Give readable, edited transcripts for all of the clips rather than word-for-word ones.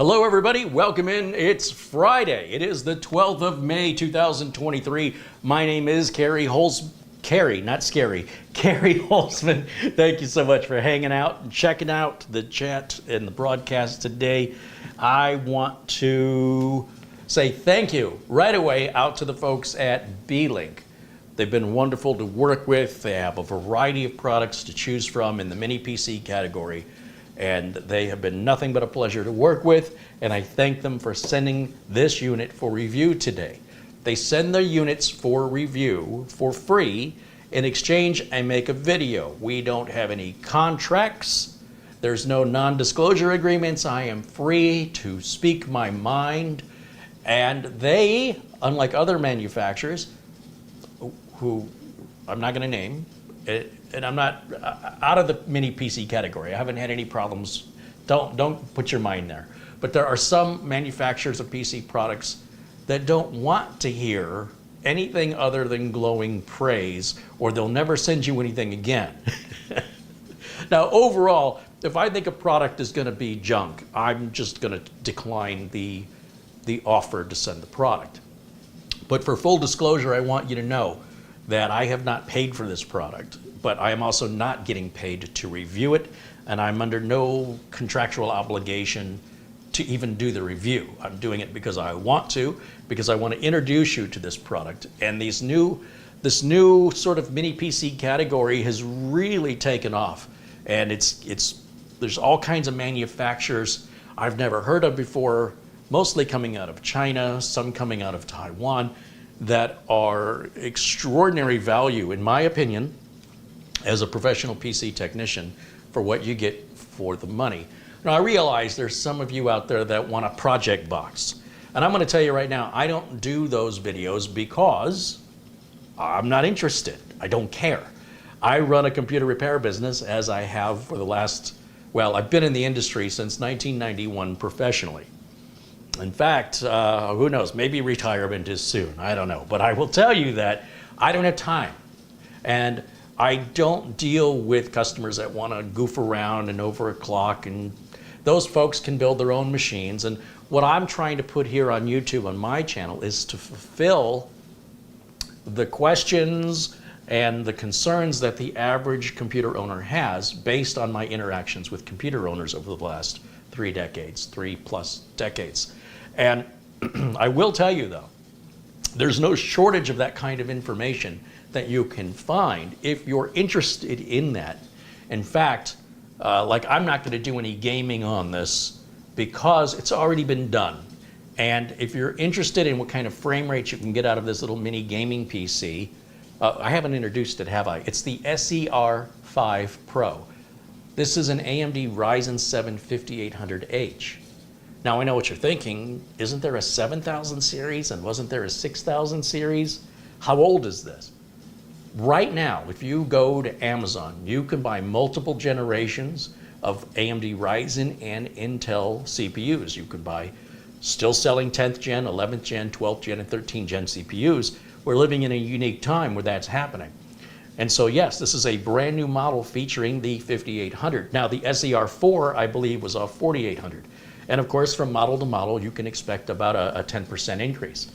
Hello everybody, welcome in. It's Friday. It is the 12th of May 2023. My name is Carrie Holzman. Thank you so much for hanging out and checking out the chat and the broadcast today. I want to say thank you right away out to the folks at Beelink. They've been wonderful to work with. They have a variety of products to choose from in the mini PC category, and they have been nothing but a pleasure to work with, and I thank them for sending this unit for review today. They send their units for review for free. In exchange, I make a video. We don't have any contracts. There's no non-disclosure agreements. I am free to speak my mind, and they, unlike other manufacturers, who I'm not going to name, and I'm not out of the mini PC category. I haven't had any problems. Don't put your mind there. But there are some manufacturers of PC products that don't want to hear anything other than glowing praise, or they'll never send you anything again. Now, overall, if I think a product is going to be junk, I'm just going to decline the offer to send the product. But for full disclosure, I want you to know that I have not paid for this product, but I am also not getting paid to review it, and I'm under no contractual obligation to even do the review. I'm doing it because I want to, because I want to introduce you to this product. And this new sort of mini PC category has really taken off, and there's all kinds of manufacturers I've never heard of before, mostly coming out of China, some coming out of Taiwan, that are extraordinary value, in my opinion, as a professional PC technician, for what you get for the money. Now, I realize there's some of you out there that want a project box. And I'm going to tell you right now, I don't do those videos because I'm not interested. I don't care. I run a computer repair business, as I have for the last, well, I've been in the industry since 1991 professionally. In fact, who knows, maybe retirement is soon, I don't know. But I will tell you that I don't have time. And I don't deal with customers that want to goof around and overclock, and those folks can build their own machines. And what I'm trying to put here on YouTube on my channel is to fulfill the questions and the concerns that the average computer owner has based on my interactions with computer owners over the last 3+ decades. And I will tell you though, there's no shortage of that kind of information that you can find if you're interested in that. In fact, like I'm not going to do any gaming on this because it's already been done. And if you're interested in what kind of frame rates you can get out of this little mini gaming PC, I haven't introduced it, have I? It's the SER5 Pro. This is an AMD Ryzen 7 5800H. Now I know what you're thinking, isn't there a 7000 series and wasn't there a 6000 series? How old is this? Right now, if you go to Amazon, you can buy multiple generations of AMD Ryzen and Intel CPUs. You can buy still selling 10th gen, 11th gen, 12th gen, and 13th gen CPUs. We're living in a unique time where that's happening. And so yes, this is a brand new model featuring the 5800. Now the SER4, I believe, was a 4800. And of course, from model to model, you can expect about a 10% increase.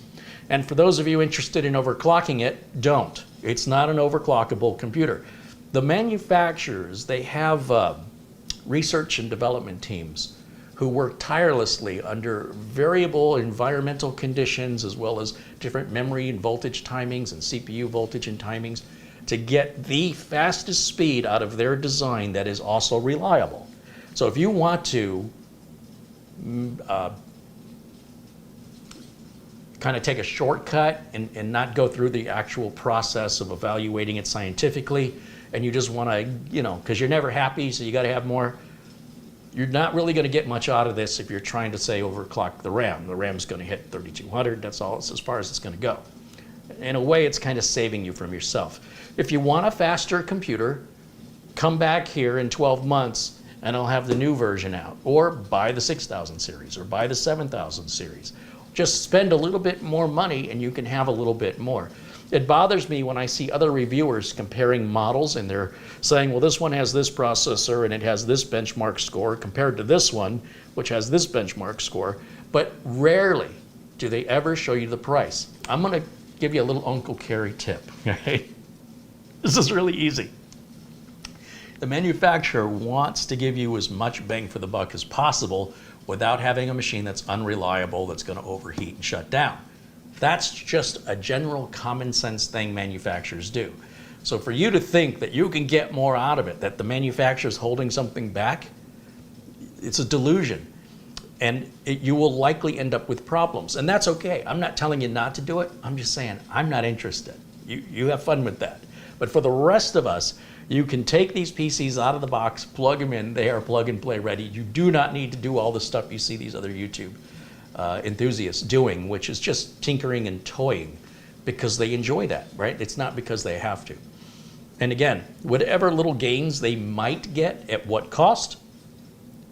And for those of you interested in overclocking it, don't. It's not an overclockable computer. The manufacturers, they have research and development teams who work tirelessly under variable environmental conditions, as well as different memory and voltage timings and CPU voltage and timings, to get the fastest speed out of their design that is also reliable. So if you want to kind of take a shortcut and not go through the actual process of evaluating it scientifically, and you just want to, because you're never happy, so you got to have more, you're not really going to get much out of this if you're trying to, say, overclock the RAM. The RAM's going to hit 3200, that's all, it's as far as it's going to go. In a way, it's kind of saving you from yourself. If you want a faster computer, come back here in 12 months and I'll have the new version out, or buy the 6000 series or buy the 7000 series. Just spend a little bit more money and you can have a little bit more. It bothers me when I see other reviewers comparing models and they're saying, well, this one has this processor and it has this benchmark score compared to this one, which has this benchmark score, but rarely do they ever show you the price. I'm gonna give you a little Uncle Kerry tip, okay? This is really easy. The manufacturer wants to give you as much bang for the buck as possible without having a machine that's unreliable, that's gonna overheat and shut down. That's just a general common sense thing manufacturers do. So for you to think that you can get more out of it, that the manufacturer's holding something back, it's a delusion. And you will likely end up with problems. And that's okay. I'm not telling you not to do it. I'm just saying I'm not interested. You have fun with that. But for the rest of us, you can take these PCs out of the box, plug them in, they are plug and play ready. You do not need to do all the stuff you see these other YouTube enthusiasts doing, which is just tinkering and toying because they enjoy that, right? It's not because they have to. And again, whatever little gains they might get at what cost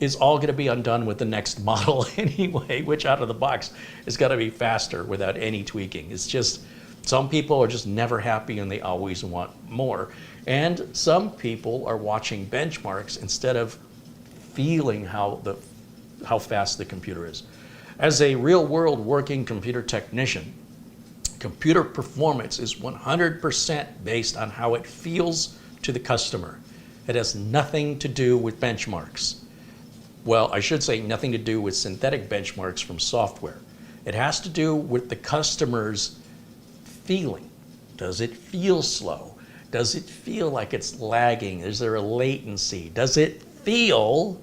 is all going to be undone with the next model anyway, which out of the box is going to be faster without any tweaking. It's just, some people are just never happy and they always want more. And some people are watching benchmarks instead of feeling how fast the computer is. As a real world working computer technician, computer performance is 100% based on how it feels to the customer. It has nothing to do with benchmarks. Well, I should say nothing to do with synthetic benchmarks from software. It has to do with the customer's feeling. Does it feel slow? Does it feel like it's lagging? Is there a latency? Does it feel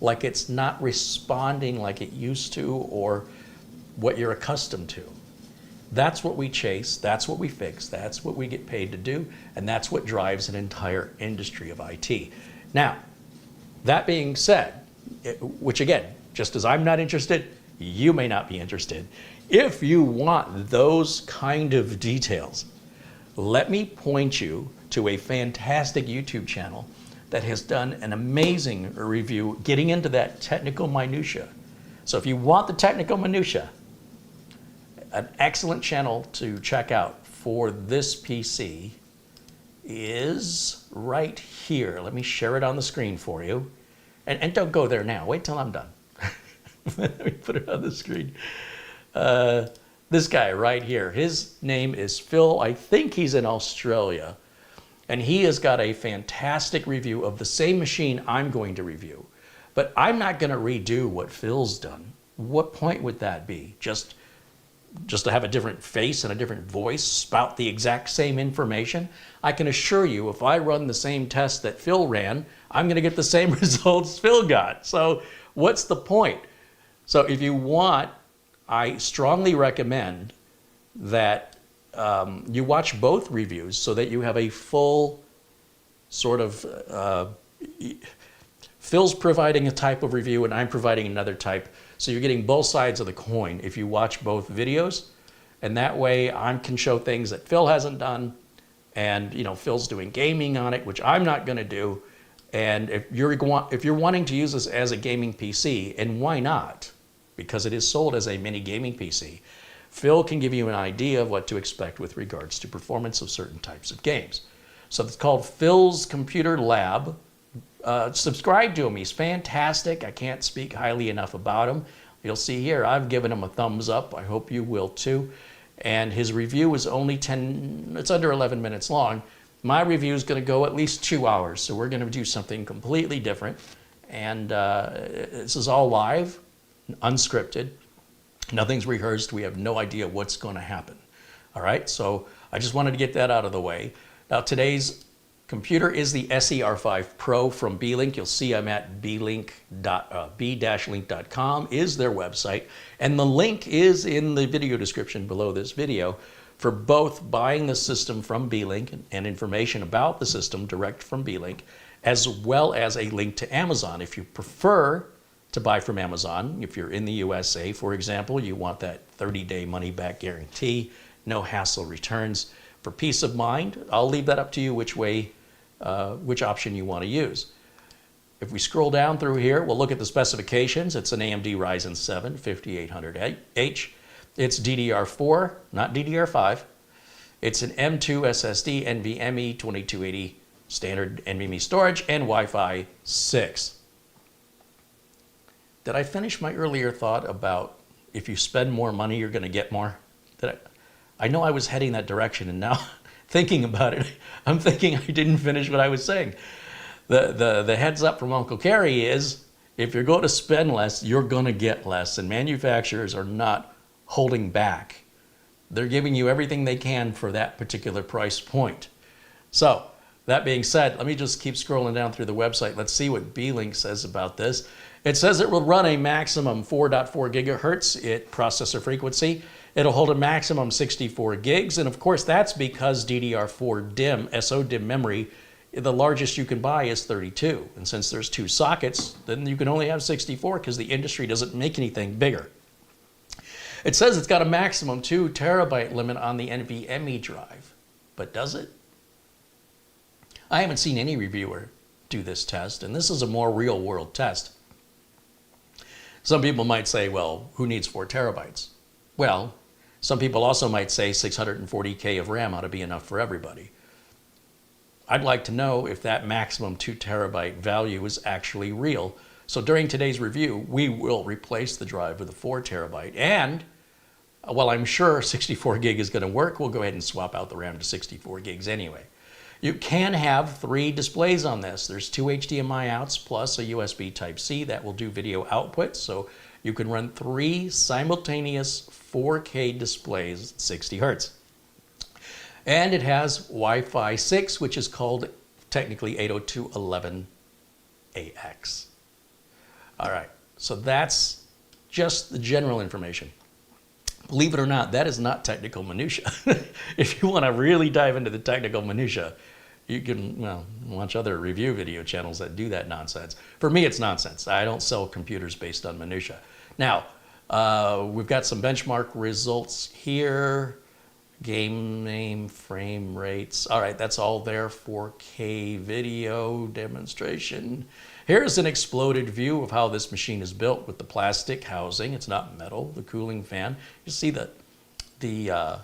like it's not responding like it used to or what you're accustomed to? That's what we chase, that's what we fix, that's what we get paid to do, and that's what drives an entire industry of IT. Now, that being said, which again, just as I'm not interested, you may not be interested. If you want those kind of details, let me point you to a fantastic YouTube channel that has done an amazing review getting into that technical minutia. So if you want the technical minutia, an excellent channel to check out for this PC is right here. Let me share it on the screen for you. And don't go there now. Wait till I'm done. Let me put it on the screen. This guy right here, his name is Phil. I think he's in Australia. And he has got a fantastic review of the same machine I'm going to review. But I'm not going to redo what Phil's done. What point would that be? Just to have a different face and a different voice, spout the exact same information? I can assure you, if I run the same test that Phil ran, I'm going to get the same results Phil got. So what's the point? So if you want, I strongly recommend that you watch both reviews so that you have a full sort of, Phil's providing a type of review and I'm providing another type. So you're getting both sides of the coin if you watch both videos. And that way I can show things that Phil hasn't done. And Phil's doing gaming on it, which I'm not going to do. And if you're wanting to use this as a gaming PC, and why not? Because it is sold as a mini gaming PC. Phil can give you an idea of what to expect with regards to performance of certain types of games. So it's called Phil's Computer Lab. Subscribe to him. He's fantastic. I can't speak highly enough about him. You'll see here, I've given him a thumbs up. I hope you will too. And his review is only it's under 11 minutes long. My review is going to go at least 2 hours. So we're going to do something completely different. And this is all live, unscripted. Nothing's rehearsed. We have no idea what's going to happen. All right. So I just wanted to get that out of the way. Now today's computer is the SER5 Pro from Beelink. You'll see I'm at b-link.com is their website. And the link is in the video description below this video for both buying the system from Beelink and information about the system direct from Beelink, as well as a link to Amazon. If you prefer to buy from Amazon, if you're in the USA, for example, you want that 30-day money-back guarantee, no hassle returns. For peace of mind, I'll leave that up to you which option you want to use. If we scroll down through here, we'll look at the specifications. It's an AMD Ryzen 7 5800H. It's DDR4, not DDR5. It's an M2 SSD, NVMe 2280 standard NVMe storage, and Wi-Fi 6. Did I finish my earlier thought about if you spend more money, you're going to get more? I know I was heading that direction, and now thinking about it, I'm thinking I didn't finish what I was saying. The heads up from Uncle Kerry is, if you're going to spend less, you're going to get less, and manufacturers are not holding back. They're giving you everything they can for that particular price point. So, that being said, let me just keep scrolling down through the website. Let's see what Beelink says about this. It says it will run a maximum 4.4 gigahertz processor frequency. It'll hold a maximum 64 gigs, and of course that's because DDR4 DIMM, SODIMM memory, the largest you can buy is 32. And since there's 2 sockets, then you can only have 64 because the industry doesn't make anything bigger. It says it's got a maximum 2 terabyte limit on the NVMe drive, but does it? I haven't seen any reviewer do this test, and this is a more real-world test. Some people might say, well, who needs 4 terabytes? Well, some people also might say 640K of RAM ought to be enough for everybody. I'd like to know if that maximum 2 terabyte value is actually real. So during today's review, we will replace the drive with a 4 terabyte. And while I'm sure 64 gig is going to work, we'll go ahead and swap out the RAM to 64 gigs anyway. You can have 3 displays on this. There's 2 HDMI outs plus a USB Type-C that will do video output. So you can run 3 simultaneous 4K displays at 60 hertz. And it has Wi-Fi 6, which is called technically 802.11ax. All right, so that's just the general information. Believe it or not, that is not technical minutia. If you want to really dive into the technical minutia, you can, well, watch other review video channels that do that nonsense. For me, it's nonsense. I don't sell computers based on minutia. Now, we've got some benchmark results here. Game name, frame rates. All right, that's all there. 4K video demonstration. Here's an exploded view of how this machine is built with the plastic housing. It's not metal. The cooling fan. You see that the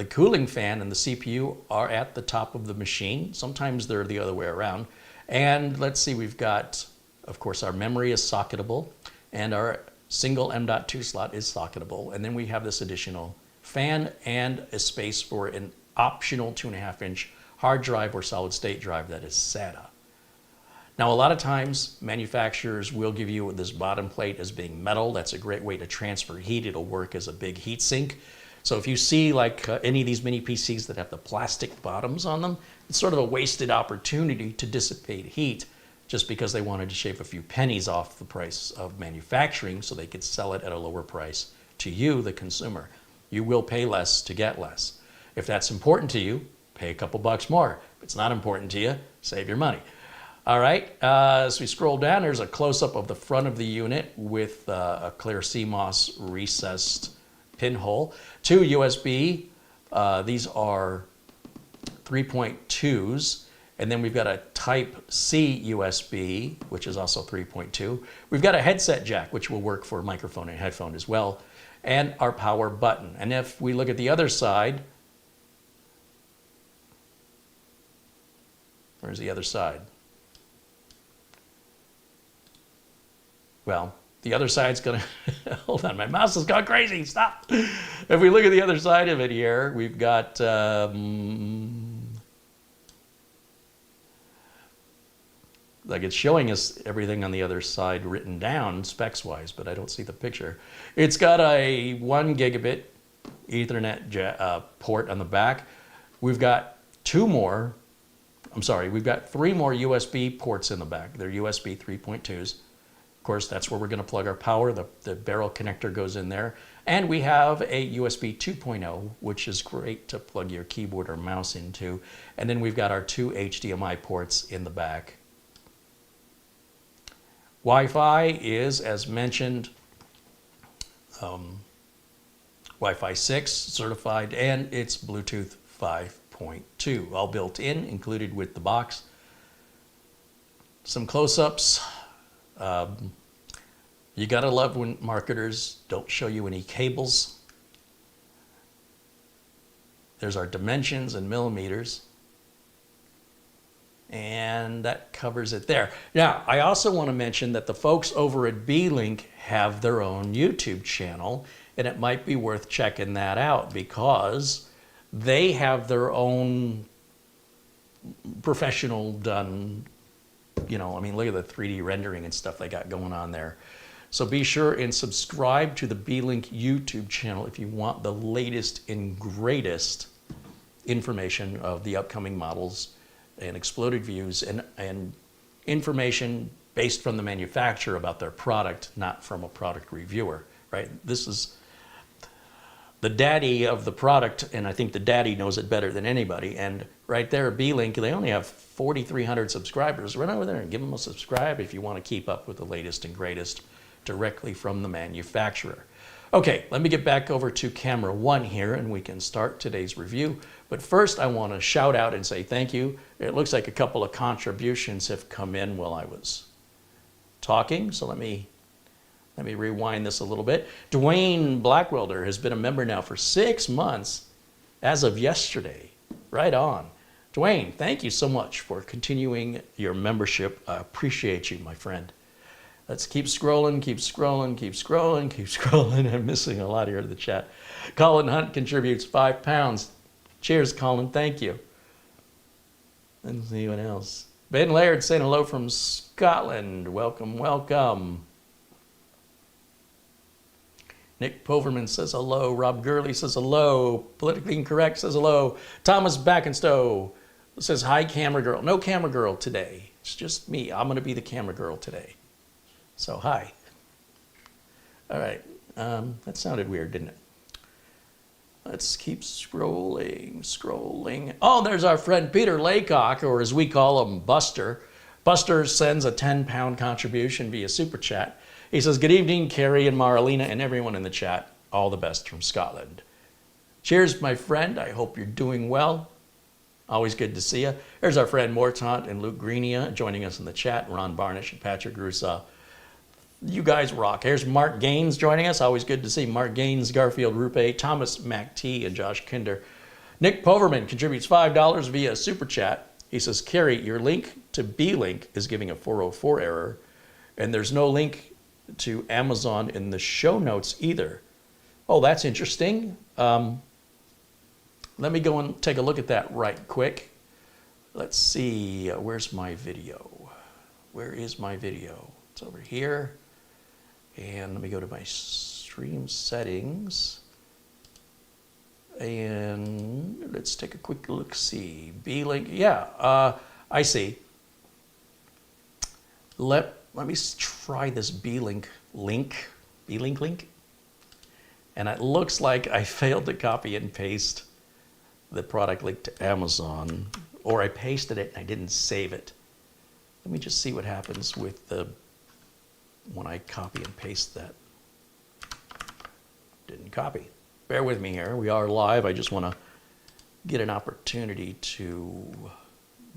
cooling fan and the CPU are at the top of the machine. Sometimes they're the other way around. And let's see, we've got, of course, our memory is socketable, and our single M.2 slot is socketable. And then we have this additional fan and a space for an optional 2.5-inch hard drive or solid state drive that is SATA. Now, a lot of times manufacturers will give you this bottom plate as being metal. That's a great way to transfer heat. It'll work as a big heat sink. So if you see like any of these mini PCs that have the plastic bottoms on them, it's sort of a wasted opportunity to dissipate heat just because they wanted to shave a few pennies off the price of manufacturing so they could sell it at a lower price to you, the consumer. You will pay less to get less. If that's important to you, pay a couple bucks more. If it's not important to you, save your money. All right, as we scroll down, there's a close-up of the front of the unit with a clear CMOS recessed pinhole. 2 USB, these are 3.2s, and then we've got a Type-C USB, which is also 3.2. We've got a headset jack, which will work for microphone and headphone as well, and our power button. And if we look at the other side, where's the other side? Well, the other side's gonna, hold on, my mouse has gone crazy, stop. If we look at the other side of it here, we've got, like it's showing us everything on the other side written down specs-wise, but I don't see the picture. It's got a 1 gigabit Ethernet port on the back. We've got 3 more USB ports in the back. They're USB 3.2s. Of course, that's where we're going to plug our power. The barrel connector goes in there. And we have a USB 2.0, which is great to plug your keyboard or mouse into. And then we've got our 2 HDMI ports in the back. Wi-Fi is, as mentioned, Wi-Fi 6 certified, and it's Bluetooth 5.2, all built in, included with the box. Some close-ups. You gotta love when marketers don't show you any cables. There's our dimensions in millimeters. And that covers it there. Now, I also want to mention that the folks over at Beelink have their own YouTube channel, and it might be worth checking that out because they have their own professional done, you know, I mean, look at the 3D rendering and stuff they got going on there. So be sure and subscribe to the Beelink YouTube channel if you want the latest and greatest information of the upcoming models and exploded views and information based from the manufacturer about their product, not from a product reviewer, right? This is the daddy of the product, and I think the daddy knows it better than anybody. And right there, Beelink, they only have 4,300 subscribers. Run over there and give them a subscribe if you want to keep up with the latest and greatest directly from the manufacturer. Okay, let me get back over to camera one here and we can start today's review. But first I want to shout out and say thank you. It looks like a couple of contributions have come in while I was talking. So let me rewind this a little bit. Dwayne Blackwelder has been a member now for 6 months as of yesterday. Right on. Dwayne, thank you so much for continuing your membership. I appreciate you, my friend. Let's keep scrolling, keep scrolling, keep scrolling, keep scrolling. I'm missing a lot here in the chat. Colin Hunt contributes £5. Cheers, Colin. Thank you. Let's see what else. Ben Laird saying hello from Scotland. Welcome, welcome. Nick Poverman says hello. Rob Gurley says hello. Politically Incorrect says hello. Thomas Backenstow says hi, camera girl. No camera girl today. It's just me. I'm going to be the camera girl today. So hi. All right. That sounded weird, didn't it? Let's keep scrolling, scrolling. Oh, there's our friend Peter Laycock, or as we call him, Buster. Buster sends a 10-pound contribution via Super Chat. He says, good evening, Carrie and Marlena and everyone in the chat. All the best from Scotland. Cheers, my friend. I hope you're doing well. Always good to see you. There's our friend Mortant and Luke Greenia joining us in the chat. Ron Barnish and Patrick Russo. You guys rock. Here's Mark Gaines joining us. Always good to see Mark Gaines, Garfield Rupe, Thomas MacT, and Josh Kinder. Nick Poverman contributes $5 via Super Chat. He says, Carrie, your link to Beelink is giving a 404 error, and there's no link to Amazon in the show notes either. Oh, that's interesting. Let me go and take a look at that right quick. Let's see. Where's my video? Where is my video? It's over here. And let me go to my stream settings. And let's take a quick look. See. Beelink. Yeah, I see. Let me try this Beelink link. Beelink link. And it looks like I failed to copy and paste the product link to Amazon. Or I pasted it and I didn't save it. Let me just see what happens with the when I copy and paste that. Didn't copy. Bear with me here. We are live. I just want to get an opportunity to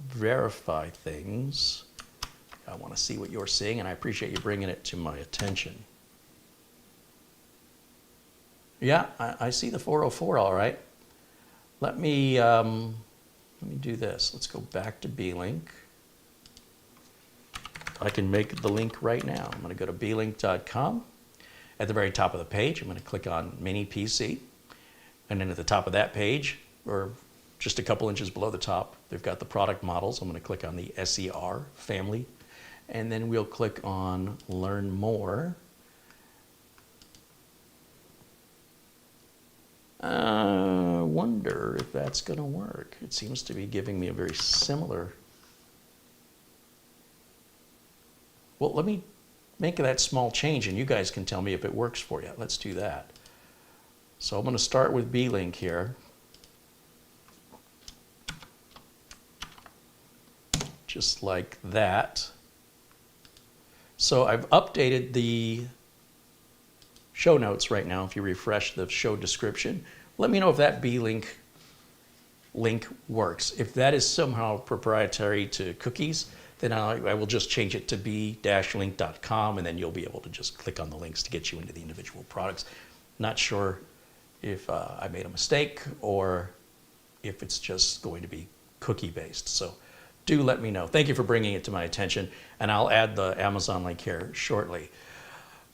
verify things. I want to see what you're seeing, and I appreciate you bringing it to my attention. Yeah, I see the 404 all right. Let me do this. Let's go back to Beelink. I can make the link right now. I'm going to go to beelink.com. At the very top of the page, I'm going to click on Mini PC. And then at the top of that page, or just a couple inches below the top, they've got the product models. I'm going to click on the SER family. And then we'll click on Learn More. I wonder if that's going to work. It seems to be giving me a very similar. Well, let me make that small change and you guys can tell me if it works for you. Let's do that. So I'm going to start with Beelink here. Just like that. So I've updated the show notes right now. If you refresh the show description, let me know if that Beelink link works. If that is somehow proprietary to cookies, then I will just change it to b-link.com, and then you'll be able to just click on the links to get you into the individual products. Not sure if I made a mistake or if it's just going to be cookie based. So do let me know. Thank you for bringing it to my attention, and I'll add the Amazon link here shortly.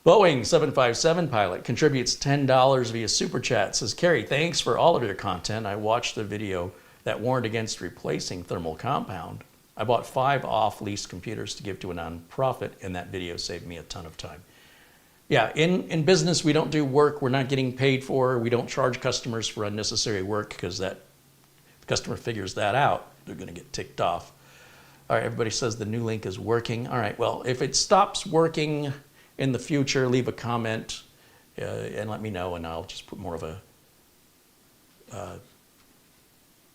Boeing 757 pilot contributes $10 via Super Chat. Says, Carrie, thanks for all of your content. I watched the video that warned against replacing thermal compound. I bought 5 off-lease computers to give to a nonprofit, and that video saved me a ton of time. Yeah, in business, we don't do work we're not getting paid for. We don't charge customers for unnecessary work, because that, if the customer figures that out, they're going to get ticked off. All right, everybody says the new link is working. All right, well, if it stops working in the future, leave a comment and let me know, and I'll just put more of a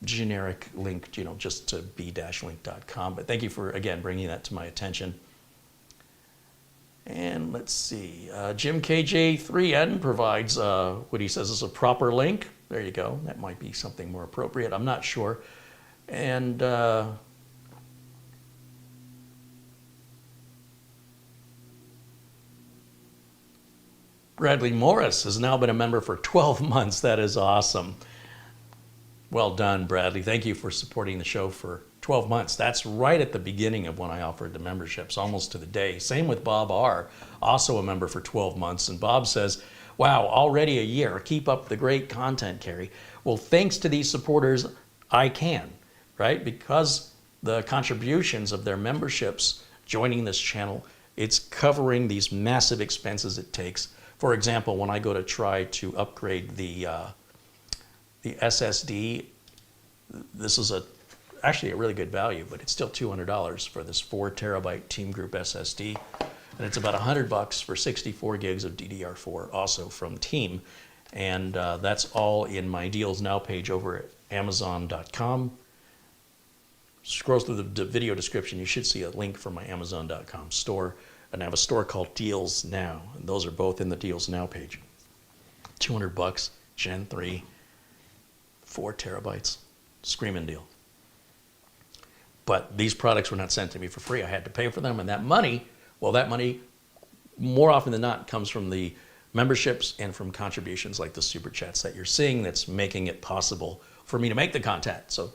generic link, just to b-link.com. But thank you for, again, bringing that to my attention. And let's see, Jim KJ3N provides what he says is a proper link. There you go. That might be something more appropriate. I'm not sure. And Bradley Morris has now been a member for 12 months. That is awesome. Well done, Bradley. Thank you for supporting the show for 12 months. That's right at the beginning of when I offered the memberships, almost to the day. Same with Bob R., also a member for 12 months. And Bob says, wow, already a year. Keep up the great content, Carrie. Well, thanks to these supporters, I can, right? Because the contributions of their memberships joining this channel, it's covering these massive expenses it takes. For example, when I go to try to upgrade the SSD, this is actually a really good value, but it's still $200 for this 4 terabyte Team Group SSD. And it's about $100 for 64 gigs of DDR4, also from Team. And that's all in my Deals Now page over at Amazon.com. Scroll through the video description, you should see a link for my Amazon.com store. And I have a store called Deals Now. And those are both in the Deals Now page. $200, Gen 3, 4 terabytes, screaming deal. But these products were not sent to me for free. I had to pay for them, and that money, well, that money more often than not comes from the memberships and from contributions like the Super Chats that you're seeing that's making it possible for me to make the content. So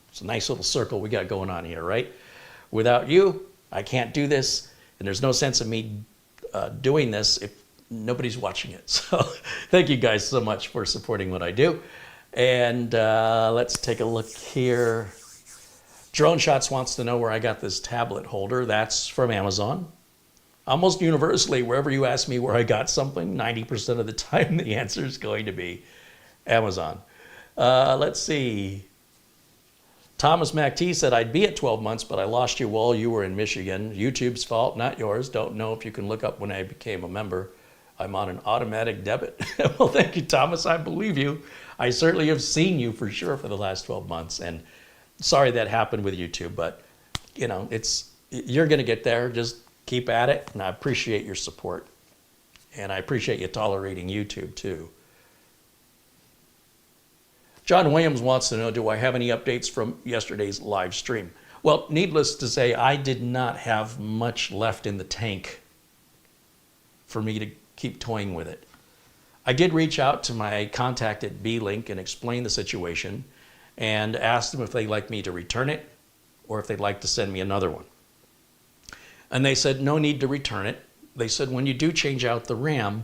it's a nice little circle we got going on here, right? Without you, I can't do this, and there's no sense of me doing this if nobody's watching it. So thank you guys so much for supporting what I do. And let's take a look here. Drone Shots wants to know where I got this tablet holder. That's from Amazon. Almost universally, wherever you ask me where I got something, 90% of the time the answer is going to be Amazon. Let's see. Thomas MacT said, I'd be at 12 months, but I lost you while you were in Michigan. YouTube's fault, not yours. Don't know if you can look up when I became a member. I'm on an automatic debit. Well, thank you, Thomas. I believe you. I certainly have seen you for sure for the last 12 months. And sorry that happened with YouTube, but you're going to get there. Just keep at it. And I appreciate your support. And I appreciate you tolerating YouTube too. John Williams wants to know, do I have any updates from yesterday's live stream? Well, needless to say, I did not have much left in the tank for me to keep toying with it. I did reach out to my contact at Beelink and explain the situation and asked them if they'd like me to return it or if they'd like to send me another one. And they said no need to return it. They said when you do change out the RAM,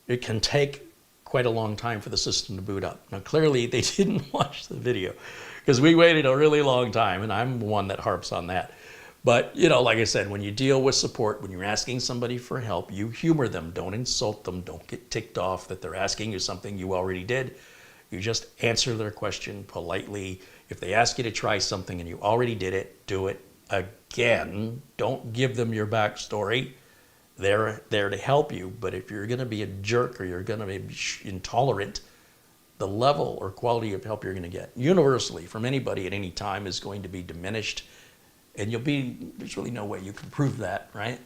it can take quite a long time for the system to boot up. Now clearly they didn't watch the video because we waited a really long time, and I'm the one that harps on that. But, like I said, when you deal with support, when you're asking somebody for help, you humor them. Don't insult them. Don't get ticked off that they're asking you something you already did. You just answer their question politely. If they ask you to try something and you already did it, do it again. Don't give them your backstory. They're there to help you. But if you're going to be a jerk or you're going to be intolerant, the level or quality of help you're going to get universally from anybody at any time is going to be diminished. And there's really no way you can prove that, right?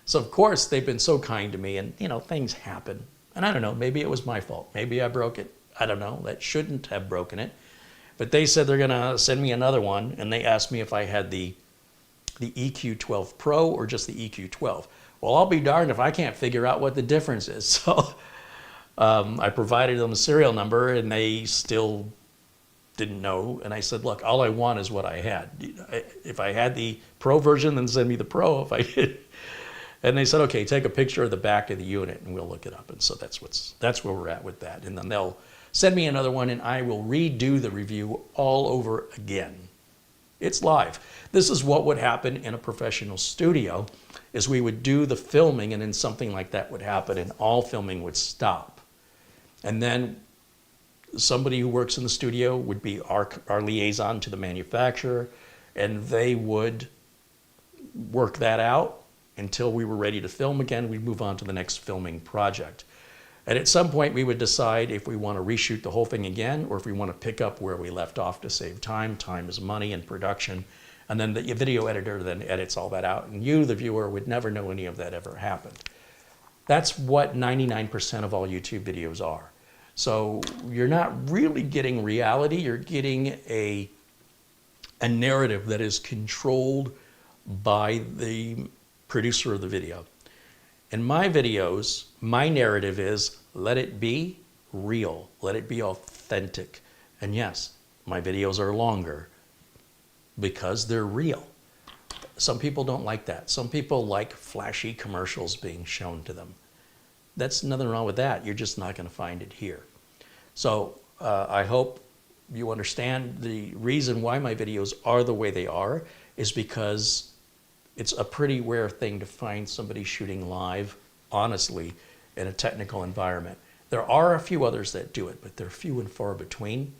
So of course they've been so kind to me, and things happen. And I don't know, maybe it was my fault. Maybe I broke it. I don't know, that shouldn't have broken it. But they said they're gonna send me another one, and they asked me if I had the EQ12 Pro or just the EQ12. Well, I'll be darned if I can't figure out what the difference is. So I provided them a serial number, and they still didn't know. And I said, look, all I want is what I had. If I had the Pro version, then send me the Pro. If I did. And they said, okay, take a picture of the back of the unit and we'll look it up. And so that's where we're at with that. And then they'll send me another one and I will redo the review all over again. It's live. This is what would happen in a professional studio, is we would do the filming and then something like that would happen and all filming would stop. And then somebody who works in the studio would be our liaison to the manufacturer, and they would work that out until we were ready to film again. We'd move on to the next filming project. And at some point we would decide if we want to reshoot the whole thing again or if we want to pick up where we left off to save time. Time is money in production. And then the video editor then edits all that out. And you, the viewer, would never know any of that ever happened. That's what 99% of all YouTube videos are. So you're not really getting reality. You're getting a narrative that is controlled by the producer of the video. In my videos, my narrative is let it be real, let it be authentic. And yes, my videos are longer because they're real. Some people don't like that. Some people like flashy commercials being shown to them. That's nothing wrong with that. You're just not going to find it here. So I hope you understand the reason why my videos are the way they are is because it's a pretty rare thing to find somebody shooting live, honestly, in a technical environment. There are a few others that do it, but they're few and far between.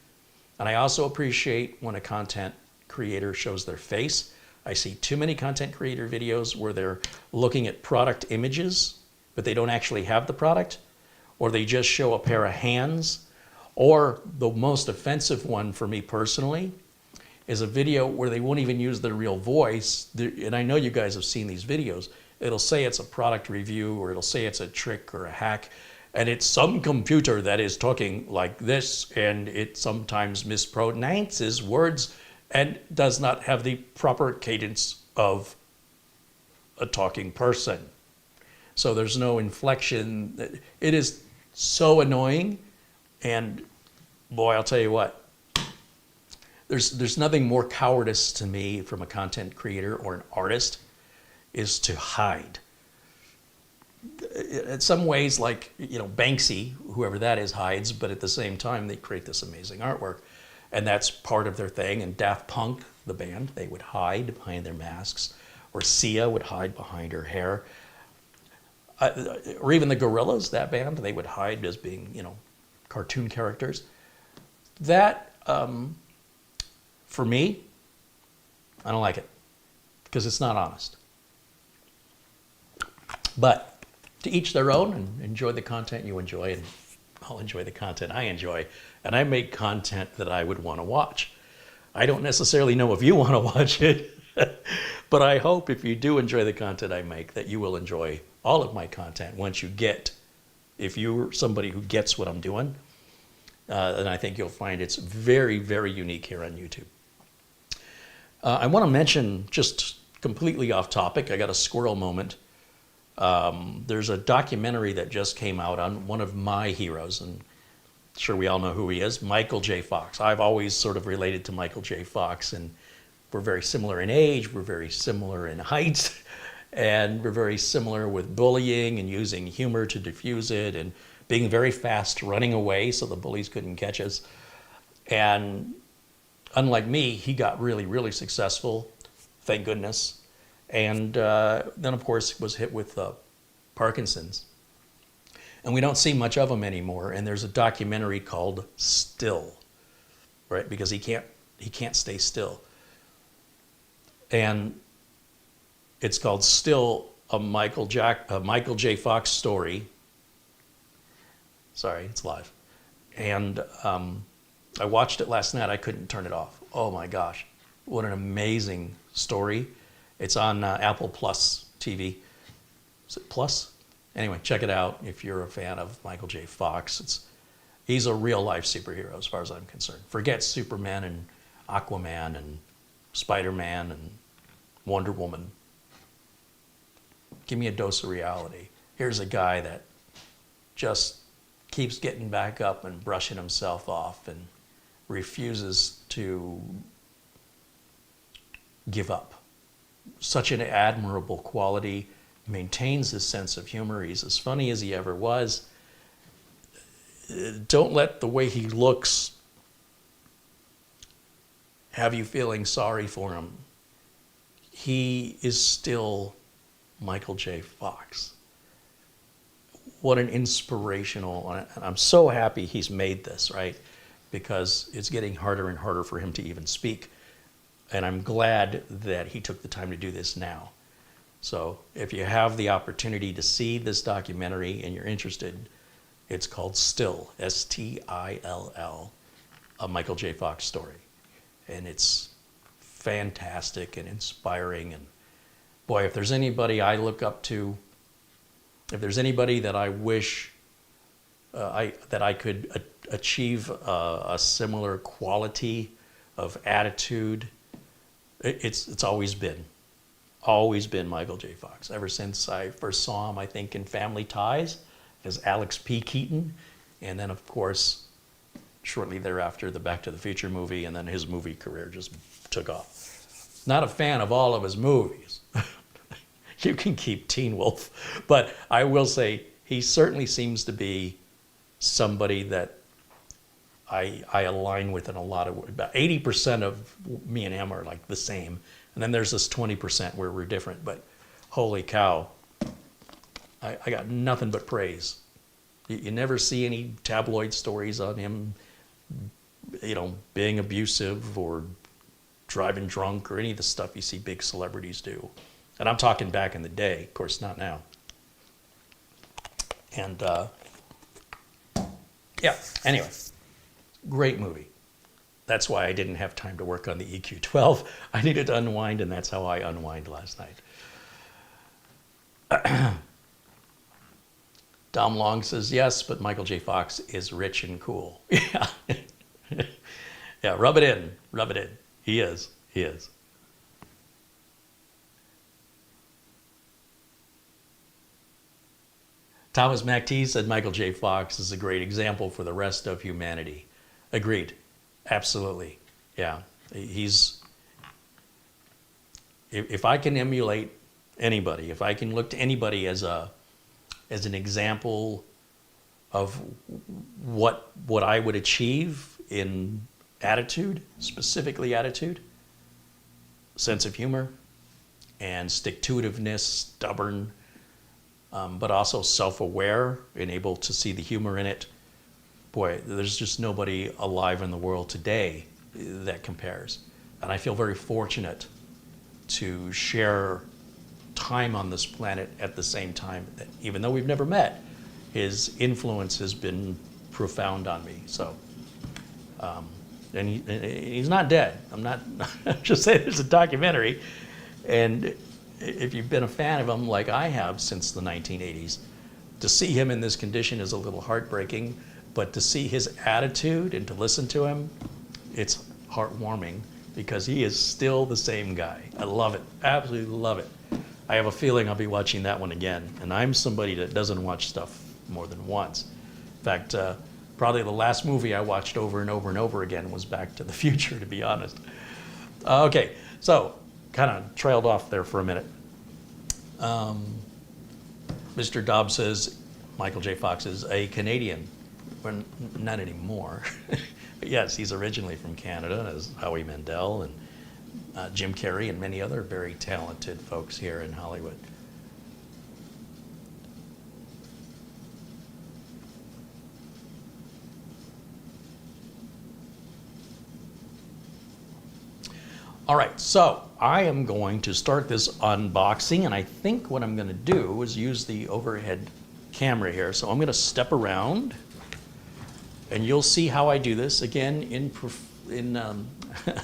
And I also appreciate when a content creator shows their face. I see too many content creator videos where they're looking at product images, but they don't actually have the product, or they just show a pair of hands, or the most offensive one for me personally is a video where they won't even use their real voice. And I know you guys have seen these videos. It'll say it's a product review, or it'll say it's a trick or a hack, and it's some computer that is talking like this, and it sometimes mispronounces words and does not have the proper cadence of a talking person. So there's no inflection. It is so annoying, and boy, I'll tell you what, there's nothing more cowardice to me from a content creator or an artist is to hide. In some ways, like, you know, Banksy, whoever that is, hides, but at the same time, they create this amazing artwork. And that's part of their thing. And Daft Punk, the band, they would hide behind their masks. Or Sia would hide behind her hair. Or even the Gorillaz, that band, they would hide as being, you know, cartoon characters. That, for me, I don't like it. Because it's not honest. But to each their own, and enjoy the content you enjoy, and I'll enjoy the content I enjoy. And I make content that I would want to watch. I don't necessarily know if you want to watch it, but I hope if you do enjoy the content I make, that you will enjoy all of my content once you get, if you're somebody who gets what I'm doing, then I think you'll find it's very, very unique here on YouTube. I want to mention, just completely off topic, I got a squirrel moment. There's a documentary that just came out on one of my heroes, and I'm sure we all know who he is, Michael J. Fox. I've always sort of related to Michael J. Fox, and we're very similar in age, we're very similar in height, and we're very similar with bullying and using humor to diffuse it, and being very fast, running away so the bullies couldn't catch us. And unlike me, he got really, really successful, thank goodness. And then, of course, was hit with Parkinson's. And we don't see much of him anymore. And there's a documentary called Still, right? Because he can't stay still. And it's called Still, a Michael J. Fox story. Sorry, it's live. And I watched it last night. I couldn't turn it off. Oh my gosh, what an amazing story. It's on Apple Plus TV. Is it Plus? Anyway, check it out if you're a fan of Michael J. Fox. He's a real life superhero as far as I'm concerned. Forget Superman and Aquaman and Spider-Man and Wonder Woman. Give me a dose of reality. Here's a guy that just keeps getting back up and brushing himself off and refuses to give up. Such an admirable quality, maintains his sense of humor. He's as funny as he ever was. Don't let the way he looks have you feeling sorry for him. He is still Michael J. Fox. What an inspirational, and I'm so happy he's made this, right? Because it's getting harder and harder for him to even speak. And I'm glad that he took the time to do this now. So if you have the opportunity to see this documentary and you're interested, it's called Still, S-T-I-L-L, a Michael J. Fox story. And it's fantastic and inspiring. And boy, if there's anybody I look up to, if there's anybody that I wish that I could achieve a similar quality of attitude, it's always been Michael J. Fox. Ever since I first saw him, I think, in Family Ties as Alex P. Keaton, and then, of course, shortly thereafter, the Back to the Future movie, and then his movie career just took off. Not a fan of all of his movies. You can keep Teen Wolf, but I will say he certainly seems to be somebody that I align with in a lot of ways. About 80% of me and him are like the same. And then there's this 20% where we're different. But holy cow, I got nothing but praise. You never see any tabloid stories on him, being abusive or driving drunk or any of the stuff you see big celebrities do. And I'm talking back in the day, of course, not now. And anyway. Great movie. That's why I didn't have time to work on the EQ12. I needed to unwind, and that's how I unwind last night. Dom Long says, yes, but Michael J. Fox is rich and cool. Yeah. Yeah, rub it in. Rub it in. He is. He is. Thomas MacT said Michael J. Fox is a great example for the rest of humanity. Agreed. Absolutely. Yeah. If I can emulate anybody, if I can look to anybody as an example of what I would achieve in attitude, specifically attitude, sense of humor, and stick-to-itiveness, stubborn, but also self-aware and able to see the humor in it. Boy, there's just nobody alive in the world today that compares. And I feel very fortunate to share time on this planet at the same time. Even though we've never met, his influence has been profound on me. So, and he's not dead. I'm not just saying there's a documentary. And if you've been a fan of him like I have since the 1980s, to see him in this condition is a little heartbreaking. But to see his attitude and to listen to him, it's heartwarming because he is still the same guy. I love it. Absolutely love it. I have a feeling I'll be watching that one again. And I'm somebody that doesn't watch stuff more than once. In fact, probably the last movie I watched over and over and over again was Back to the Future, to be honest. Okay, so kind of trailed off there for a minute. Mr. Dobbs says Michael J. Fox is a Canadian. Well, not anymore. But yes, he's originally from Canada, as Howie Mandel and Jim Carrey and many other very talented folks here in Hollywood. All right, so I am going to start this unboxing, and I think what I'm going to do is use the overhead camera here. So I'm going to step around. And you'll see how I do this. Again, I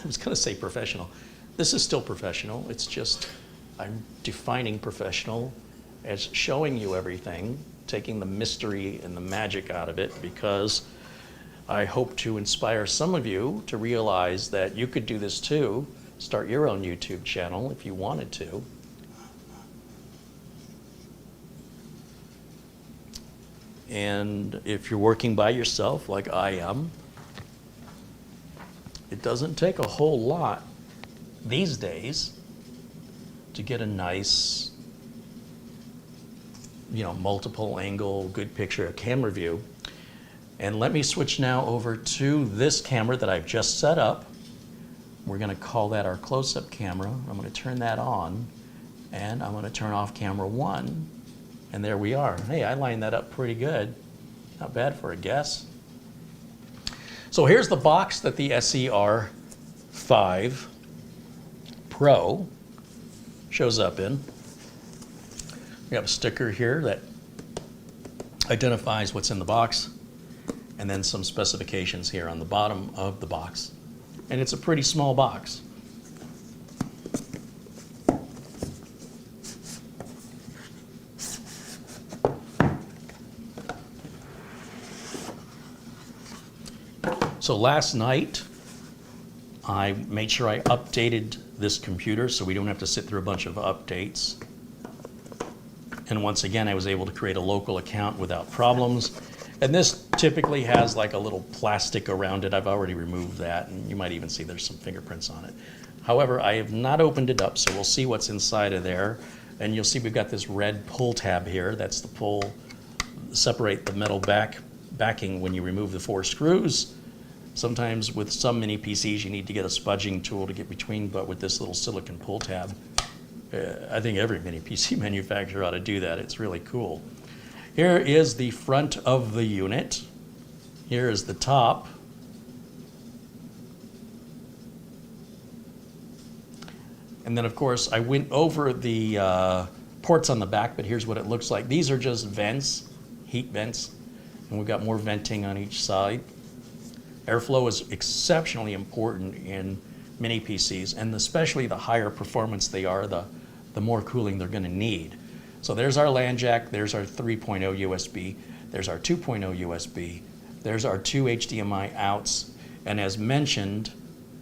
was going to say professional. This is still professional. It's just I'm defining professional as showing you everything, taking the mystery and the magic out of it, because I hope to inspire some of you to realize that you could do this too. Start your own YouTube channel if you wanted to. And if you're working by yourself, like I am, doesn't take a whole lot these days to get a nice, multiple angle, good picture camera view. And let me switch now over to this camera that I've just set up. We're going to call that our close-up camera. I'm going to turn that on, and I'm going to turn off camera 1. And there we are. Hey, I lined that up pretty good. Not bad for a guess. So here's the box that the SER5 Pro shows up in. We have a sticker here that identifies what's in the box, and then some specifications here on the bottom of the box. And it's a pretty small box. So last night, I made sure I updated this computer so we don't have to sit through a bunch of updates. And once again, I was able to create a local account without problems. And this typically has like a little plastic around it. I've already removed that, and you might even see there's some fingerprints on it. However, I have not opened it up, so we'll see what's inside of there. And you'll see we've got this red pull tab here. That's the pull, separate the metal backing when you remove the 4 screws. Sometimes with some mini PCs, you need to get a spudging tool to get between, but with this little silicon pull tab, I think every mini PC manufacturer ought to do that. It's really cool. Here is the front of the unit. Here is the top. And then, of course, I went over the ports on the back, but here's what it looks like. These are just vents, heat vents, and we've got more venting on each side. Airflow is exceptionally important in mini PCs, and especially the higher performance they are, the more cooling they're going to need. So there's our LAN jack, there's our 3.0 USB, there's our 2.0 USB, there's our 2 HDMI outs, and as mentioned,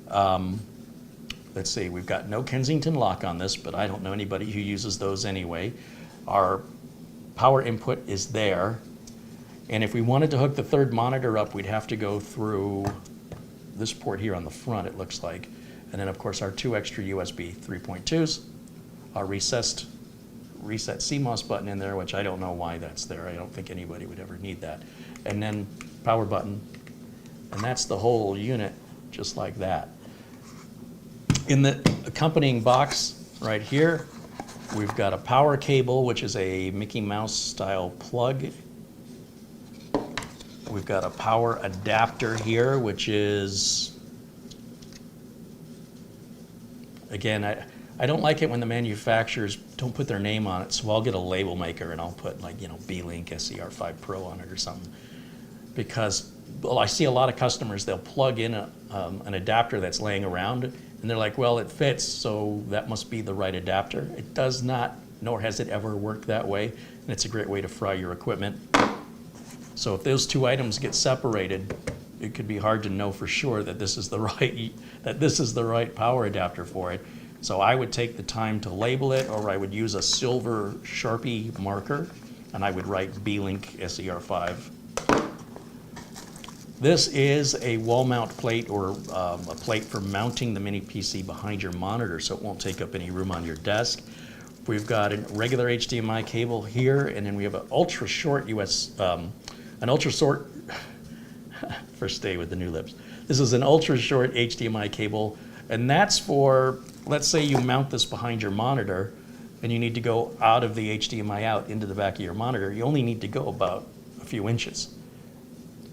let's see, we've got no Kensington lock on this, but I don't know anybody who uses those anyway. Our power input is there. And if we wanted to hook the third monitor up, we'd have to go through this port here on the front, it looks like. And then, of course, our 2 extra USB 3.2s, our reset CMOS button in there, which I don't know why that's there. I don't think anybody would ever need that. And then power button. And that's the whole unit, just like that. In the accompanying box right here, we've got a power cable, which is a Mickey Mouse style plug. We've got a power adapter here, which is, again, I don't like it when the manufacturers don't put their name on it, so I'll get a label maker and I'll put like, Beelink SER5 Pro on it or something. Because, well, I see a lot of customers, they'll plug in an adapter that's laying around, and they're like, well, it fits, so that must be the right adapter. It does not, nor has it ever worked that way, and it's a great way to fry your equipment. So if those two items get separated, it could be hard to know for sure that this is the right power adapter for it. So I would take the time to label it, or I would use a silver Sharpie marker, and I would write Beelink SER5. This is a wall mount plate, or a plate for mounting the mini PC behind your monitor, so it won't take up any room on your desk. We've got a regular HDMI cable here, and then we have an ultra short first day with the new lips. This is an ultra short HDMI cable, and that's for, let's say you mount this behind your monitor and you need to go out of the HDMI out into the back of your monitor. You only need to go about a few inches.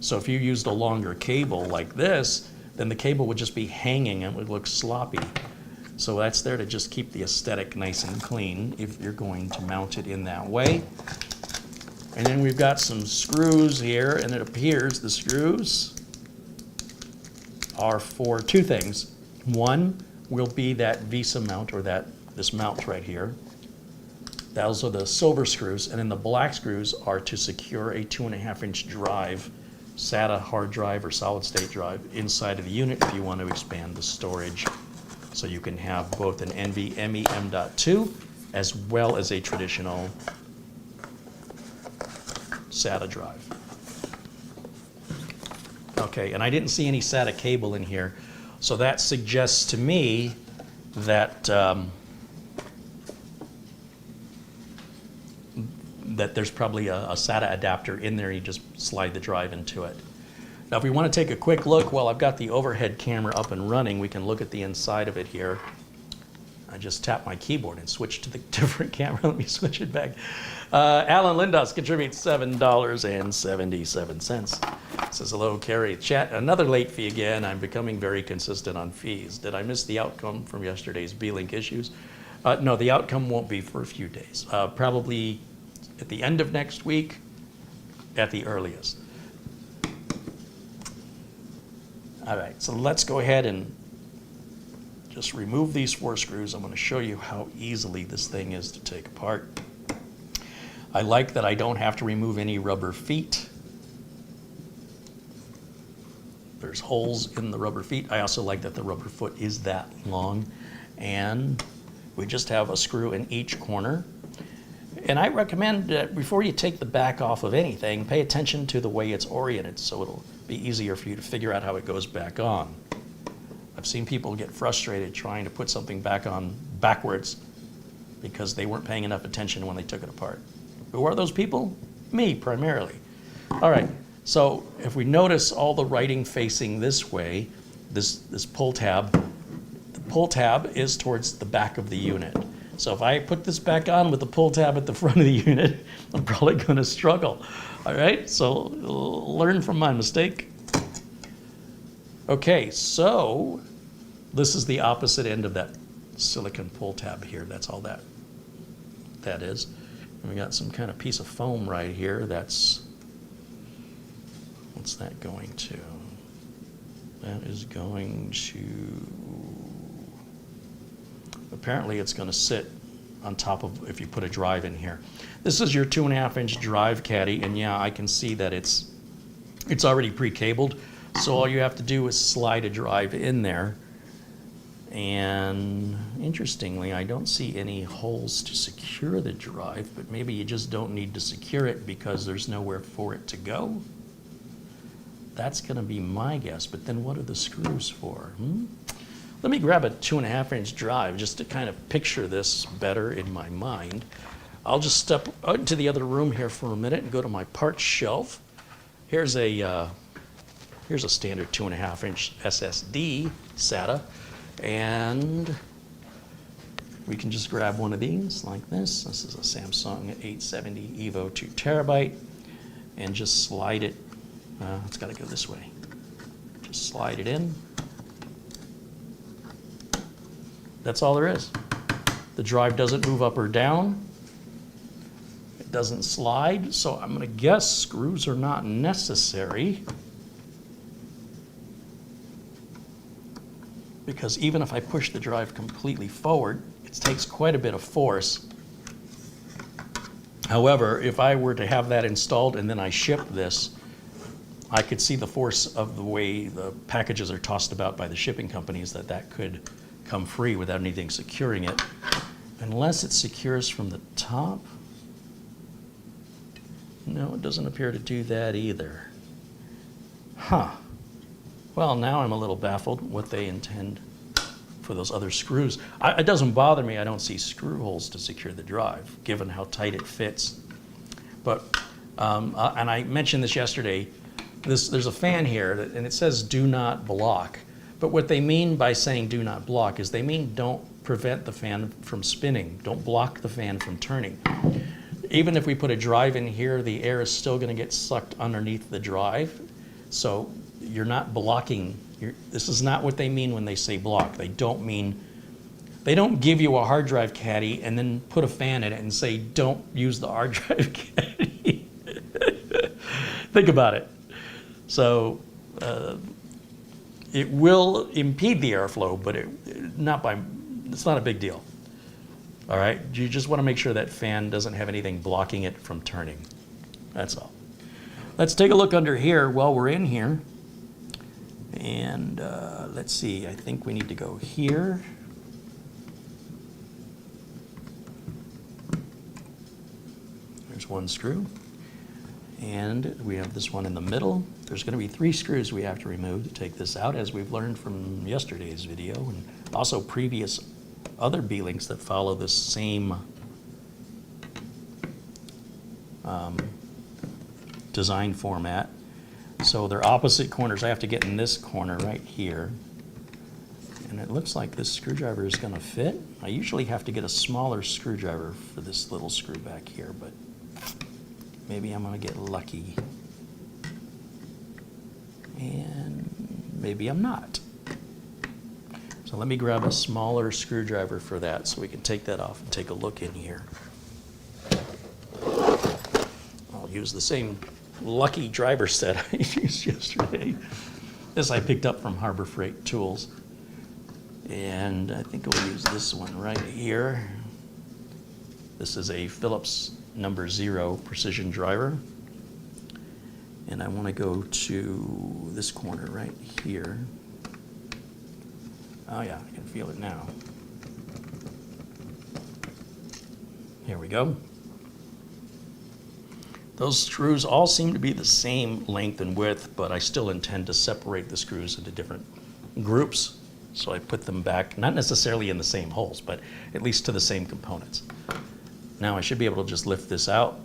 So if you used a longer cable like this, then the cable would just be hanging and it would look sloppy. So that's there to just keep the aesthetic nice and clean if you're going to mount it in that way. And then we've got some screws here, and it appears the screws are for 2 things. One will be that VESA mount, or this mount right here. Those are the silver screws, and then the black screws are to secure a 2.5-inch drive, SATA hard drive or solid state drive inside of the unit if you want to expand the storage. So you can have both an NVMe M.2 as well as a traditional SATA drive. Okay, and I didn't see any SATA cable in here, So that suggests to me that that there's probably a SATA adapter in there. You just slide the drive into it. Now, if we want to take a quick look, while I've got the overhead camera up and running, we can look at the inside of it here. I just tapped my keyboard and switched to the different camera. Let me switch it back. Alan Lindos contributes $7.77. Says, hello, Carrie. Chat, another late fee again. I'm becoming very consistent on fees. Did I miss the outcome from yesterday's Beelink issues? No, the outcome won't be for a few days. Probably at the end of next week at the earliest. All right, so let's go ahead and just remove these 4 screws. I'm going to show you how easily this thing is to take apart. I like that I don't have to remove any rubber feet. There's holes in the rubber feet. I also like that the rubber foot is that long. And we just have a screw in each corner. And I recommend that before you take the back off of anything, pay attention to the way it's oriented, so it'll be easier for you to figure out how it goes back on. I've seen people get frustrated trying to put something back on backwards because they weren't paying enough attention when they took it apart. Who are those people? Me, primarily. All right, so if we notice all the writing facing this way, this pull tab, the pull tab is towards the back of the unit. So if I put this back on with the pull tab at the front of the unit, I'm probably going to struggle. All right, so learn from my mistake. Okay, so this is the opposite end of that silicon pull tab here. That's all that is. And we got some kind of piece of foam right here. What's that going to? That is going to, apparently it's going to sit on top of, if you put a drive in here. This is your 2.5-inch drive caddy, and yeah, I can see that it's already pre-cabled. So all you have to do is slide a drive in there. And interestingly, I don't see any holes to secure the drive, but maybe you just don't need to secure it because there's nowhere for it to go. That's going to be my guess, but then what are the screws for? Let me grab a 2.5-inch drive just to kind of picture this better in my mind. I'll just step out into the other room here for a minute and go to my parts shelf. Here's a standard 2.5-inch SSD SATA, and we can just grab one of these like this. This is a Samsung 870 Evo 2 terabyte, and just slide it. It's got to go this way. Just slide it in. That's all there is. The drive doesn't move up or down. It doesn't slide, so I'm going to guess screws are not necessary. Because even if I push the drive completely forward, it takes quite a bit of force. However, if I were to have that installed and then I ship this, I could see the force of the way the packages are tossed about by the shipping companies, that could come free without anything securing it. Unless it secures from the top. No, it doesn't appear to do that either. Huh. Well, now I'm a little baffled what they intend for those other screws. It doesn't bother me. I don't see screw holes to secure the drive, given how tight it fits. But, and I mentioned this yesterday, there's a fan here, and it says do not block. But what they mean by saying do not block is they mean don't prevent the fan from spinning. Don't block the fan from turning. Even if we put a drive in here, the air is still going to get sucked underneath the drive. So you're not blocking. This is not what they mean when they say block. They don't give you a hard drive caddy and then put a fan in it and say don't use the hard drive caddy. Think about it. So it will impede the airflow, but it's not a big deal. All right, you just want to make sure that fan doesn't have anything blocking it from turning. That's all. Let's take a look under here while we're in here. And let's see, I think we need to go here. There's one screw. And we have this one in the middle. There's going to be 3 screws we have to remove to take this out, as we've learned from yesterday's video and also previous other Beelinks that follow this same design format. So they're opposite corners. I have to get in this corner right here. And it looks like this screwdriver is going to fit. I usually have to get a smaller screwdriver for this little screw back here, but maybe I'm going to get lucky. And maybe I'm not. So let me grab a smaller screwdriver for that so we can take that off and take a look in here. I'll use the same lucky driver set I used yesterday. This I picked up from Harbor Freight Tools. And I think we'll use this one right here. This is a Phillips number 0 precision driver. And I want to go to this corner right here. Oh yeah, I can feel it now. Here we go. Those screws all seem to be the same length and width, but I still intend to separate the screws into different groups. So I put them back, not necessarily in the same holes, but at least to the same components. Now I should be able to just lift this out.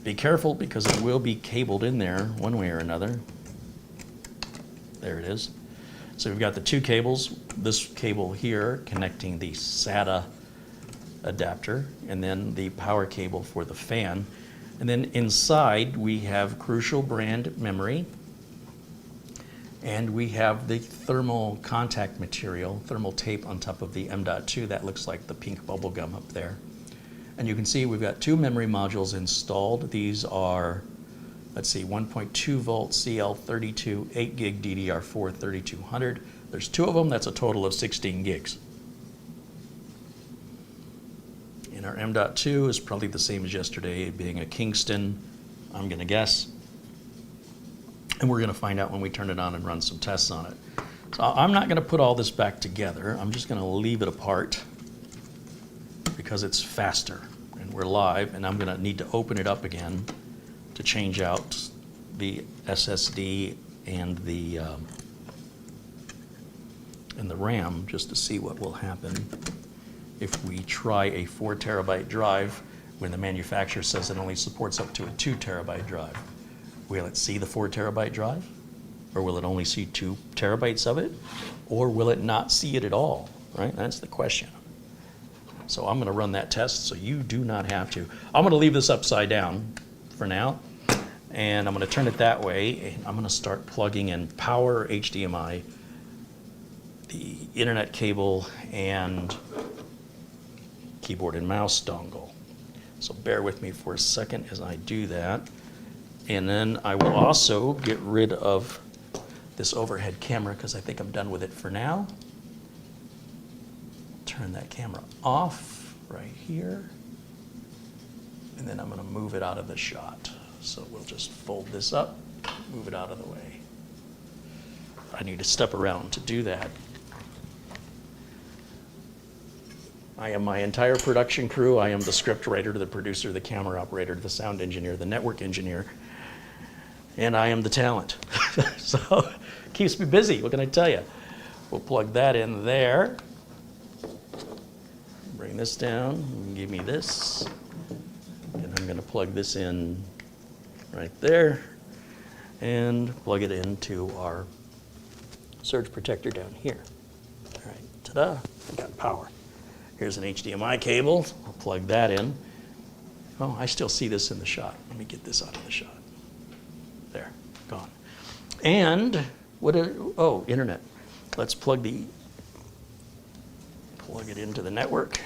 Be careful because it will be cabled in there one way or another. There it is. So we've got the 2 cables, this cable here connecting the SATA adapter, and then the power cable for the fan. And then inside we have Crucial brand memory, and we have the thermal contact material, thermal tape on top of the M.2. That looks like the pink bubble gum up there. And you can see we've got 2 memory modules installed. These are, let's see, 1.2 volt CL32, 8 gig DDR4 3200. There's 2 of them, that's a total of 16 gigs. And our M.2 is probably the same as yesterday, being a Kingston, I'm gonna guess. And we're gonna find out when we turn it on and run some tests on it. So I'm not gonna put all this back together. I'm just gonna leave it apart because it's faster and we're live, and I'm gonna need to open it up again to change out the SSD and the RAM, just to see what will happen if we try a 4 terabyte drive when the manufacturer says it only supports up to a 2 terabyte drive. Will it see the 4 terabyte drive? Or will it only see 2 terabytes of it? Or will it not see it at all, right? That's the question. So I'm gonna run that test so you do not have to. I'm gonna leave this upside down for now, and I'm gonna turn it that way, and I'm gonna start plugging in power, HDMI, the internet cable, and keyboard and mouse dongle. So bear with me for a second as I do that. And then I will also get rid of this overhead camera because I think I'm done with it for now. Turn that camera off right here. And then I'm going to move it out of the shot. So we'll just fold this up, move it out of the way. I need to step around to do that. I am my entire production crew. I am the script writer, the producer, the camera operator, the sound engineer, the network engineer, and I am the talent. So it keeps me busy, what can I tell you? We'll plug that in there. Bring this down, and give me this. And I'm gonna plug this in right there and plug it into our surge protector down here. All right, ta-da, we got power. Here's an HDMI cable. I'll plug that in. Oh, I still see this in the shot. Let me get this out of the shot. There, gone. And oh, internet. Let's plug it into the network.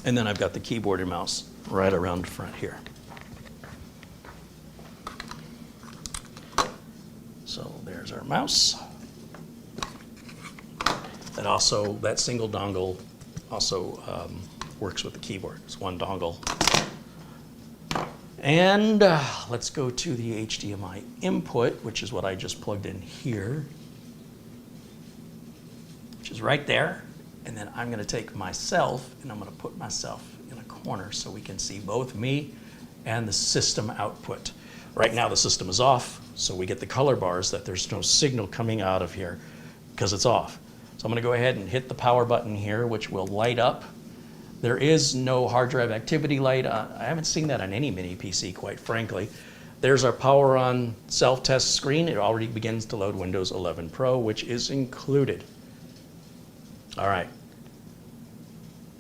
And then I've got the keyboard and mouse right around the front here. So there's our mouse. That single dongle also works with the keyboard. It's one dongle. And let's go to the HDMI input, which is what I just plugged in here, which is right there. And then I'm going to take myself and I'm going to put myself in a corner so we can see both me and the system output. Right now the system is off. So we get the color bars that there's no signal coming out of here because it's off. So I'm going to go ahead and hit the power button here, which will light up. There is no hard drive activity light. I haven't seen that on any mini PC, quite frankly. There's our power on self-test screen. It already begins to load Windows 11 Pro, which is included. All right.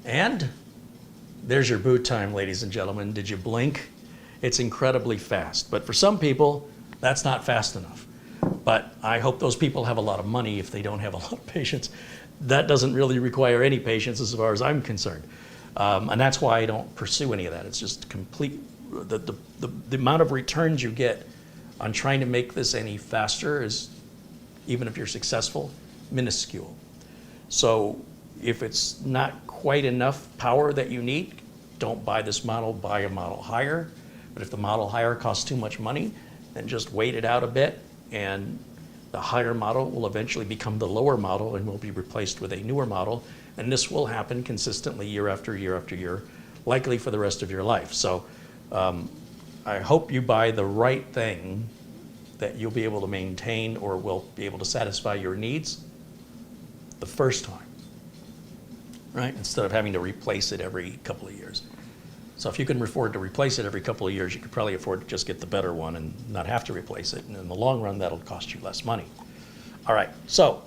And there's your boot time, ladies and gentlemen. Did you blink? It's incredibly fast. But for some people, that's not fast enough. But I hope those people have a lot of money if they don't have a lot of patience. That doesn't really require any patience as far as I'm concerned. And that's why I don't pursue any of that. It's just complete, the amount of returns you get on trying to make this any faster is, even if you're successful, minuscule. So if it's not quite enough power that you need, don't buy this model, buy a model higher. But if the model higher costs too much money, then just wait it out a bit, and the higher model will eventually become the lower model and will be replaced with a newer model. And this will happen consistently year after year after year, likely for the rest of your life. So I hope you buy the right thing that you'll be able to maintain or will be able to satisfy your needs the first time, right? Instead of having to replace it every couple of years. So if you can afford to replace it every couple of years, you could probably afford to just get the better one and not have to replace it. And in the long run, that'll cost you less money. All right, so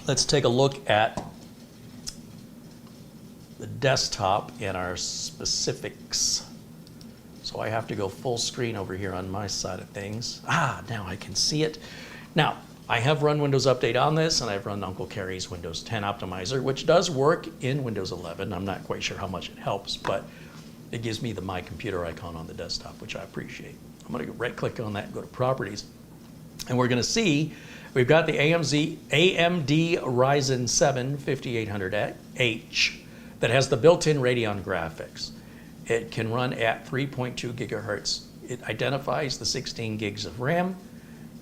let's take a look at the desktop and our specifics. So I have to go full screen over here on my side of things. Now I can see it. Now, I have run Windows Update on this, and I've run Uncle Carrie's Windows 10 Optimizer, which does work in Windows 11. I'm not quite sure how much it helps, but it gives me the My Computer icon on the desktop, which I appreciate. I'm going to right-click on that and go to Properties. And we're going to see we've got the AMD Ryzen 7 5800H that has the built-in Radeon graphics. It can run at 3.2 gigahertz. It identifies the 16 gigs of RAM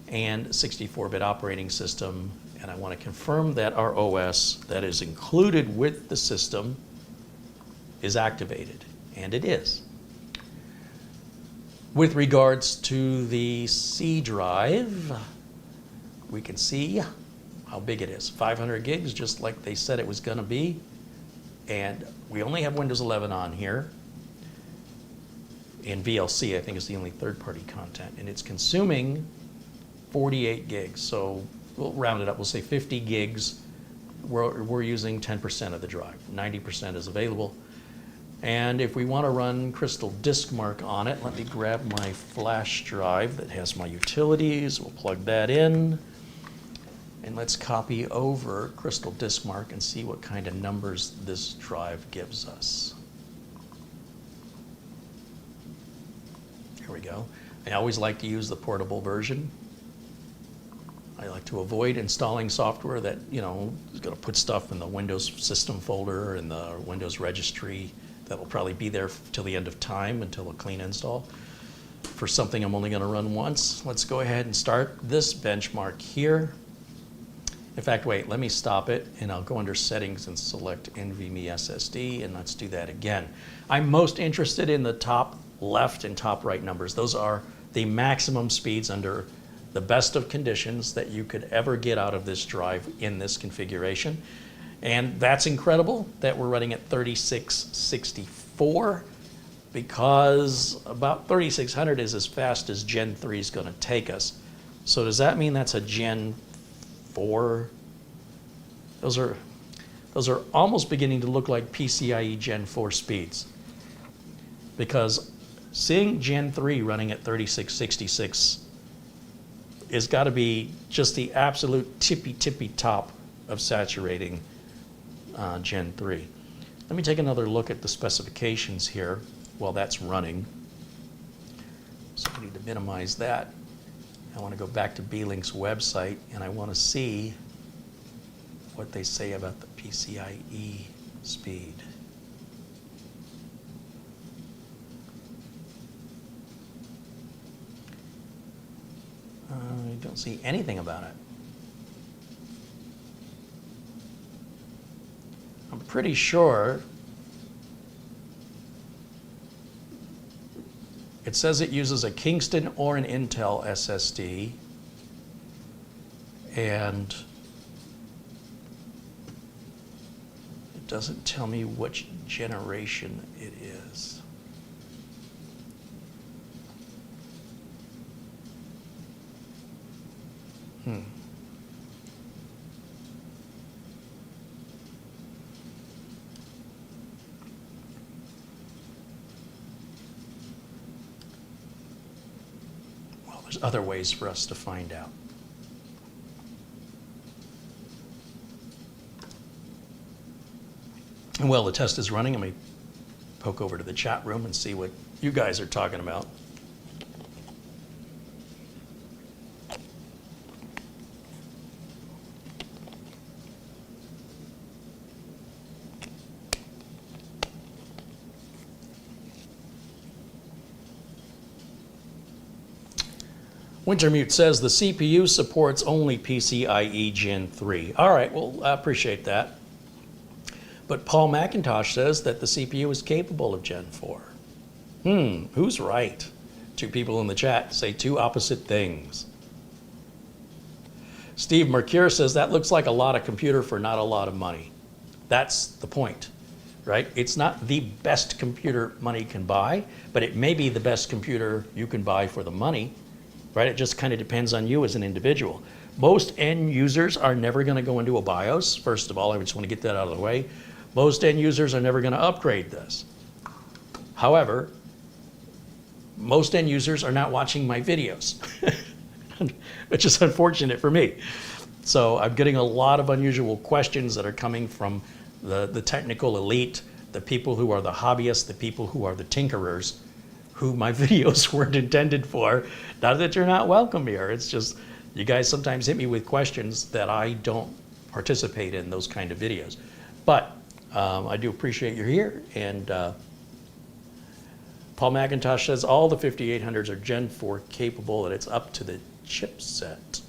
and 64-bit operating system, and I want to confirm that our OS that is included with the system is activated, and it is. With regards to the C drive, we can see how big it is, 500 gigs, just like they said it was going to be, and we only have Windows 11 on here. And VLC, I think, is the only third-party content, and it's consuming 48 gigs, so we'll round it up. We'll say 50 gigs. We're using 10% of the drive. 90% is available. And if we want to run Crystal Disk Mark on it, let me grab my flash drive that has my utilities. We'll plug that in. And let's copy over Crystal Disk Mark and see what kind of numbers this drive gives us. Here we go. I always like to use the portable version. I like to avoid installing software that, is going to put stuff in the Windows system folder and the Windows registry that will probably be there till the end of time, until a clean install. For something I'm only going to run once, let's go ahead and start this benchmark here. In fact, wait, let me stop it, and I'll go under Settings and select NVMe SSD, and let's do that again. I'm most interested in the top left and top right numbers. Those are the maximum speeds under the best of conditions that you could ever get out of this drive in this configuration. And that's incredible that we're running at 3664, because about 3600 is as fast as Gen 3 is going to take us. So does that mean that's a Gen 4? Those are almost beginning to look like PCIe Gen 4 speeds, because seeing Gen 3 running at 3666 has got to be just the absolute tippy top of saturating Gen 3. Let me take another look at the specifications here while that's running. So I need to minimize that. I want to go back to Beelink's website, and I want to see what they say about the PCIe speed. I don't see anything about it. I'm pretty sure It says it uses a Kingston or an Intel SSD. And it doesn't tell me which generation it is. Well, there's other ways for us to find out. And while the test is running, I'm going to poke over to the chat room and see what you guys are talking about. Wintermute says the CPU supports only PCIe Gen 3. All right, well, I appreciate that. But Paul McIntosh says that the CPU is capable of Gen 4. Who's right? Two people in the chat say two opposite things. Steve Mercure says that looks like a lot of computer for not a lot of money. That's the point, right? It's not the best computer money can buy, but it may be the best computer you can buy for the money, right? It just kind of depends on you as an individual. Most end users are never going to go into a BIOS. First of all, I just want to get that out of the way. Most end users are never going to upgrade this. However, most end users are not watching my videos, which is unfortunate for me. So I'm getting a lot of unusual questions that are coming from the technical elite, the people who are the hobbyists, the people who are the tinkerers, who my videos weren't intended for. Not that you're not welcome here. It's just you guys sometimes hit me with questions that I don't participate in those kind of videos. But I do appreciate you're here. And Paul McIntosh says all the 5800s are Gen 4 capable and it's up to the chipset.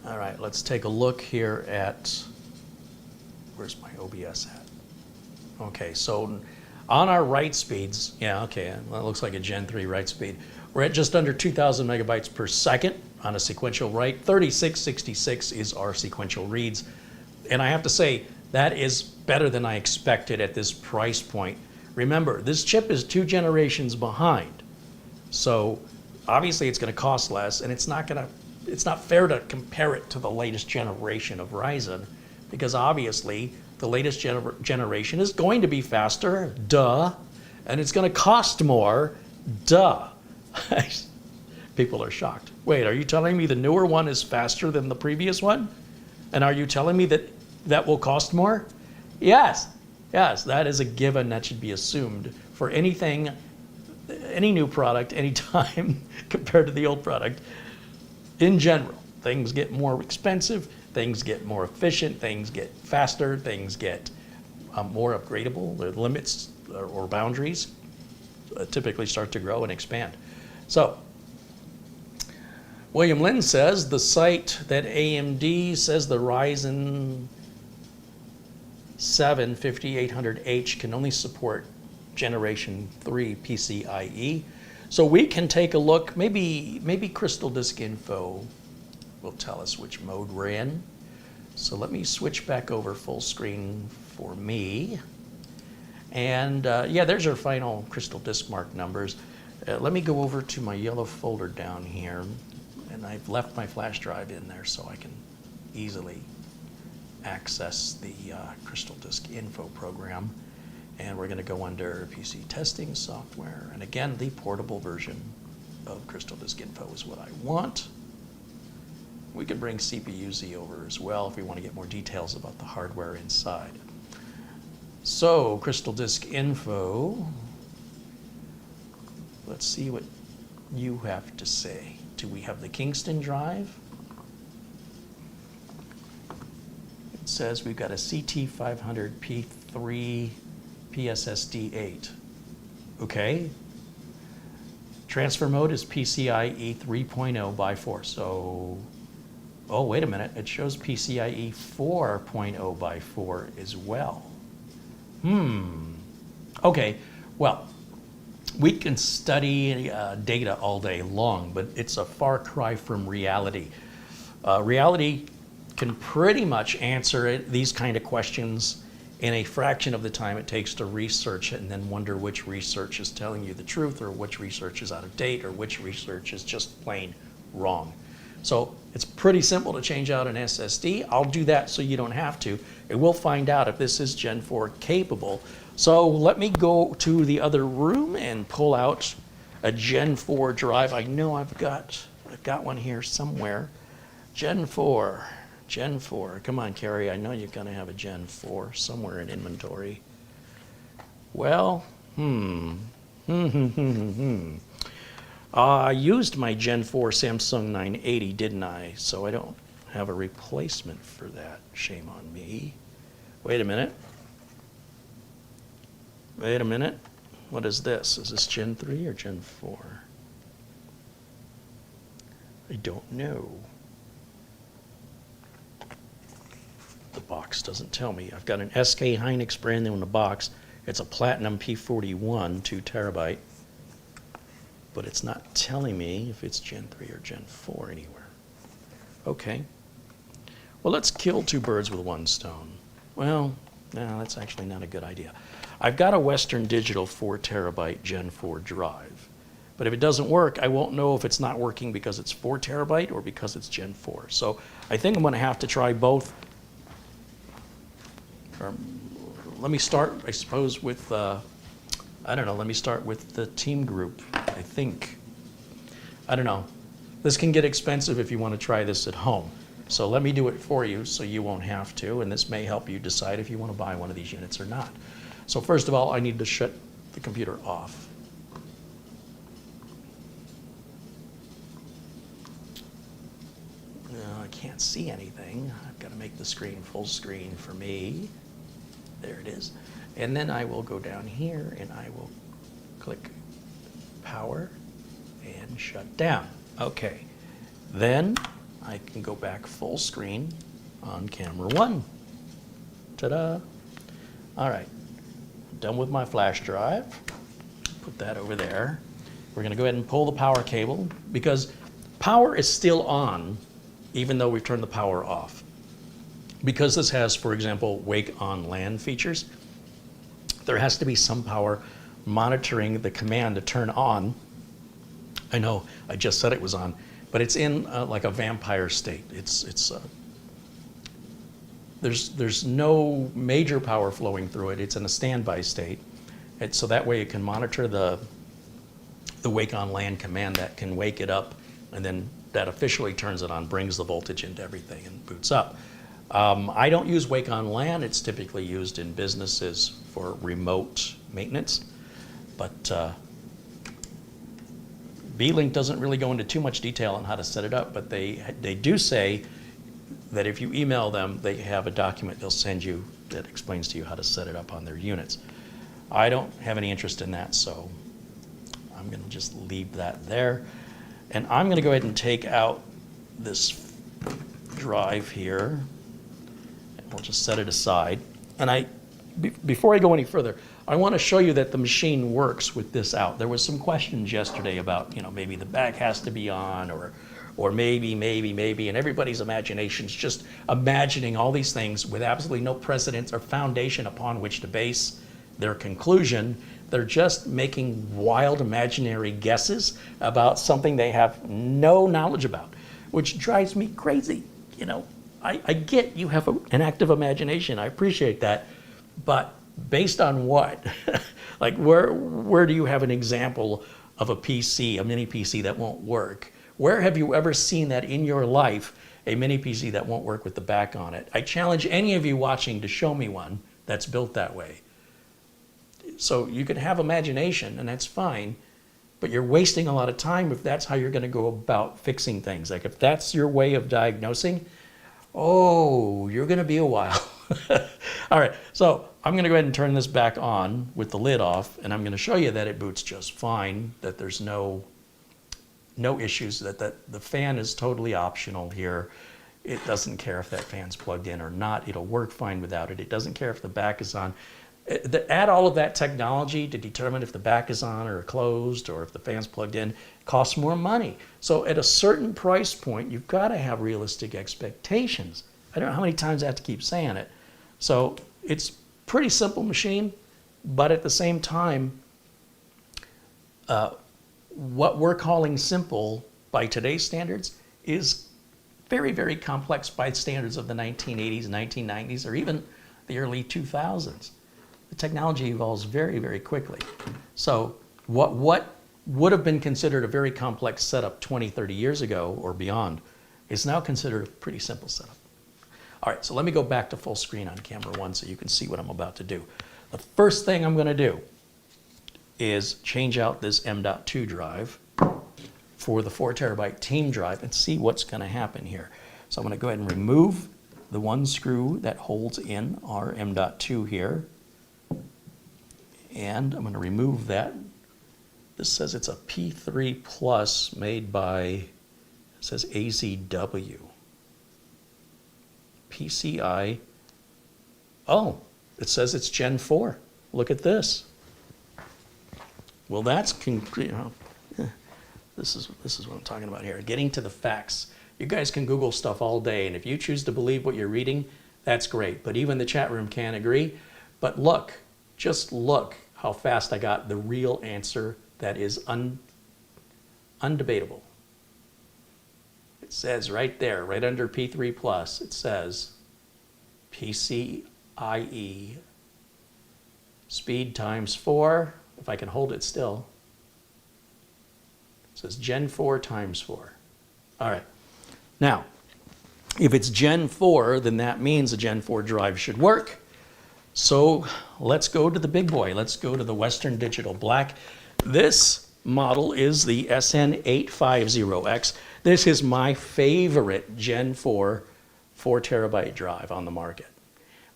All right, let's take a look here at, where's my OBS at? Okay, so on our write speeds, yeah, okay, that looks like a Gen 3 write speed. We're at just under 2,000 megabytes per second on a sequential write. 3666 is our sequential reads. And I have to say, that is better than I expected at this price point. Remember, this chip is 2 generations behind. So obviously it's going to cost less, and it's not fair to compare it to the latest generation of Ryzen, because obviously the latest generation is going to be faster, duh, and it's going to cost more, duh. People are shocked. Wait, are you telling me the newer one is faster than the previous one? And are you telling me that that will cost more? Yes, that is a given that should be assumed for anything, any new product, anytime compared to the old product. In general, things get more expensive, things get more efficient, things get faster, things get more upgradable. The limits or boundaries typically start to grow and expand. So, William Lynn says the site that AMD says the Ryzen 7 5800H can only support Generation 3 PCIe. So we can take a look, maybe Crystal Disk Info will tell us which mode we're in. So let me switch back over full screen for me. And yeah, there's our final Crystal Disk Mark numbers. Let me go over to my yellow folder down here, and I've left my flash drive in there so I can easily access the Crystal Disk Info program. And we're going to go under PC testing software. And again, the portable version of Crystal Disk Info is what I want. We can bring CPU-Z over as well if we want to get more details about the hardware inside. So, Crystal Disk Info. Let's see what you have to say. Do we have the Kingston drive? It says we've got a CT500P3 PSSD8. Okay. Transfer mode is PCIe 3.0 by 4. So, oh, wait a minute. It shows PCIe 4.0 by 4 as well. Okay, well, we can study data all day long, but it's a far cry from reality. Reality can pretty much answer these kind of questions in a fraction of the time it takes to research it and then wonder which research is telling you the truth or which research is out of date or which research is just plain wrong. So it's pretty simple to change out an SSD. I'll do that so you don't have to. And we'll find out if this is Gen 4 capable. So let me go to the other room and pull out a Gen 4 drive. I know I've got one here somewhere. Gen 4. Come on, Carrie. I know you're going to have a Gen 4 somewhere in inventory. Well, I used my Gen 4 Samsung 980, didn't I? So I don't have a replacement for that. Shame on me. Wait a minute. What is this? Is this Gen 3 or Gen 4? I don't know. The box doesn't tell me. I've got an SK Hynix brand new in the box. It's a Platinum P41, 2 terabyte. But it's not telling me if it's Gen 3 or Gen 4 anywhere. Okay. Well, let's kill two birds with one stone. Well, no, that's actually not a good idea. I've got a Western Digital 4 terabyte Gen 4 drive. But if it doesn't work, I won't know if it's not working because it's 4 terabyte or because it's Gen 4. So I think I'm going to have to try both. Let me start, I suppose, with, let me start with the team group, I think. I don't know. This can get expensive if you want to try this at home. So let me do it for you so you won't have to, and this may help you decide if you want to buy one of these units or not. So first of all, I need to shut the computer off. No, I can't see anything. I've got to make the screen full screen for me. There it is. And then I will go down here and I will click power and shut down. Okay. Then I can go back full screen on camera 1. Ta-da. All right. Done with my flash drive. Put that over there. We're going to go ahead and pull the power cable because power is still on even though we've turned the power off. Because this has, for example, wake on LAN features, there has to be some power monitoring the command to turn on. I know I just said it was on, but it's in like a vampire state. There's no major power flowing through it. It's in a standby state. So that way it can monitor the wake on LAN command that can wake it up, and then that officially turns it on, brings the voltage into everything, and boots up. I don't use wake on LAN. It's typically used in businesses for remote maintenance. But Beelink doesn't really go into too much detail on how to set it up, but they do say that if you email them, they have a document they'll send you that explains to you how to set it up on their units. I don't have any interest in that, so I'm going to just leave that there. And I'm going to go ahead and take out this drive here. We'll just set it aside. And before I go any further, I want to show you that the machine works with this out. There was some questions yesterday about, maybe the back has to be on, or maybe, and everybody's imagination's just imagining all these things with absolutely no precedence or foundation upon which to base their conclusion. They're just making wild imaginary guesses about something they have no knowledge about, which drives me crazy. I get you have an active imagination. I appreciate that. But based on what? Like where do you have an example of a PC, a mini PC that won't work? Where have you ever seen that in your life, a mini PC that won't work with the back on it? I challenge any of you watching to show me one that's built that way. So you can have imagination, and that's fine, but you're wasting a lot of time if that's how you're going to go about fixing things. Like if that's your way of diagnosing, you're going to be a while. All right, so I'm going to go ahead and turn this back on with the lid off, and I'm going to show you that it boots just fine, that there's no issues, that the fan is totally optional here. It doesn't care if that fan's plugged in or not. It'll work fine without it. It doesn't care if the back is on. Add all of that technology to determine if the back is on or closed or if the fan's plugged in, costs more money. So at a certain price point, you've got to have realistic expectations. I don't know how many times I have to keep saying it. So it's pretty simple machine, but at the same time, what we're calling simple by today's standards is very, very complex by standards of the 1980s, 1990s, or even the early 2000s. The technology evolves very, very quickly. So what would have been considered a very complex setup 20, 30 years ago or beyond is now considered a pretty simple setup. All right, so let me go back to full screen on camera 1 so you can see what I'm about to do. The first thing I'm going to do is change out this M.2 drive for the 4 terabyte team drive and see what's going to happen here. So I'm going to go ahead and remove the one screw that holds in our M.2 here. And I'm going to remove that. This says it's a P3 Plus made by, it says AZW. PCI. Oh, it says it's Gen 4. Look at this. Well, that's, this is what I'm talking about here. Getting to the facts. You guys can Google stuff all day, and if you choose to believe what you're reading, that's great. But even the chat room can't agree. But look, just look how fast I got the real answer that is undebatable. It says right there, right under P3 Plus, it says PCIe speed times 4. If I can hold it still. It says Gen 4 times 4. All right. Now, if it's Gen 4, then that means a Gen 4 drive should work. So let's go to the big boy. Let's go to the Western Digital Black. This model is the SN850X. This is my favorite Gen 4 4 terabyte drive on the market.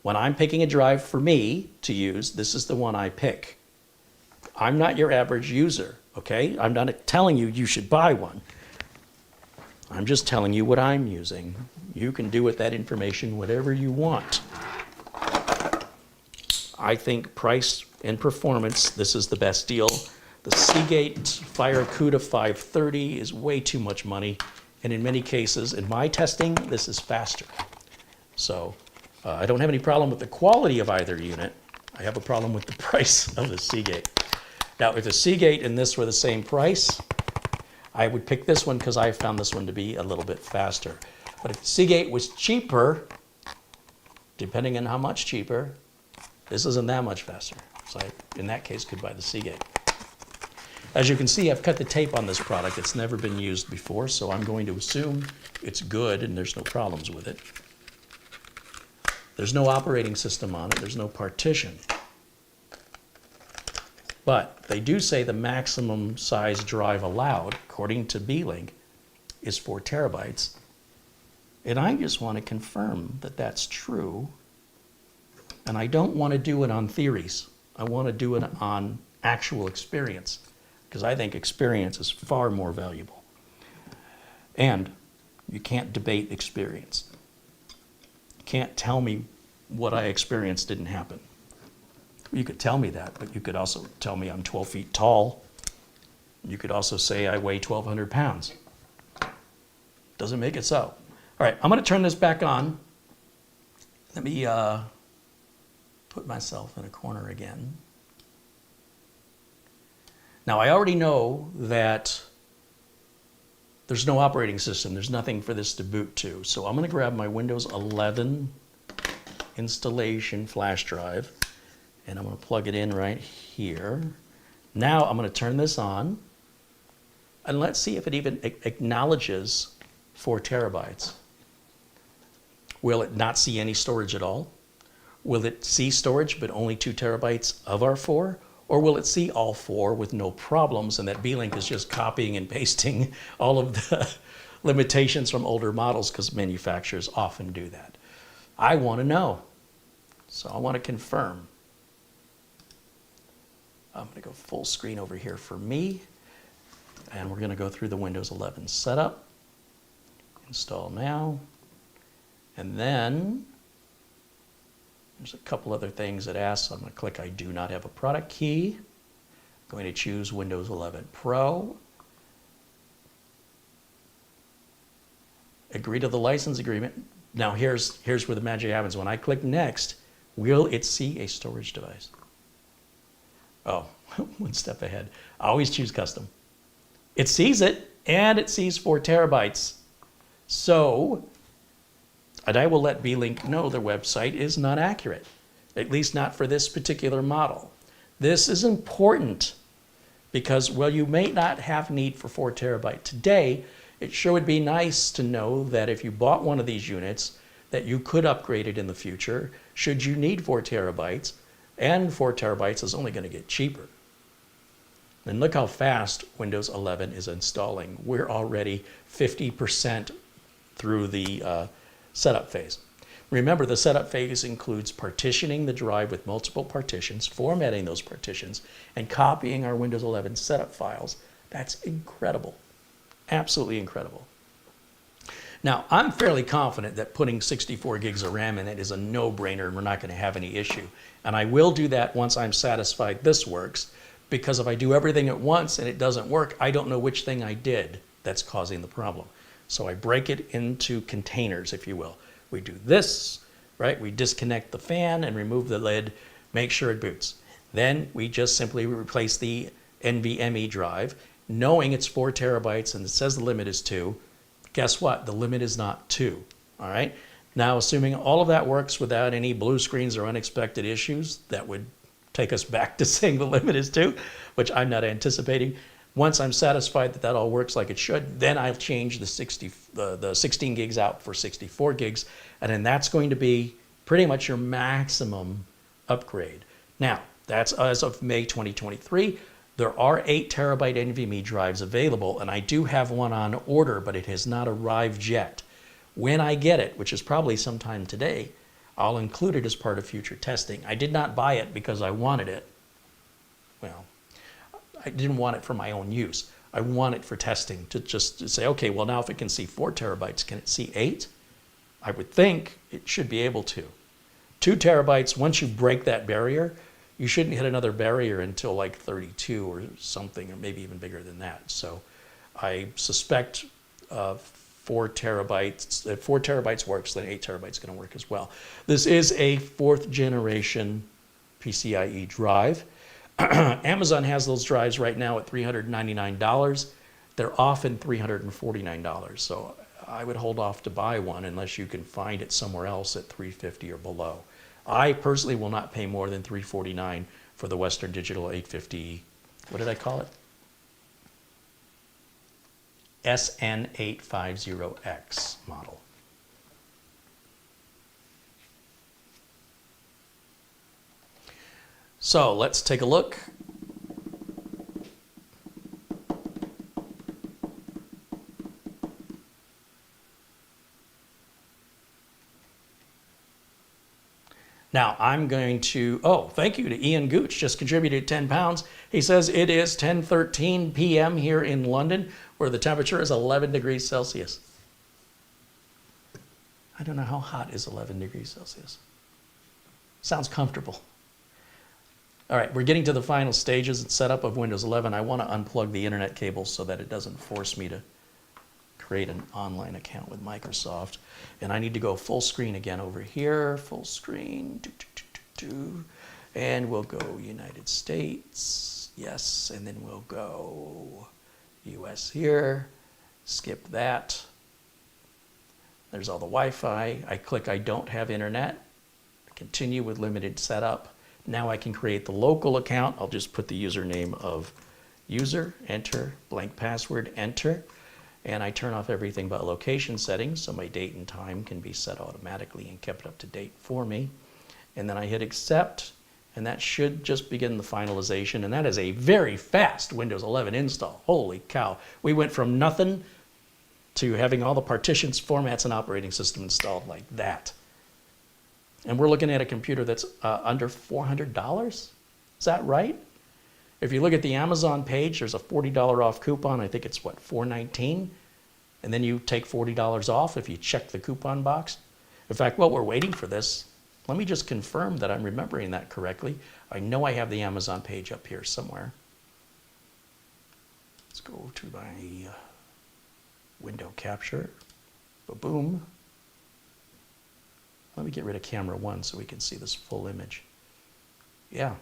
When I'm picking a drive for me to use, this is the one I pick. I'm not your average user, okay? I'm not telling you you should buy one. I'm just telling you what I'm using. You can do with that information whatever you want. I think price and performance, this is the best deal. The Seagate FireCuda 530 is way too much money, and in many cases, in my testing, this is faster. So I don't have any problem with the quality of either unit. I have a problem with the price of the Seagate. Now, if the Seagate and this were the same price, I would pick this one because I found this one to be a little bit faster. But if the Seagate was cheaper, depending on how much cheaper, this isn't that much faster. So I, in that case, could buy the Seagate. As you can see, I've cut the tape on this product. It's never been used before, so I'm going to assume it's good and there's no problems with it. There's no operating system on it. There's no partition. But they do say the maximum size drive allowed, according to Beelink, is 4 terabytes. And I just want to confirm that that's true. And I don't want to do it on theories. I want to do it on actual experience, because I think experience is far more valuable. And you can't debate experience. You can't tell me what I experienced didn't happen. You could tell me that, but you could also tell me I'm 12 feet tall. You could also say I weigh 1,200 pounds. Doesn't make it so. All right, I'm going to turn this back on. Let me put myself in a corner again. Now, I already know that there's no operating system. There's nothing for this to boot to. So I'm going to grab my Windows 11 installation flash drive, and I'm going to plug it in right here. Now I'm going to turn this on, and let's see if it even acknowledges 4 terabytes. Will it not see any storage at all? Will it see storage but only 2 terabytes of our 4? Or will it see all 4 with no problems, and that Beelink is just copying and pasting all of the limitations from older models, because manufacturers often do that? I want to know. So I want to confirm. I'm going to go full screen over here for me, and we're going to go through the Windows 11 setup. Install now. And then There's a couple other things it asks. I'm going to click I do not have a product key. I'm going to choose Windows 11 Pro. Agree to the license agreement. Now here's where the magic happens. When I click next, will it see a storage device? Oh, one step ahead. I always choose custom. It sees it, and it sees 4 terabytes. So, and I will let Beelink know their website is not accurate, at least not for this particular model. This is important because, well, you may not have need for 4 terabyte today. It sure would be nice to know that if you bought one of these units, that you could upgrade it in the future should you need 4 terabytes, and 4 terabytes is only going to get cheaper. And look how fast Windows 11 is installing. We're already 50% through the setup phase. Remember, the setup phase includes partitioning the drive with multiple partitions, formatting those partitions, and copying our Windows 11 setup files. That's incredible. Absolutely incredible. Now, I'm fairly confident that putting 64 gigs of RAM in it is a no-brainer and we're not going to have any issue. And I will do that once I'm satisfied this works, because if I do everything at once and it doesn't work, I don't know which thing I did that's causing the problem. So I break it into containers, if you will. We do this, right? We disconnect the fan and remove the lid, make sure it boots. Then we just simply replace the NVMe drive, knowing it's 4 terabytes and it says the limit is 2. Guess what? The limit is not 2, all right? Now, assuming all of that works without any blue screens or unexpected issues, that would take us back to saying the limit is 2, which I'm not anticipating. Once I'm satisfied that that all works like it should, then I'll change the 16 gigs out for 64 gigs, and then that's going to be pretty much your maximum upgrade. Now, that's as of May 2023. There are 8 terabyte NVMe drives available, and I do have one on order, but it has not arrived yet. When I get it, which is probably sometime today, I'll include it as part of future testing. I did not buy it because I wanted it. Well, I didn't want it for my own use. I want it for testing, to say, okay, well, now if it can see 4 terabytes, can it see 8? I would think it should be able to. 2 terabytes, once you break that barrier, you shouldn't hit another barrier until like 32 or something, or maybe even bigger than that. So I suspect 4 terabytes, if 4 terabytes works, then 8 terabytes is going to work as well. This is a 4th generation PCIe drive. Amazon has those drives right now at $399. They're often $349. So I would hold off to buy one unless you can find it somewhere else at $350 or below. I personally will not pay more than $349 for the Western Digital 850, what did I call it? SN850X model. So let's take a look. Now I'm going to, oh, thank you to Ian Gooch, just contributed 10 pounds. He says it is 10:13 p.m. here in London, where the temperature is 11 degrees Celsius. I don't know how hot is 11 degrees Celsius. Sounds comfortable. All right, we're getting to the final stages and setup of Windows 11. I want to unplug the internet cable so that it doesn't force me to create an online account with Microsoft. And I need to go full screen again over here, full screen, and we'll go United States, yes, and then we'll go US here, skip that. There's all the Wi-Fi. I click I don't have internet, continue with limited setup. Now I can create the local account. I'll just put the username of user, enter, blank password, enter. And I turn off everything but location settings, so my date and time can be set automatically and kept up to date for me. And then I hit accept, and that should just begin the finalization. And that is a very fast Windows 11 install. Holy cow. We went from nothing to having all the partitions, formats, and operating system installed like that. And we're looking at a computer that's under $400. Is that right? If you look at the Amazon page, there's a $40 off coupon. I think it's, what, $419? And then you take $40 off if you check the coupon box. In fact, while we're waiting for this, Let me just confirm that I'm remembering that correctly. I know I have the Amazon page up here somewhere. Let's go to my window capture. Boom. Let me get rid of camera 1 so we can see this full image. Yeah,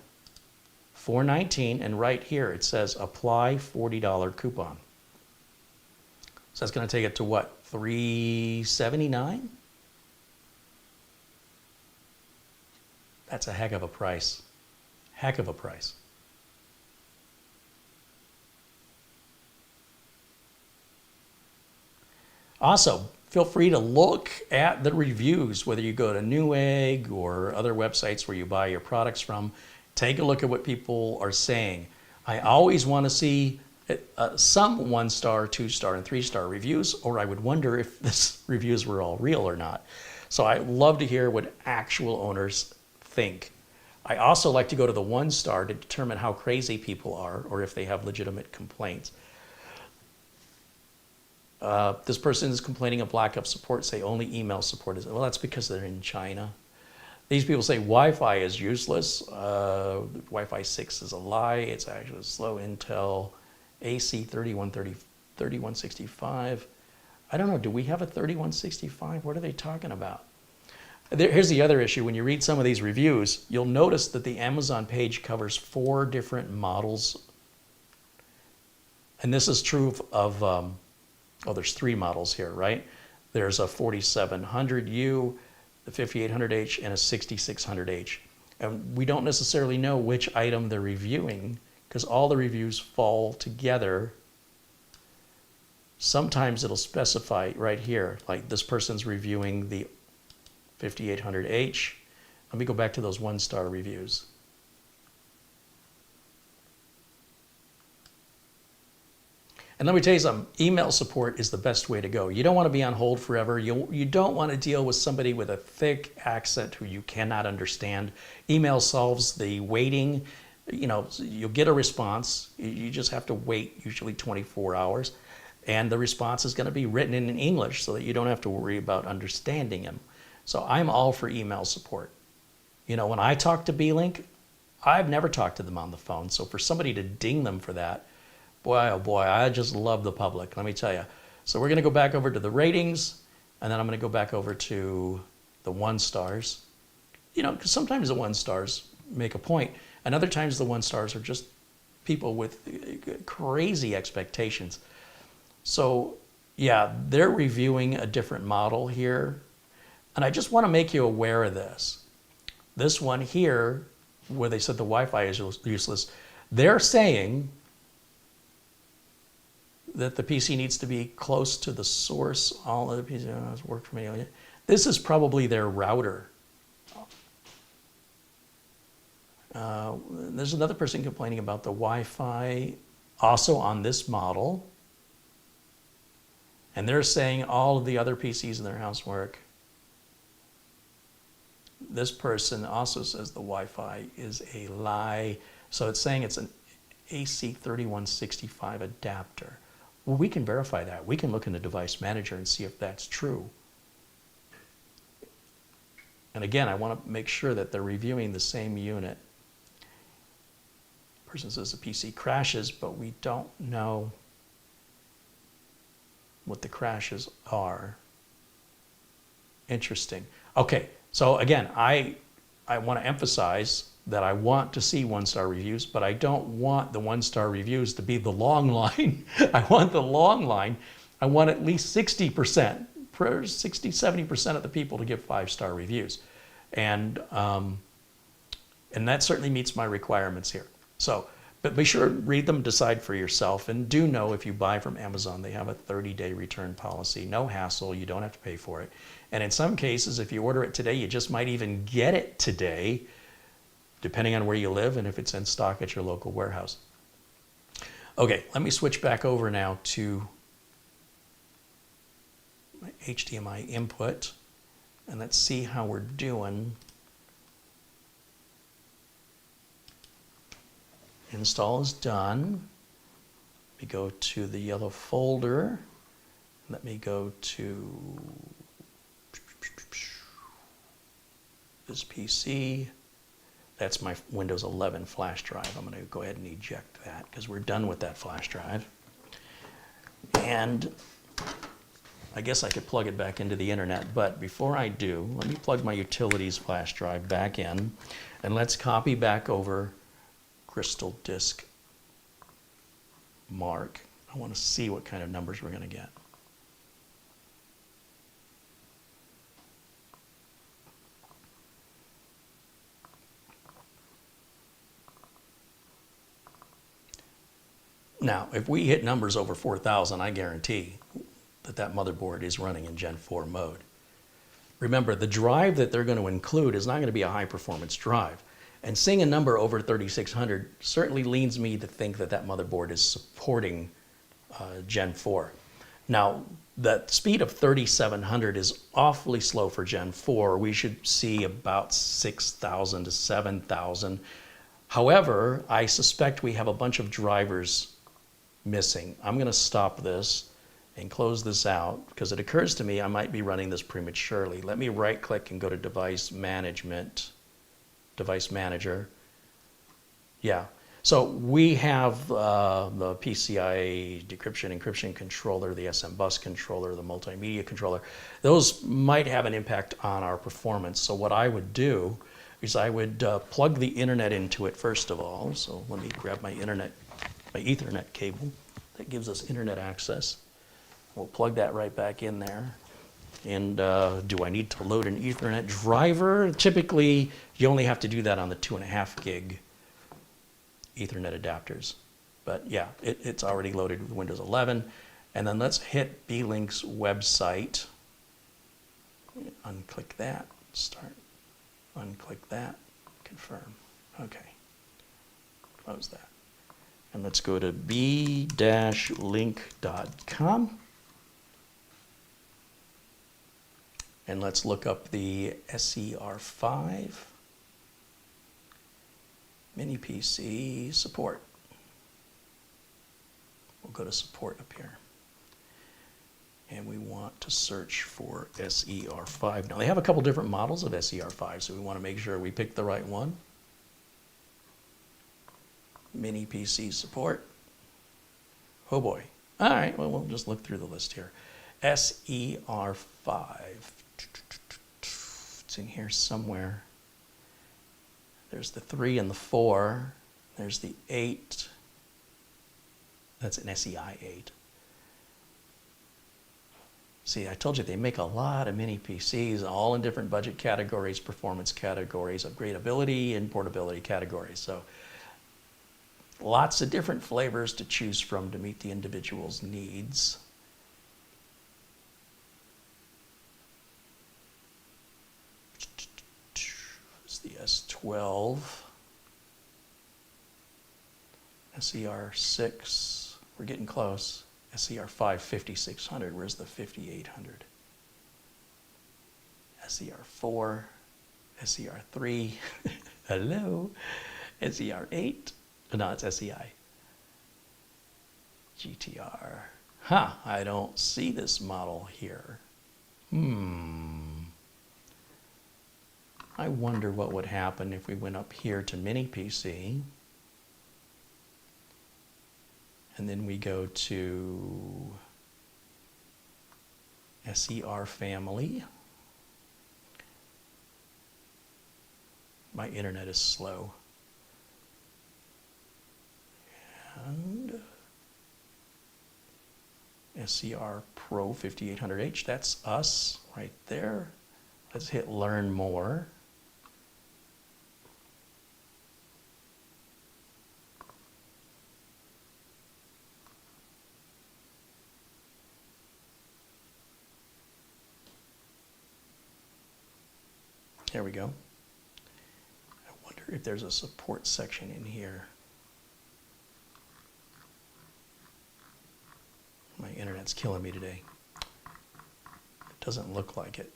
$4.19, and right here it says apply $40 coupon. So that's going to take it to what, $379? That's a heck of a price. Heck of a price. Also, feel free to look at the reviews, whether you go to Newegg or other websites where you buy your products from. Take a look at what people are saying. I always want to see some 1-star, 2-star, and 3-star reviews, or I would wonder if these reviews were all real or not. So I love to hear what actual owners think. I also like to go to the 1-star to determine how crazy people are or if they have legitimate complaints. This person is complaining of lack of support, say only email support is, well, that's because they're in China. These people say Wi-Fi is useless. Wi-Fi 6 is a lie. It's actually slow. Intel AC 3165. I don't know, do we have a 3165? What are they talking about? Here's the other issue. When you read some of these reviews, you'll notice that the Amazon page covers 4 different models. And this is true of oh, there's 3 models here, right? There's a 4700U, the 5800H, and a 6600H. And we don't necessarily know which item they're reviewing because all the reviews fall together. Sometimes it'll specify right here, like this person's reviewing the 5800H. Let me go back to those 1-star reviews. And let me tell you something, email support is the best way to go. You don't want to be on hold forever. You don't want to deal with somebody with a thick accent who you cannot understand. Email solves the waiting. You know, you'll get a response. You just have to wait, usually 24 hours. And the response is going to be written in English so that you don't have to worry about understanding them. So I'm all for email support. You know, when I talk to Beelink, I've never talked to them on the phone. So for somebody to ding them for that, boy, oh boy, I just love the public, let me tell you. So we're going to go back over to the ratings, and then I'm going to go back over to the 1-stars. You know, because sometimes the 1-stars make a point, and other times the 1-stars are just people with crazy expectations. So yeah, they're reviewing a different model here, and I just want to make you aware of this. This one here, where they said the Wi-Fi is useless, they're saying that the PC needs to be close to the source. All of the PCs work for me. This is probably their router. There's another person complaining about the Wi-Fi also on this model. And they're saying all of the other PCs in their house work. This person also says the Wi-Fi is a lie. So it's saying it's an AC3165 adapter. Well, we can verify that. We can look in the device manager and see if that's true. And again, I want to make sure that they're reviewing the same unit. Person says the PC crashes, but we don't know what the crashes are. Interesting. Okay, so again, I want to emphasize that I want to see 1-star reviews, but I don't want the 1-star reviews to be the long line. I want the long line. I want at least 60%, 60, 70% of the people to give 5-star reviews. And that certainly meets my requirements here. So, but be sure to read them, decide for yourself, and do know if you buy from Amazon, they have a 30-day return policy. No hassle, you don't have to pay for it. And in some cases, if you order it today, you just might even get it today, depending on where you live and if it's in stock at your local warehouse. Okay, let me switch back over now to my HDMI input, and let's see how we're doing. Install is done. Let me go to the yellow folder. Let me go to this PC. That's my Windows 11 flash drive. I'm going to go ahead and eject that because we're done with that flash drive. And I guess I could plug it back into the internet, but before I do, let me plug my utilities flash drive back in, and let's copy back over Crystal Disk Mark. I want to see what kind of numbers we're going to get. Now, if we hit numbers over 4,000, I guarantee that motherboard is running in Gen 4 mode. Remember, the drive that they're going to include is not going to be a high-performance drive. And seeing a number over 3,600 certainly leads me to think that motherboard is supporting Gen 4. Now, the speed of 3,700 is awfully slow for Gen 4. We should see about 6,000 to 7,000. However, I suspect we have a bunch of drivers missing. I'm going to stop this and close this out because it occurs to me I might be running this prematurely. Let me right click and go to device management, device manager. Yeah, so we have the PCI decryption encryption controller, the SM bus controller, the multimedia controller. Those might have an impact on our performance. So what I would do is I would plug the internet into it first of all. So let me grab my Ethernet cable that gives us internet access. We'll plug that right back in there. And do I need to load an Ethernet driver? Typically, you only have to do that on the 2.5 gig Ethernet adapters. But yeah, it's already loaded with Windows 11. And then let's hit Beelink's website. Unclick that, start. Unclick that, confirm. Okay, close that. And let's go to b-link.com. And let's look up the SER5 mini PC support. We'll go to support up here. And we want to search for SER5. Now they have a couple different models of SER5, so we want to make sure we pick the right one. Mini PC support. Oh boy. All right, well, we'll just look through the list here. SER5. It's in here somewhere. There's the 3 and the 4. There's the 8. That's an SEI 8. See, I told you they make a lot of mini PCs, all in different budget categories, performance categories, upgradability, and portability categories. So lots of different flavors to choose from to meet the individual's needs. It's the S12, SER6, we're getting close. SER5 5600, where's the 5800? SER4, SER3, hello, SER8, no, it's SEI. GTR, I don't see this model here. I wonder what would happen if we went up here to mini PC. And then we go to SER family. My internet is slow. And SER Pro 5800H, that's us right there. Let's hit learn more. There we go. I wonder if there's a support section in here. My internet's killing me today. It doesn't look like it.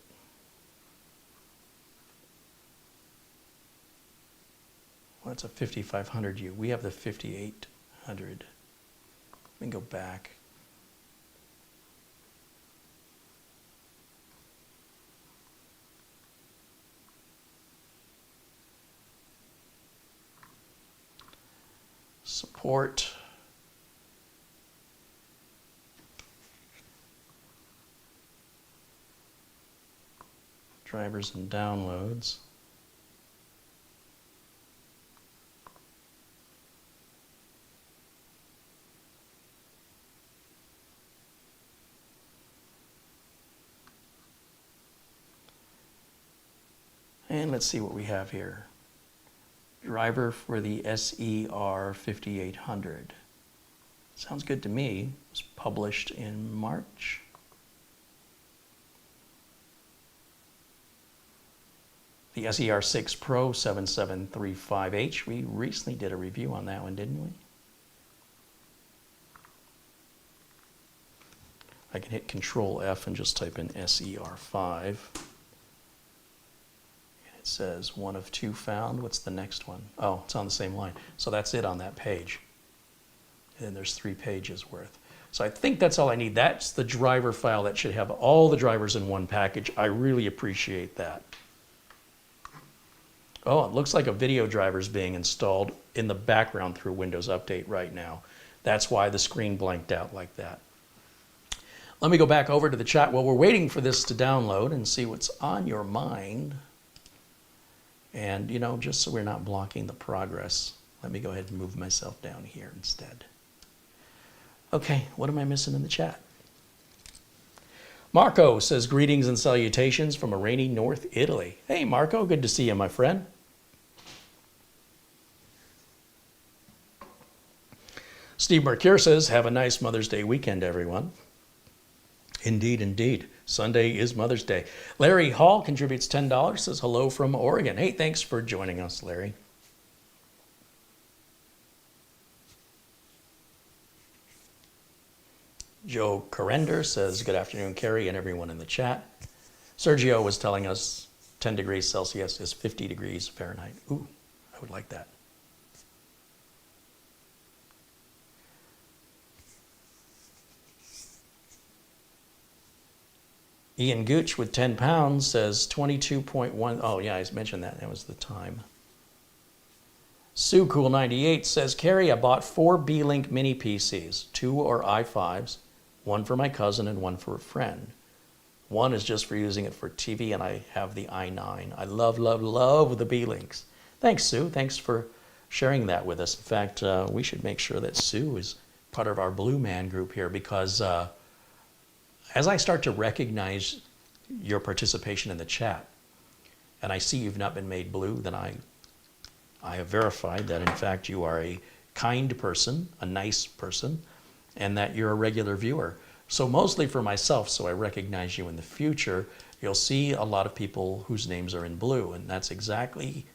Well, it's a 5500U. We have the 5800. Let me go back. support. Drivers and downloads. And let's see what we have here. Driver for the SER5 Sounds good to me. It was published in March. The SER6 Pro 7735H, we recently did a review on that one, didn't we? I can hit Control F and just type in SER5. And it says 1 of 2 found. What's the next one? Oh, it's on the same line. So that's it on that page. And then there's 3 pages worth. So I think that's all I need. That's the driver file that should have all the drivers in one package. I really appreciate that. Oh, it looks like a video driver is being installed in the background through Windows Update right now. That's why the screen blanked out like that. Let me go back over to the chat while we're waiting for this to download and see what's on your mind. And, you know, just so we're not blocking the progress, let me go ahead and move myself down here instead. Okay, what am I missing in the chat? Marco says, greetings and salutations from a rainy North Italy. Hey, Marco, good to see you, my friend. Steve Mercure says, have a nice Mother's Day weekend, everyone. Indeed, indeed. Sunday is Mother's Day. Larry Hall contributes $10, says hello from Oregon. Hey, thanks for joining us, Larry. Joe Corrender says, good afternoon, Carrie and everyone in the chat. Sergio was telling us 10 degrees Celsius is 50 degrees Fahrenheit. Ooh, I would like that. Ian Gooch with 10 pounds says 22.1. Oh, yeah, I mentioned that. That was the time. SueCool98 says, Carrie, I bought 4 Beelink mini PCs. 2 are i5s, 1 for my cousin and 1 for a friend. 1 is just for using it for TV, and I have the i9. I love, love, love the Beelinks. Thanks, Sue. Thanks for sharing that with us. In fact, we should make sure that Sue is part of our Blue Man group here, because as I start to recognize your participation in the chat, and I see you've not been made blue, then I have verified that, in fact, you are a kind person, a nice person, and that you're a regular viewer. So mostly for myself, so I recognize you in the future, you'll see a lot of people whose names are in blue, and that's exactly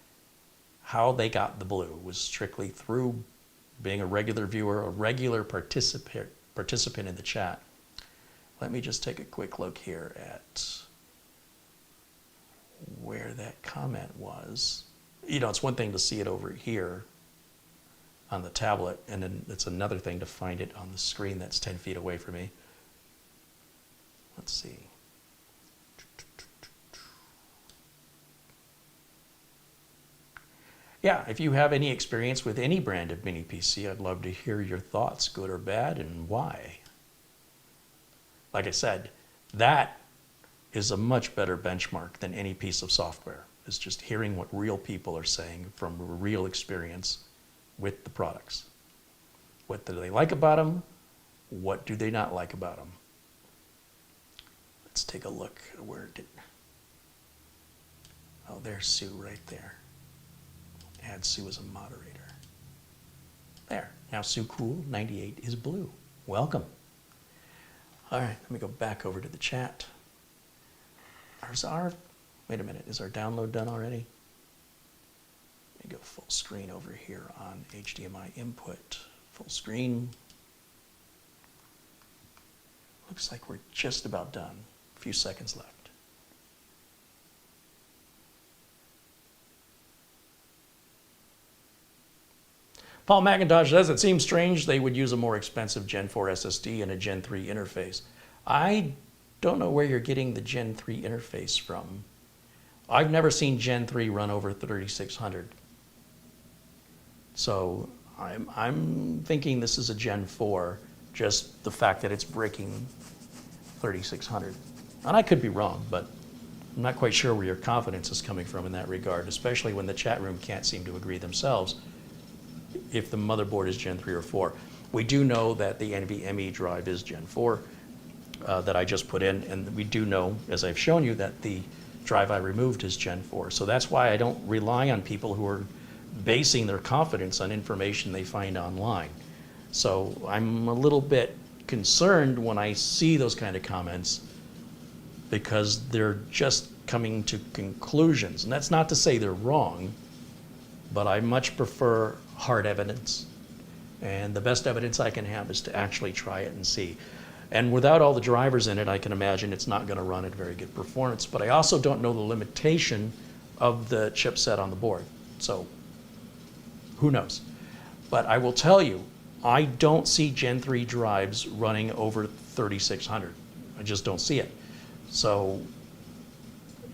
how they got the blue, was strictly through being a regular viewer, a regular participant in the chat. Let me just take a quick look here at where that comment was. You know, it's one thing to see it over here on the tablet, and then it's another thing to find it on the screen that's 10 feet away from me. Let's see. Yeah, if you have any experience with any brand of mini PC, I'd love to hear your thoughts, good or bad, and why. Like I said, that is a much better benchmark than any piece of software. It's just hearing what real people are saying from a real experience with the products. What do they like about them? What do they not like about them? Let's take a look at where it did. Oh, there's Sue right there. Add Sue as a moderator. There. Now SueCool98 is blue. Welcome. All right, let me go back over to the chat. Wait a minute, is our download done already? Let me go full screen over here on HDMI input. Full screen. Looks like we're just about done. A few seconds left. Paul McIntosh says, it seems strange they would use a more expensive Gen 4 SSD and a Gen 3 interface. I don't know where you're getting the Gen 3 interface from. I've never seen Gen 3 run over 3600. So I'm thinking this is a Gen 4, just the fact that it's breaking 3600. And I could be wrong, but I'm not quite sure where your confidence is coming from in that regard, especially when the chat room can't seem to agree themselves if the motherboard is Gen 3 or 4. We do know that the NVMe drive is Gen 4 that I just put in, and we do know, as I've shown you, that the drive I removed is Gen 4. So that's why I don't rely on people who are basing their confidence on information they find online. So I'm a little bit concerned when I see those kind of comments because they're just coming to conclusions. And that's not to say they're wrong, but I much prefer hard evidence. And the best evidence I can have is to actually try it and see. And without all the drivers in it, I can imagine it's not going to run at very good performance. But I also don't know the limitation of the chipset on the board. So who knows? But I will tell you, I don't see Gen 3 drives running over 3600. I just don't see it. So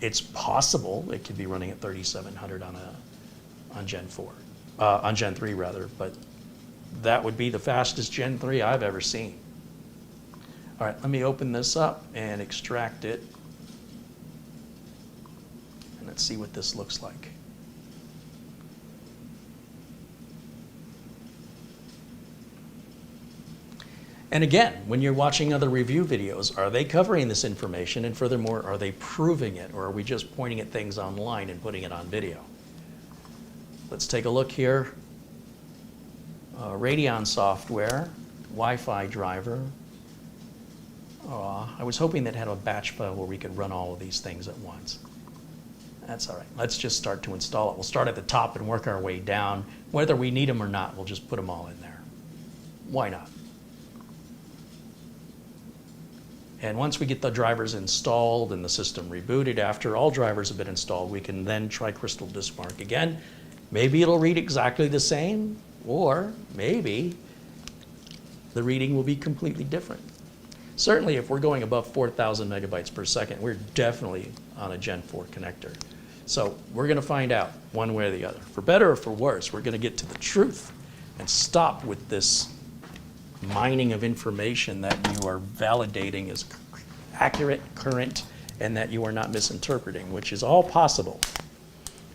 it's possible it could be running at 3700 on Gen 4, on Gen 3 rather, but that would be the fastest Gen 3 I've ever seen. All right, let me open this up and extract it. And let's see what this looks like. And again, when you're watching other review videos, are they covering this information? And furthermore, are they proving it? Or are we just pointing at things online and putting it on video? Let's take a look here. Radeon software, Wi-Fi driver. I was hoping that had a batch file where we could run all of these things at once. That's all right. Let's just start to install it. We'll start at the top and work our way down. Whether we need them or not, we'll just put them all in there. Why not? And once we get the drivers installed and the system rebooted, after all drivers have been installed, we can then try Crystal Disk Mark again. Maybe it'll read exactly the same, or maybe the reading will be completely different. Certainly, if we're going above 4,000 megabytes per second, we're definitely on a Gen 4 connector. So we're going to find out one way or the other. For better or for worse, we're going to get to the truth and stop with this mining of information that you are validating as accurate, current, and that you are not misinterpreting, which is all possible.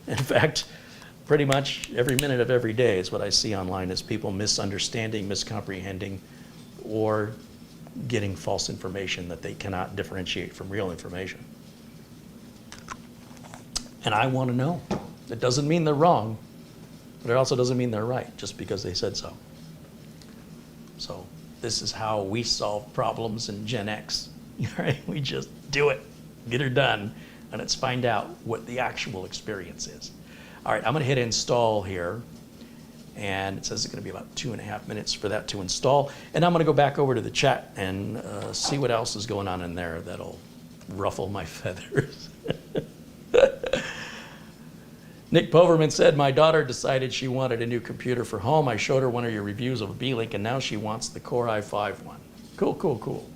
In fact, pretty much every minute of every day is what I see online is people misunderstanding, miscomprehending, or getting false information that they cannot differentiate from real information. And I want to know. It doesn't mean they're wrong, but it also doesn't mean they're right just because they said so. So this is how we solve problems in Gen X. Right? We just do it, get her done, and let's find out what the actual experience is. All right, I'm going to hit install here, and it says it's going to be about 2.5 minutes for that to install. And I'm going to go back over to the chat and see what else is going on in there that'll ruffle my feathers. Nick Poverman said, my daughter decided she wanted a new computer for home. I showed her one of your reviews of a Beelink, and now she wants the Core i5 one. Cool, cool, cool.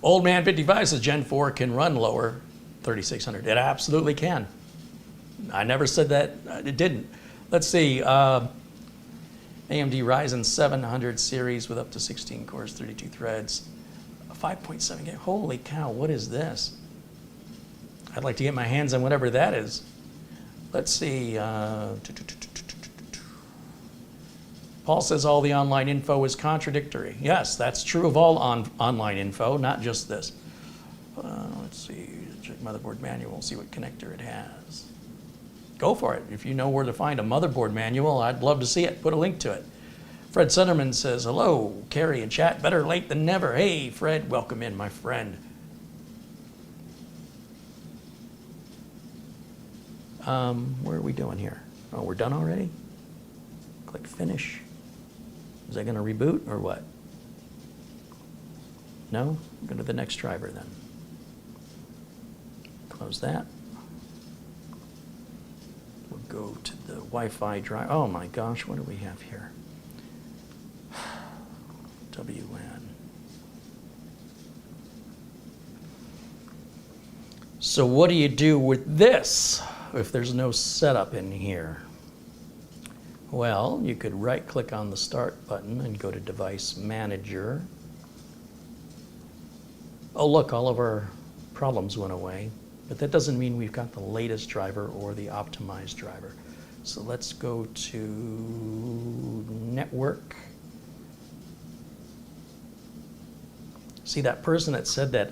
Old Man 55 says Gen 4 can run lower 3600. It absolutely can. I never said that it didn't. Let's see. AMD Ryzen 700 series with up to 16 cores, 32 threads. 5.7 gig. Holy cow, what is this? I'd like to get my hands on whatever that is. Let's see. Paul says all the online info is contradictory. Yes, that's true of all online info, not just this. Let's see. Check motherboard manual, see what connector it has. Go for it. If you know where to find a motherboard manual, I'd love to see it. Put a link to it. Fred Sunderman says, hello, Carrie and chat, better late than never. Hey, Fred, welcome in, my friend. Where are we doing here? Oh, we're done already? Click finish. Is that going to reboot or what? No? Go to the next driver then. Close that. We'll go to the Wi-Fi driver. Oh my gosh, what do we have here? WLAN. So what do you do with this if there's no setup in here? Well, you could right-click on the Start button and go to Device Manager. Oh, look, all of our problems went away, but that doesn't mean we've got the latest driver or the optimized driver. So let's go to Network. See, that person that said that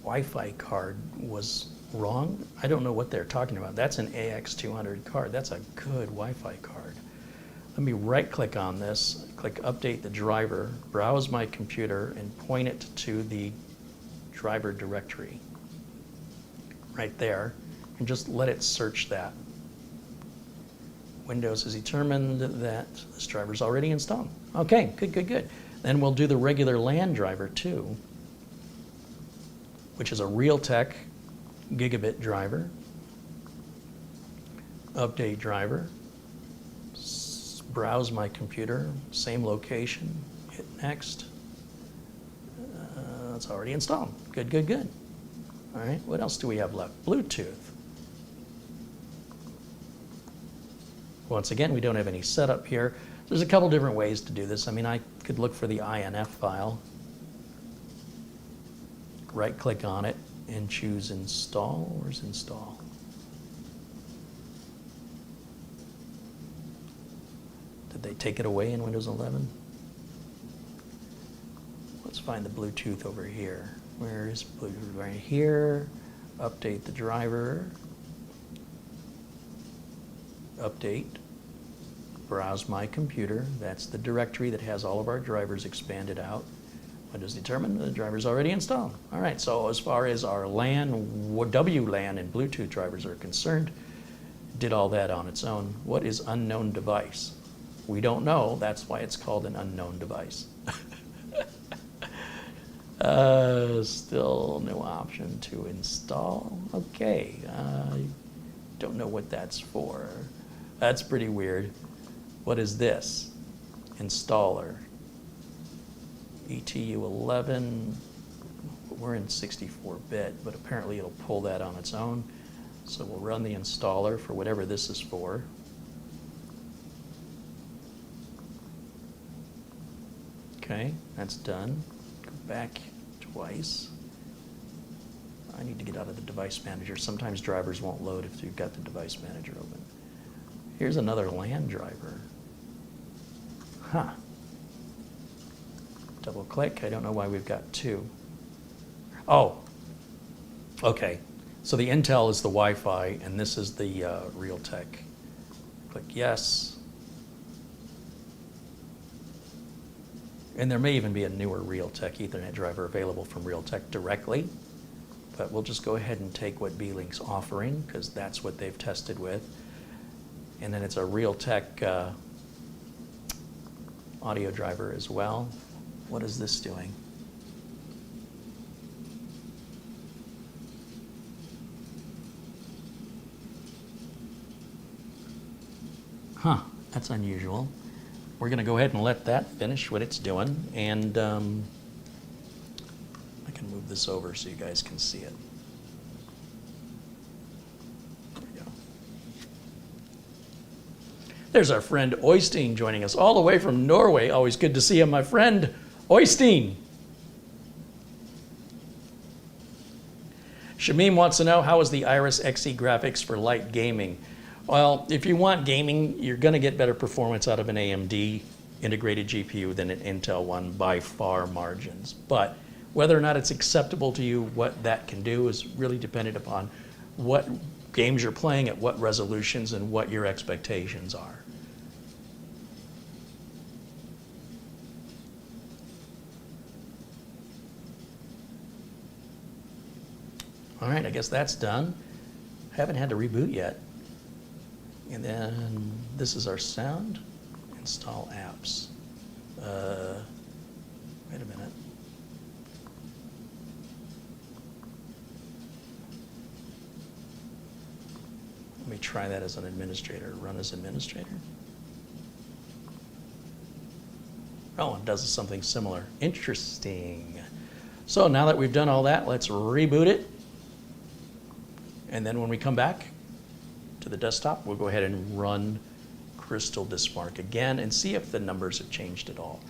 Wi-Fi card was wrong, I don't know what they're talking about. That's an AX200 card. That's a good Wi-Fi card. Let me right-click on this, click Update the Driver, browse my computer, and point it to the driver directory right there, and just let it search that. Windows has determined that this driver's already installed. Okay, good, good, good. Then we'll do the regular LAN driver too, which is a Realtek gigabit driver. Update driver. Browse my computer, same location, hit next. It's already installed. Good, good, good. All right, what else do we have left? Bluetooth. Once again, we don't have any setup here. There's a couple different ways to do this. I mean, I could look for the INF file, right-click on it, and choose Install. Where's Install? Did they take it away in Windows 11? Let's find the Bluetooth over here. Where is Bluetooth? Right here. Update the driver. Update. Browse my computer. That's the directory that has all of our drivers expanded out. Windows determined the driver's already installed. All right, so as far as our LAN, WLAN, and Bluetooth drivers are concerned, did all that on its own. What is unknown device? We don't know. That's why it's called an unknown device. Still no option to install. Okay, don't know what that's for. That's pretty weird. What is this? Installer. ETU11. We're in 64-bit, but apparently it'll pull that on its own. So we'll run the installer for whatever this is for. Okay, that's done. Go back twice. I need to get out of the device manager. Sometimes drivers won't load if you've got the device manager open. Here's another LAN driver. Huh. Double click. I don't know why we've got two. Oh, okay. So the Intel is the Wi-Fi, and this is the Realtek. Click yes. And there may even be a newer Realtek Ethernet driver available from Realtek directly, but we'll just go ahead and take what Beelink's offering, because that's what they've tested with. And then it's a Realtek audio driver as well. What is this doing? Huh, that's unusual. We're going to go ahead and let that finish what it's doing, and I can move this over so you guys can see it. There we go. There's our friend Oystein joining us all the way from Norway. Always good to see you, my friend Oystein. Shamim wants to know, how is the Iris Xe graphics for light gaming? Well, if you want gaming, you're going to get better performance out of an AMD integrated GPU than an Intel one by far margins. But whether or not it's acceptable to you, what that can do is really dependent upon what games you're playing, at what resolutions, and what your expectations are. All right, I guess that's done. Haven't had to reboot yet. And then this is our sound. Install apps. Wait a minute. Let me try that as an administrator. Run as administrator. Oh, it does something similar. Interesting. So now that we've done all that, let's reboot it. And then when we come back to the desktop, we'll go ahead and run Crystal Disk Mark again and see if the numbers have changed at all.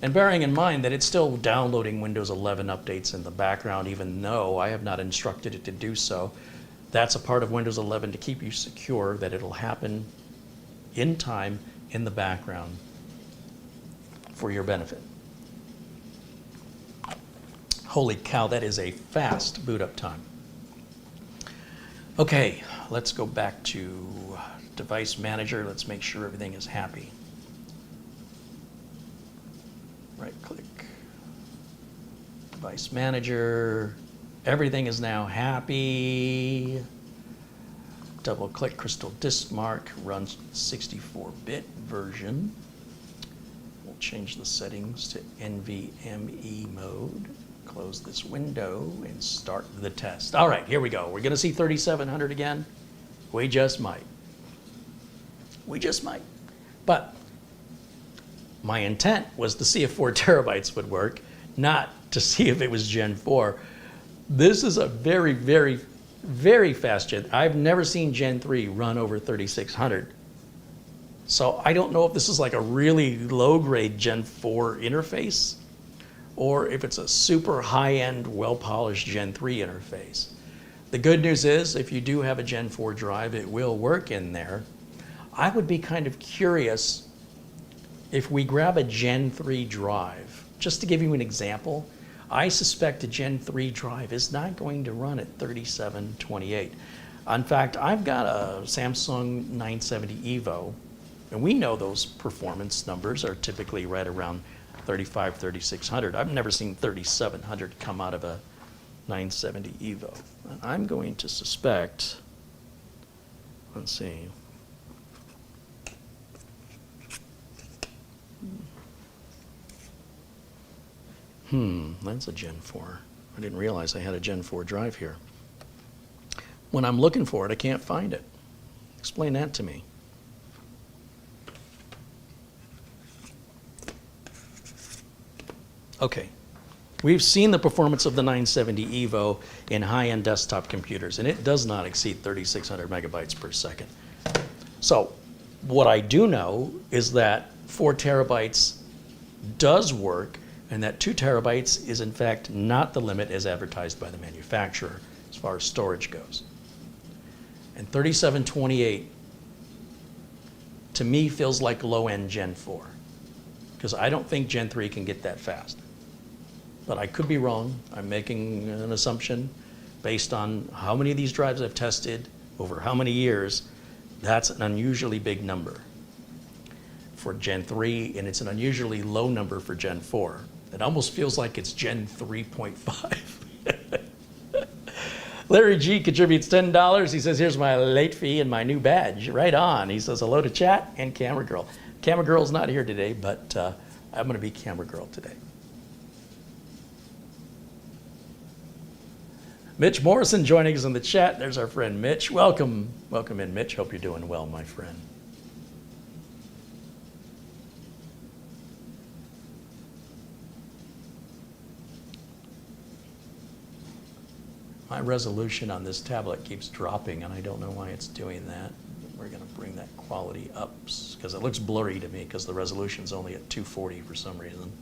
And bearing in mind that it's still downloading Windows 11 updates in the background, even though I have not instructed it to do so. That's a part of Windows 11 to keep you secure, that it'll happen in time in the background for your benefit. Holy cow, that is a fast boot up time. Okay, let's go back to Device Manager. Let's make sure everything is happy. Right click, Device Manager. Everything is now happy. Double click Crystal Disk Mark, runs 64-bit version. We'll change the settings to NVMe mode. Close this window and start the test. All right, here we go. We're gonna see 3700 again. We just might. We just might. But my intent was to see if 4 terabytes would work, not to see if it was Gen 4. This is a very, very, very fast Gen. I've never seen Gen 3 run over 3600. So I don't know if this is like a really low-grade Gen 4 interface or if it's a super high-end, well-polished Gen 3 interface. The good news is if you do have a Gen 4 drive, it will work in there. I would be kind of curious if we grab a Gen 3 drive. Just to give you an example, I suspect a Gen 3 drive is not going to run at 3728. In fact, I've got a Samsung 970 EVO, and we know those performance numbers are typically right around 3600. I've never seen 3700 come out of a 970 EVO. And I'm going to suspect, let's see. That's a Gen 4. I didn't realize I had a Gen 4 drive here. When I'm looking for it, I can't find it. Explain that to me. Okay, we've seen the performance of the 970 EVO in high-end desktop computers, and it does not exceed 3600 megabytes per second. So what I do know is that 4 terabytes does work, and that 2 terabytes is in fact not the limit as advertised by the manufacturer as far as storage goes. And 3728 to me feels like low-end Gen 4, because I don't think Gen 3 can get that fast. But I could be wrong. I'm making an assumption based on how many of these drives I've tested over how many years. That's an unusually big number for Gen 3, and it's an unusually low number for Gen 4. It almost feels like it's Gen 3.5. Larry G contributes $10. He says, here's my late fee and my new badge. Right on. He says, hello to chat and Camera Girl. Camera Girl's not here today, but I'm going to be Camera Girl today. Mitch Morrison joining us in the chat. There's our friend Mitch. Welcome. Welcome in, Mitch. Hope you're doing well, my friend. My resolution on this tablet keeps dropping, and I don't know why it's doing that. We're going to bring that quality up because it looks blurry to me because the resolution's only at 240 for some reason.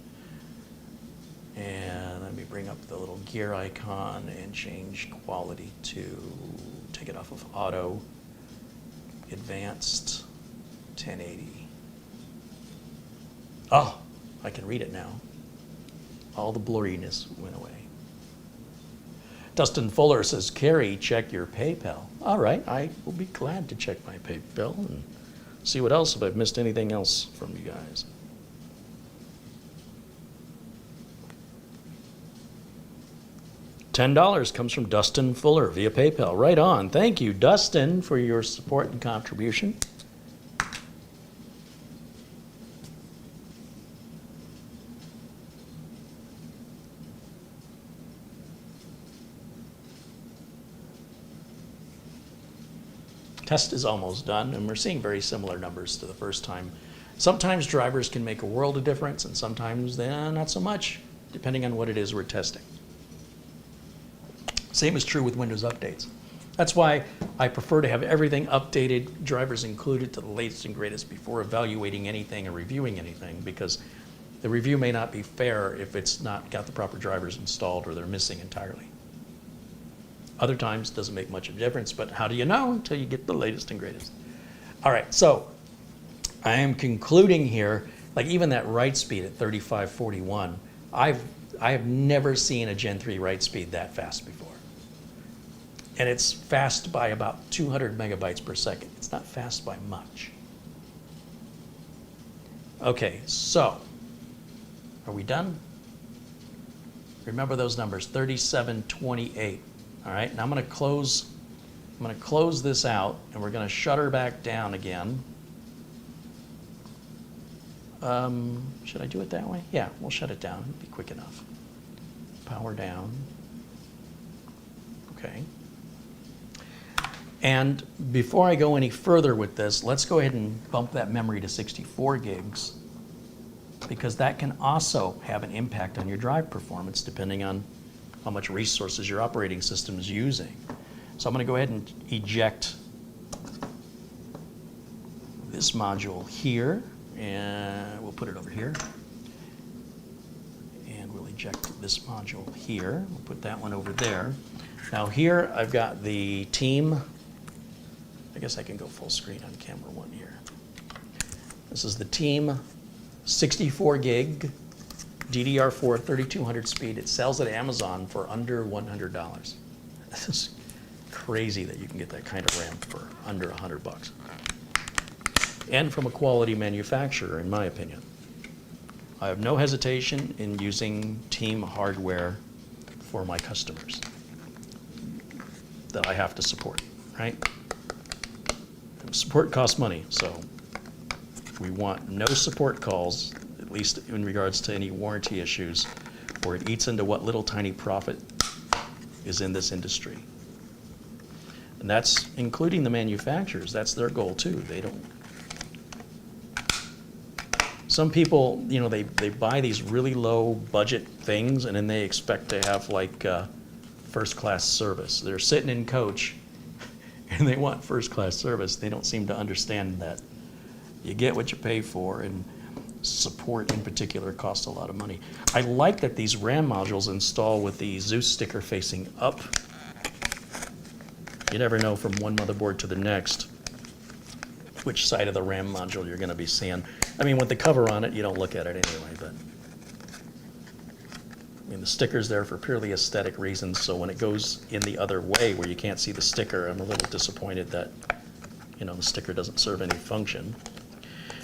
And let me bring up the little gear icon and change quality to, take it off of auto, advanced, 1080. Oh, I can read it now. All the blurriness went away. Dustin Fuller says, Carrie, check your PayPal. All right, I will be glad to check my PayPal and see what else, if I've missed anything else from you guys. $10 comes from Dustin Fuller via PayPal. Right on. Thank you, Dustin, for your support and contribution. Test is almost done, and we're seeing very similar numbers to the first time. Sometimes drivers can make a world of difference, and sometimes not so much, depending on what it is we're testing. Same is true with Windows updates. That's why I prefer to have everything updated, drivers included to the latest and greatest before evaluating anything or reviewing anything, because the review may not be fair if it's not got the proper drivers installed or they're missing entirely. Other times it doesn't make much of a difference, but how do you know until you get the latest and greatest? All right, so I am concluding here, like even that write speed at 3541, I have never seen a Gen 3 write speed that fast before. And it's fast by about 200 megabytes per second. It's not fast by much. Okay, so are we done? Remember those numbers, 3728. All right, now I'm going to close this out, and we're going to shutter back down again. Should I do it that way? Yeah, we'll shut it down. It'll be quick enough. Power down. Okay. And before I go any further with this, let's go ahead and bump that memory to 64 gigs, because that can also have an impact on your drive performance depending on how much resources your operating system is using. So I'm going to go ahead and eject this module here, and we'll put it over here. And we'll eject this module here. We'll put that one over there. Now here I've got the team. I guess I can go full screen on camera one here. This is the team 64 gig DDR4 3200 speed. It sells at Amazon for under $100. This is crazy that you can get that kind of RAM for under $100. And from a quality manufacturer, in my opinion. I have no hesitation in using team hardware for my customers that I have to support, right? Support costs money, so we want no support calls, at least in regards to any warranty issues, or it eats into what little tiny profit is in this industry. And that's including the manufacturers. That's their goal too. They don't. Some people, you know, they buy these really low budget things and then they expect to have like first class service. They're sitting in coach and they want first class service. They don't seem to understand that you get what you pay for, and support in particular costs a lot of money. I like that these RAM modules install with the Zeus sticker facing up. You never know from one motherboard to the next which side of the RAM module you're going to be seeing. I mean, with the cover on it, you don't look at it anyway, but I mean, the sticker's there for purely aesthetic reasons, so when it goes in the other way where you can't see the sticker, I'm a little disappointed that, you know, the sticker doesn't serve any function.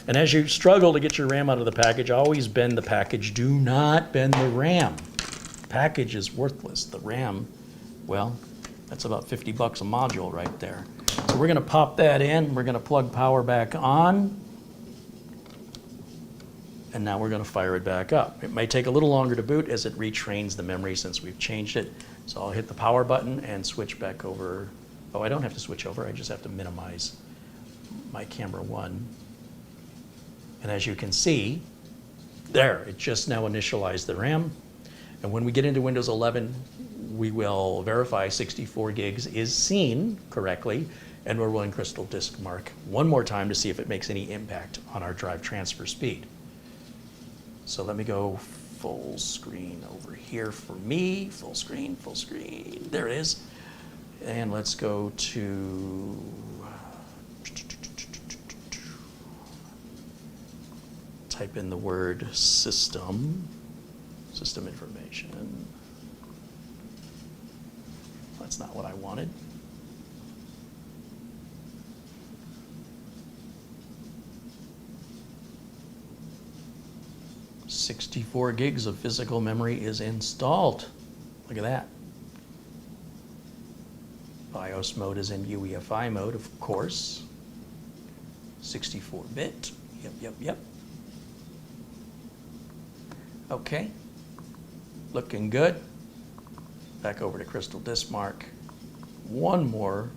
And as you struggle to get your RAM out of the package, always bend the package. Do not bend the RAM. Package is worthless. The RAM, well, that's about 50 bucks a module right there. So we're going to pop that in. We're going to plug power back on. And now we're going to fire it back up. It may take a little longer to boot as it retrains the memory since we've changed it. So I'll hit the power button and switch back over. Oh, I don't have to switch over. I just have to minimize my camera one. And as you can see, there, it just now initialized the RAM. And when we get into Windows 11, we will verify 64 gigs is seen correctly, and we'll run Crystal Disk Mark one more time to see if it makes any impact on our drive transfer speed. So let me go full screen over here for me. Full screen, full screen. There it is. And let's go to type in the word system information. That's not what I wanted. "64 gigs of physical memory is installed." Look at that. BIOS mode is in UEFI mode, of course. 64-bit. Yep. Okay. Looking good. Back over to Crystal Disk Mark. One more.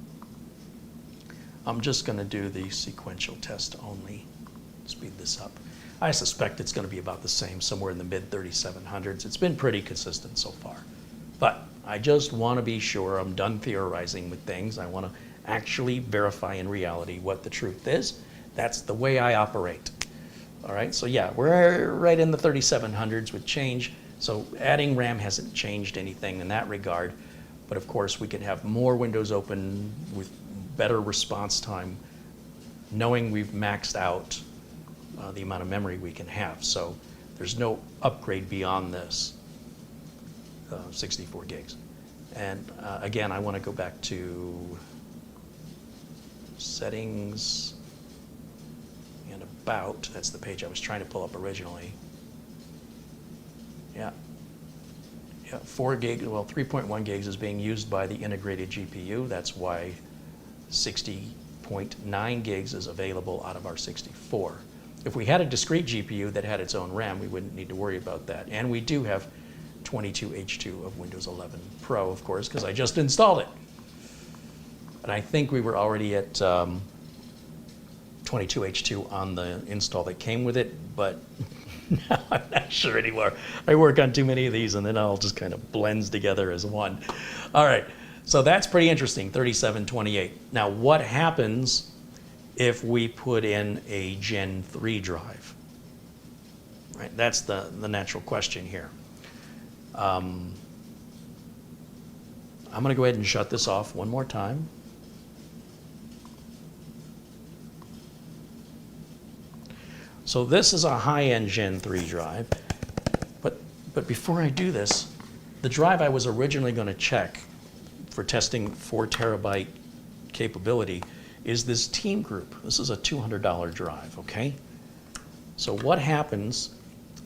I'm just going to do the sequential test only. Speed this up. I suspect it's going to be about the same, somewhere in the mid 3700s. It's been pretty consistent so far. But I just want to be sure I'm done theorizing with things. I want to actually verify in reality what the truth is. That's the way I operate. All right, so yeah, we're right in the 3700s with change. So adding RAM hasn't changed anything in that regard. But of course, we can have more windows open with better response time, knowing we've maxed out the amount of memory we can have. So there's no upgrade beyond this 64 gigs. And again, I want to go back to settings and about. That's the page I was trying to pull up originally. Yeah. Yeah, 4 gig, well, 3.1 gigs is being used by the integrated GPU. That's why 60.9 gigs is available out of our 64. If we had a discrete GPU that had its own RAM, we wouldn't need to worry about that. And we do have 22H2 of Windows 11 Pro, of course, because I just installed it. And I think we were already at 22H2 on the install that came with it, but now I'm not sure anymore. I work on too many of these and then it all just kind of blends together as one. All right, so that's pretty interesting, 3728. Now what happens if we put in a Gen 3 drive? Right, that's the natural question here. I'm gonna go ahead and shut this off one more time. So this is a high-end Gen 3 drive, but before I do this, the drive I was originally going to check for testing 4 terabyte capability is this Team Group. This is a $200 drive, okay? So what happens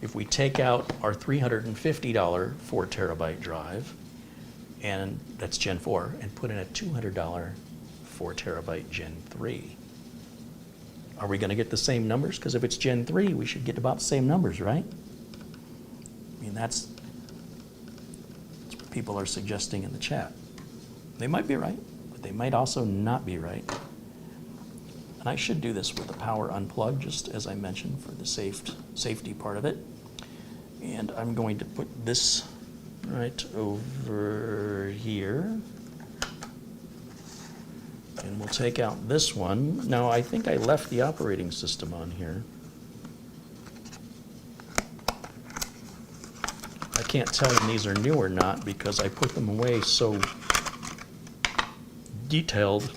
if we take out our $350 4 terabyte drive, and that's Gen 4, and put in a $200 4 terabyte Gen 3? Are we going to get the same numbers? Because if it's Gen 3, we should get about the same numbers, right? I mean, that's what people are suggesting in the chat. They might be right, but they might also not be right. And I should do this with the power unplugged, just as I mentioned, for the safety part of it. And I'm going to put this right over here. And we'll take out this one. Now, I think I left the operating system on here. I can't tell when these are new or not because I put them away so detailed.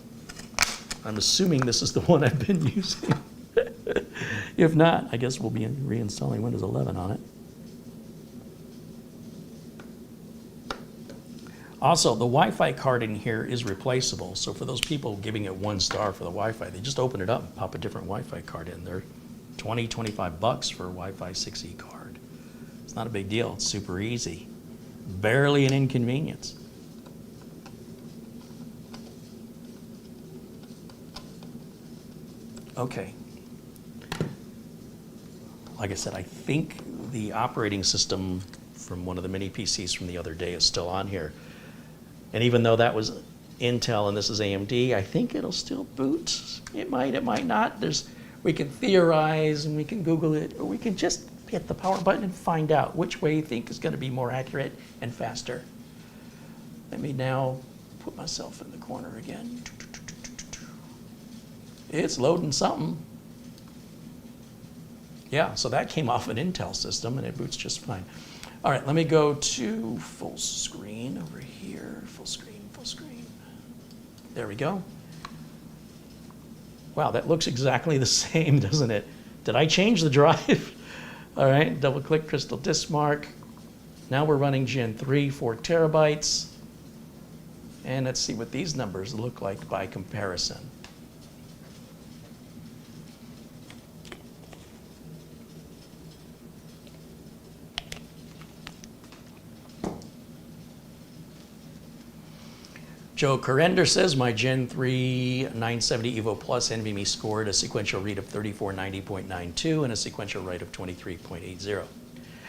I'm assuming this is the one I've been using. If not, I guess we'll be reinstalling Windows 11 on it. Also, the Wi-Fi card in here is replaceable. So for those people giving it 1 star for the Wi-Fi, they just open it up and pop a different Wi-Fi card in there. 20, 25 bucks for a Wi-Fi 6E card. It's not a big deal. It's super easy. Barely an inconvenience. Okay. Like I said, I think the operating system from one of the mini PCs from the other day is still on here. And even though that was Intel and this is AMD, I think it'll still boot. It might not. We can theorize and we can Google it, or we can just hit the power button and find out which way you think is going to be more accurate and faster. Let me now put myself in the corner again. It's loading something. Yeah, so that came off an Intel system and it boots just fine. All right, let me go to full screen over here. Full screen, full screen. There we go. Wow, that looks exactly the same, doesn't it? Did I change the drive? All right, double click Crystal Disk Mark. Now we're running Gen 3, 4 terabytes. And let's see what these numbers look like by comparison. Joe Corrender says my Gen 3 970 Evo Plus NVMe scored a sequential read of 3490.92 and a sequential write of 23.80.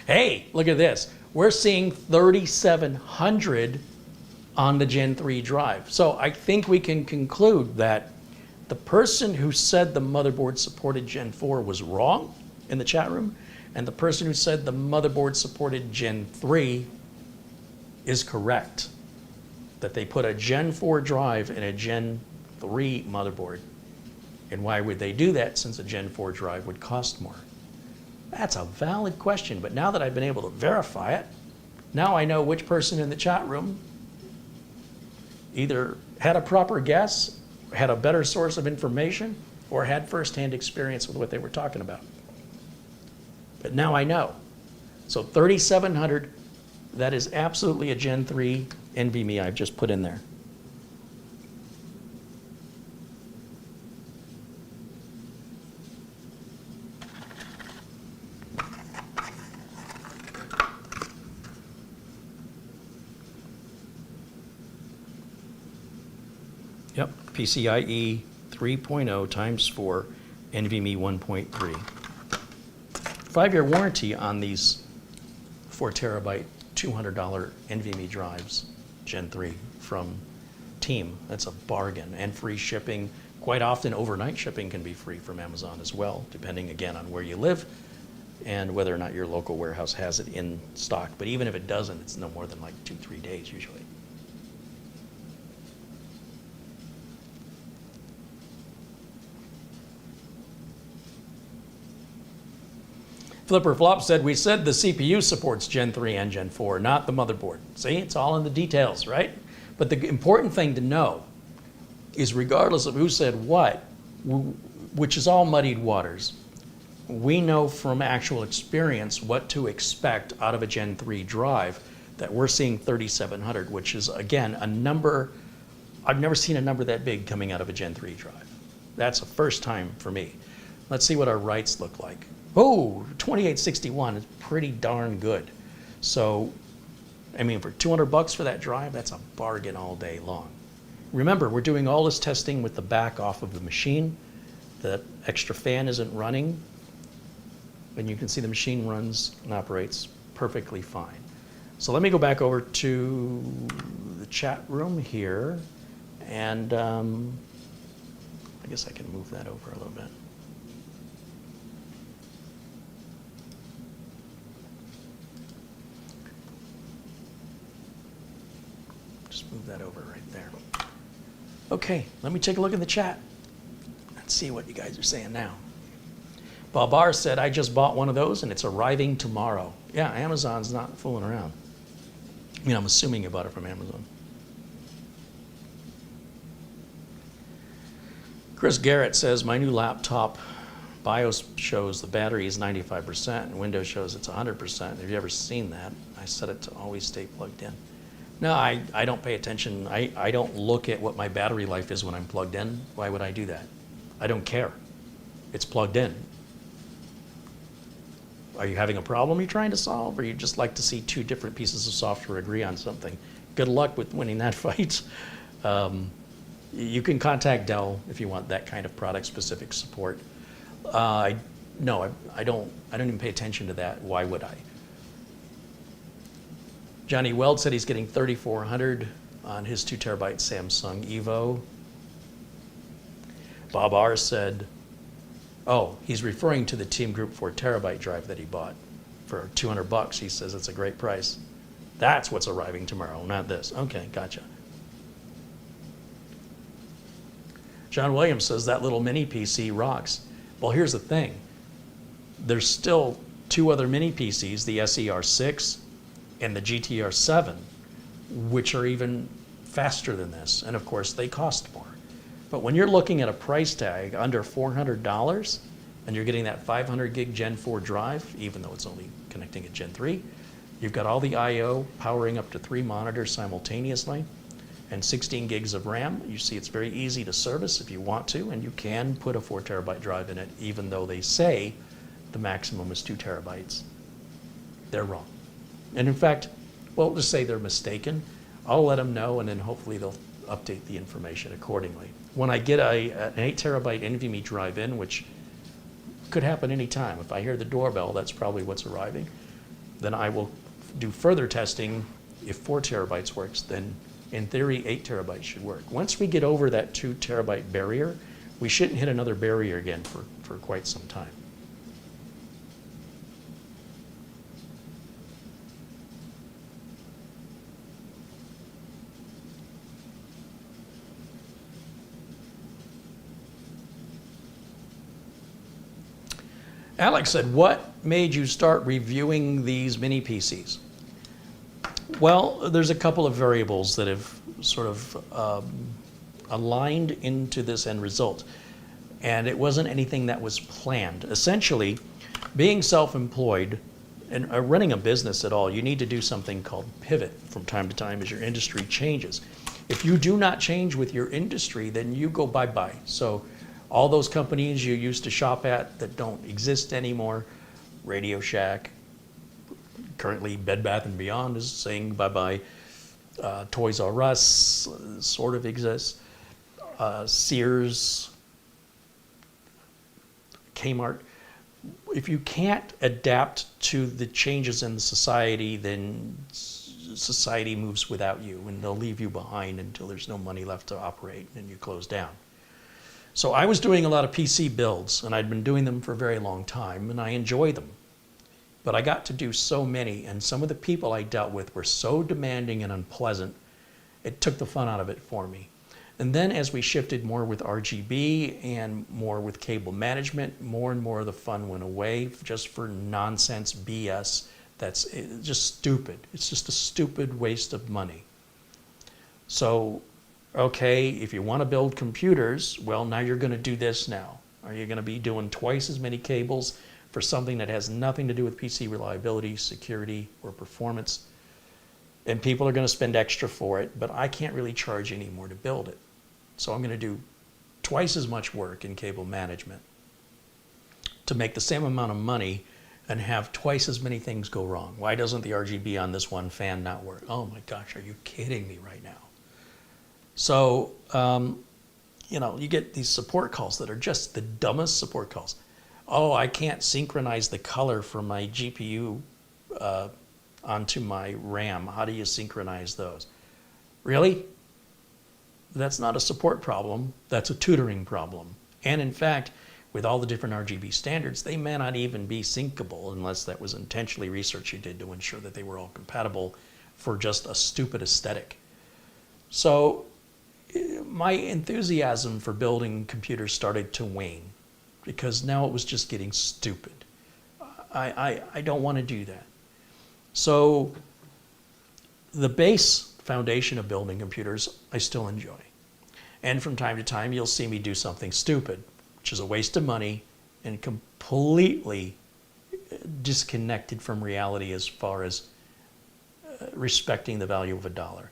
Hey, look at this. We're seeing 3700 on the Gen 3 drive. So I think we can conclude that the person who said the motherboard supported Gen 4 was wrong in the chat room, and the person who said the motherboard supported Gen 3 is correct. that they put a Gen 4 drive in a Gen 3 motherboard. And why would they do that since a Gen 4 drive would cost more? That's a valid question, but now that I've been able to verify it, now I know which person in the chat room either had a proper guess, had a better source of information, or had firsthand experience with what they were talking about. But now I know. So 3700, that is absolutely a Gen 3 NVMe I've just put in there. Yep, PCIe 3.0 times 4, NVMe 1.3. 5-year warranty on these 4 terabyte, $200 NVMe drives, Gen 3 from Team. That's a bargain, and free shipping. Quite often overnight shipping can be free from Amazon as well, depending again on where you live and whether or not your local warehouse has it in stock. But even if it doesn't, it's no more than like 2-3 days usually. Flipper Flop said, we said the CPU supports Gen 3 and Gen 4, not the motherboard. See, it's all in the details, right? But the important thing to know is regardless of who said what, which is all muddied waters, we know from actual experience what to expect out of a Gen 3 drive, that we're seeing 3700, which is, again, a number, I've never seen a number that big coming out of a Gen 3 drive. That's a first time for me. Let's see what our writes look like. Oh, 2861 is pretty darn good. So, I mean, for $200 for that drive, that's a bargain all day long. Remember, we're doing all this testing with the back off of the machine. The extra fan isn't running. And you can see the machine runs and operates perfectly fine. So let me go back over to the chat room here. And I guess I can move that over a little bit. Move that over right there. Okay, let me take a look in the chat. Let's see what you guys are saying now. Bob R said, I just bought one of those and it's arriving tomorrow. Yeah, Amazon's not fooling around. I mean, I'm assuming you bought it from Amazon. Chris Garrett says, my new laptop BIOS shows the battery is 95% and Windows shows it's 100%. Have you ever seen that? I set it to always stay plugged in. No, I don't pay attention. I don't look at what my battery life is when I'm plugged in. Why would I do that? I don't care. It's plugged in. Are you having a problem you're trying to solve, or you just like to see two different pieces of software agree on something? Good luck with winning that fight. You can contact Dell if you want that kind of product-specific support. No, I don't even pay attention to that. Why would I? Johnny Weld said he's getting 3400 on his 2 terabyte Samsung Evo. Bob R said, oh, he's referring to the Team Group 4 terabyte drive that he bought for $200. He says it's a great price. That's what's arriving tomorrow, not this. Okay, gotcha. John Williams says that little mini PC rocks. Well, here's the thing. There's still 2 other mini PCs, the SER5 and the GTR7, which are even faster than this. And of course, they cost more. But when you're looking at a price tag under $400 and you're getting that 500 gig Gen 4 drive, even though it's only connecting at Gen 3, you've got all the I/O powering up to 3 monitors simultaneously and 16 gigs of RAM. You see it's very easy to service if you want to, and you can put a 4 terabyte drive in it, even though they say the maximum is 2 terabytes. They're wrong. And in fact, well, just say they're mistaken. I'll let them know, and then hopefully they'll update the information accordingly. When I get an 8 terabyte NVMe drive in, which could happen anytime, if I hear the doorbell, that's probably what's arriving, then I will do further testing. If 4 terabytes works, then in theory 8 terabytes should work. Once we get over that 2 terabyte barrier, we shouldn't hit another barrier again for quite some time. Alex said, what made you start reviewing these mini PCs? Well, there's a couple of variables that have sort of aligned into this end result. And it wasn't anything that was planned. Essentially, being self-employed and running a business at all, you need to do something called pivot from time to time as your industry changes. If you do not change with your industry, then you go bye-bye. So all those companies you used to shop at that don't exist anymore, Radio Shack, currently Bed Bath & Beyond is saying bye-bye. Toys R Us sort of exists. Sears, Kmart. If you can't adapt to the changes in the society, then society moves without you and they'll leave you behind until there's no money left to operate and you close down. So I was doing a lot of PC builds and I'd been doing them for a very long time and I enjoy them. But I got to do so many and some of the people I dealt with were so demanding and unpleasant, it took the fun out of it for me. And then as we shifted more with RGB and more with cable management, more and more of the fun went away just for nonsense BS that's just stupid. It's just a stupid waste of money. So, okay, if you want to build computers, well, now you're going to do this now. Are you going to be doing twice as many cables for something that has nothing to do with PC reliability, security, or performance? And people are going to spend extra for it, but I can't really charge any more to build it. So I'm going to do twice as much work in cable management to make the same amount of money and have twice as many things go wrong. Why doesn't the RGB on this one fan not work? Oh my gosh, are you kidding me right now? So, you know, you get these support calls that are just the dumbest support calls. Oh, I can't synchronize the color from my GPU onto my RAM. How do you synchronize those? Really? That's not a support problem, that's a tutoring problem. And in fact, with all the different RGB standards, they may not even be syncable unless that was intentionally research you did to ensure that they were all compatible for just a stupid aesthetic. So my enthusiasm for building computers started to wane because now it was just getting stupid. I don't want to do that. So the base foundation of building computers, I still enjoy. And from time to time, you'll see me do something stupid, which is a waste of money and completely disconnected from reality as far as respecting the value of a dollar.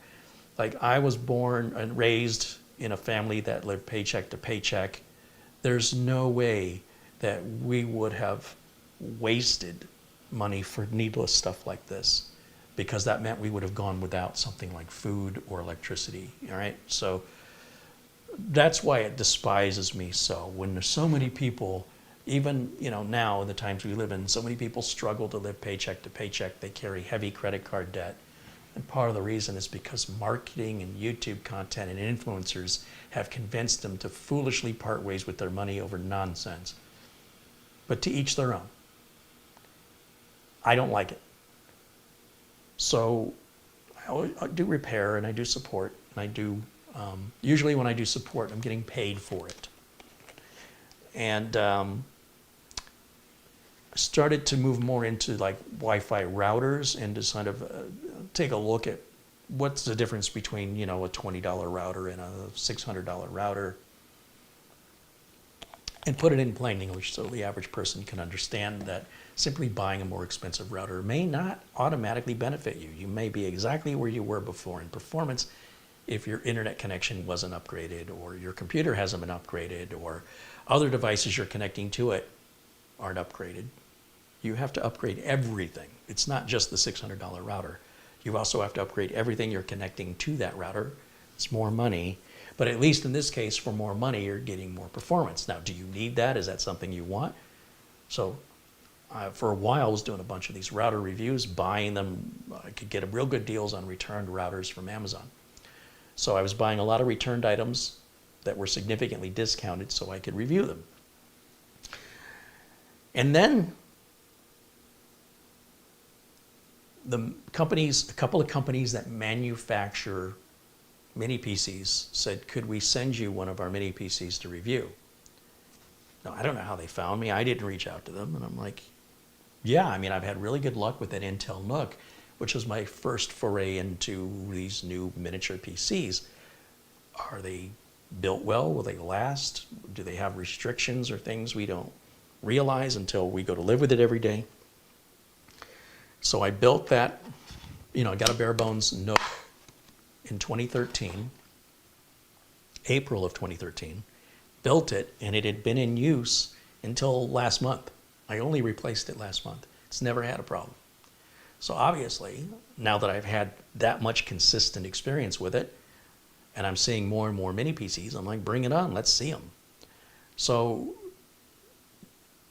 Like I was born and raised in a family that lived paycheck to paycheck. There's no way that we would have wasted money for needless stuff like this, because that meant we would have gone without something like food or electricity, all right? So that's why it despises me so. When there's so many people, even now in the times we live in, so many people struggle to live paycheck to paycheck. They carry heavy credit card debt. And part of the reason is because marketing and YouTube content and influencers have convinced them to foolishly part ways with their money over nonsense. But to each their own. I don't like it. So I do repair and I do support and I do, usually when I do support, I'm getting paid for it. And I started to move more into like Wi-Fi routers and to kind of take a look at what's the difference between, a $20 router and a $600 router, and put it in plain English so the average person can understand that simply buying a more expensive router may not automatically benefit you. You may be exactly where you were before in performance if your internet connection wasn't upgraded, or your computer hasn't been upgraded, or other devices you're connecting to it aren't upgraded. You have to upgrade everything. It's not just the $600 router. You also have to upgrade everything you're connecting to that router. It's more money, but at least in this case, for more money, you're getting more performance. Now, do you need that? Is that something you want? So for a while, I was doing a bunch of these router reviews, buying them. I could get real good deals on returned routers from Amazon. So I was buying a lot of returned items that were significantly discounted so I could review them. And then a couple of companies that manufacture mini PCs said, could we send you one of our mini PCs to review? Now, I don't know how they found me. I didn't reach out to them. And I'm like, yeah, I mean, I've had really good luck with that Intel NUC, which was my first foray into these new miniature PCs. Are they built well? Will they last? Do they have restrictions or things we don't realize until we go to live with it every day? So I built that, I got a bare bones NUC in 2013, April of 2013, built it, and it had been in use until last month. I only replaced it last month. It's never had a problem. So obviously, now that I've had that much consistent experience with it, and I'm seeing more and more mini PCs, I'm like, bring it on, let's see them. So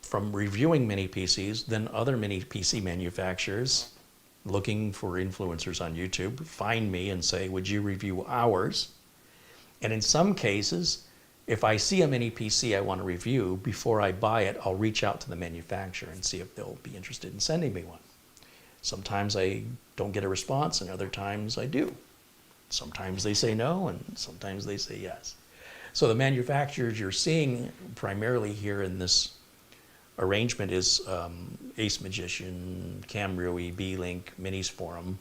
from reviewing mini PCs, then other mini PC manufacturers looking for influencers on YouTube find me and say, would you review ours? And in some cases, if I see a mini PC I want to review, before I buy it, I'll reach out to the manufacturer and see if they'll be interested in sending me one. Sometimes I don't get a response, and other times I do. Sometimes they say no, and sometimes they say yes. So the manufacturers you're seeing primarily here in this arrangement is Ace Magician, Camrui, Beelink, Minis Forum.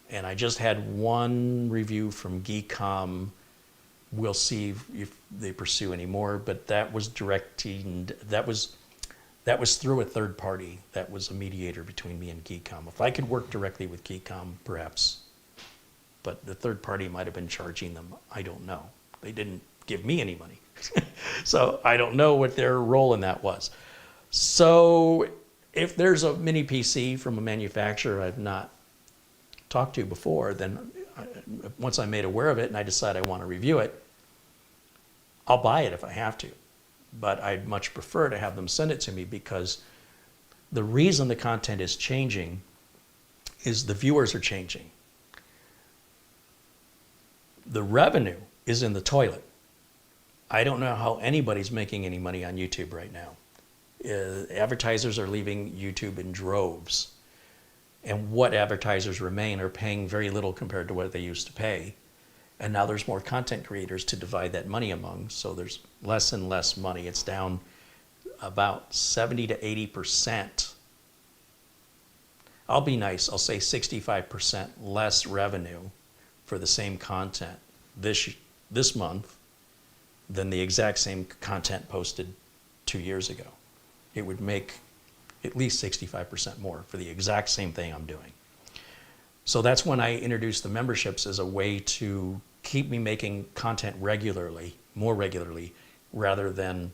And I just had one review from Geekom. We'll see if they pursue any more, but that was that was through a third party. That was a mediator between me and Geekom. If I could work directly with Geekom, perhaps, but the third party might have been charging them. I don't know. They didn't give me any money. So I don't know what their role in that was. So if there's a mini PC from a manufacturer I've not talked to before, then once I'm made aware of it and I decide I want to review it, I'll buy it if I have to. But I'd much prefer to have them send it to me, because the reason the content is changing is the viewers are changing. The revenue is in the toilet. I don't know how anybody's making any money on YouTube right now. Advertisers are leaving YouTube in droves. And what advertisers remain are paying very little compared to what they used to pay. And now there's more content creators to divide that money among, so there's less and less money. It's down about 70 to 80%. I'll be nice, I'll say 65% less revenue for the same content this month than the exact same content posted 2 years ago. It would make at least 65% more for the exact same thing I'm doing. So that's when I introduced the memberships as a way to keep me making content regularly, more regularly, rather than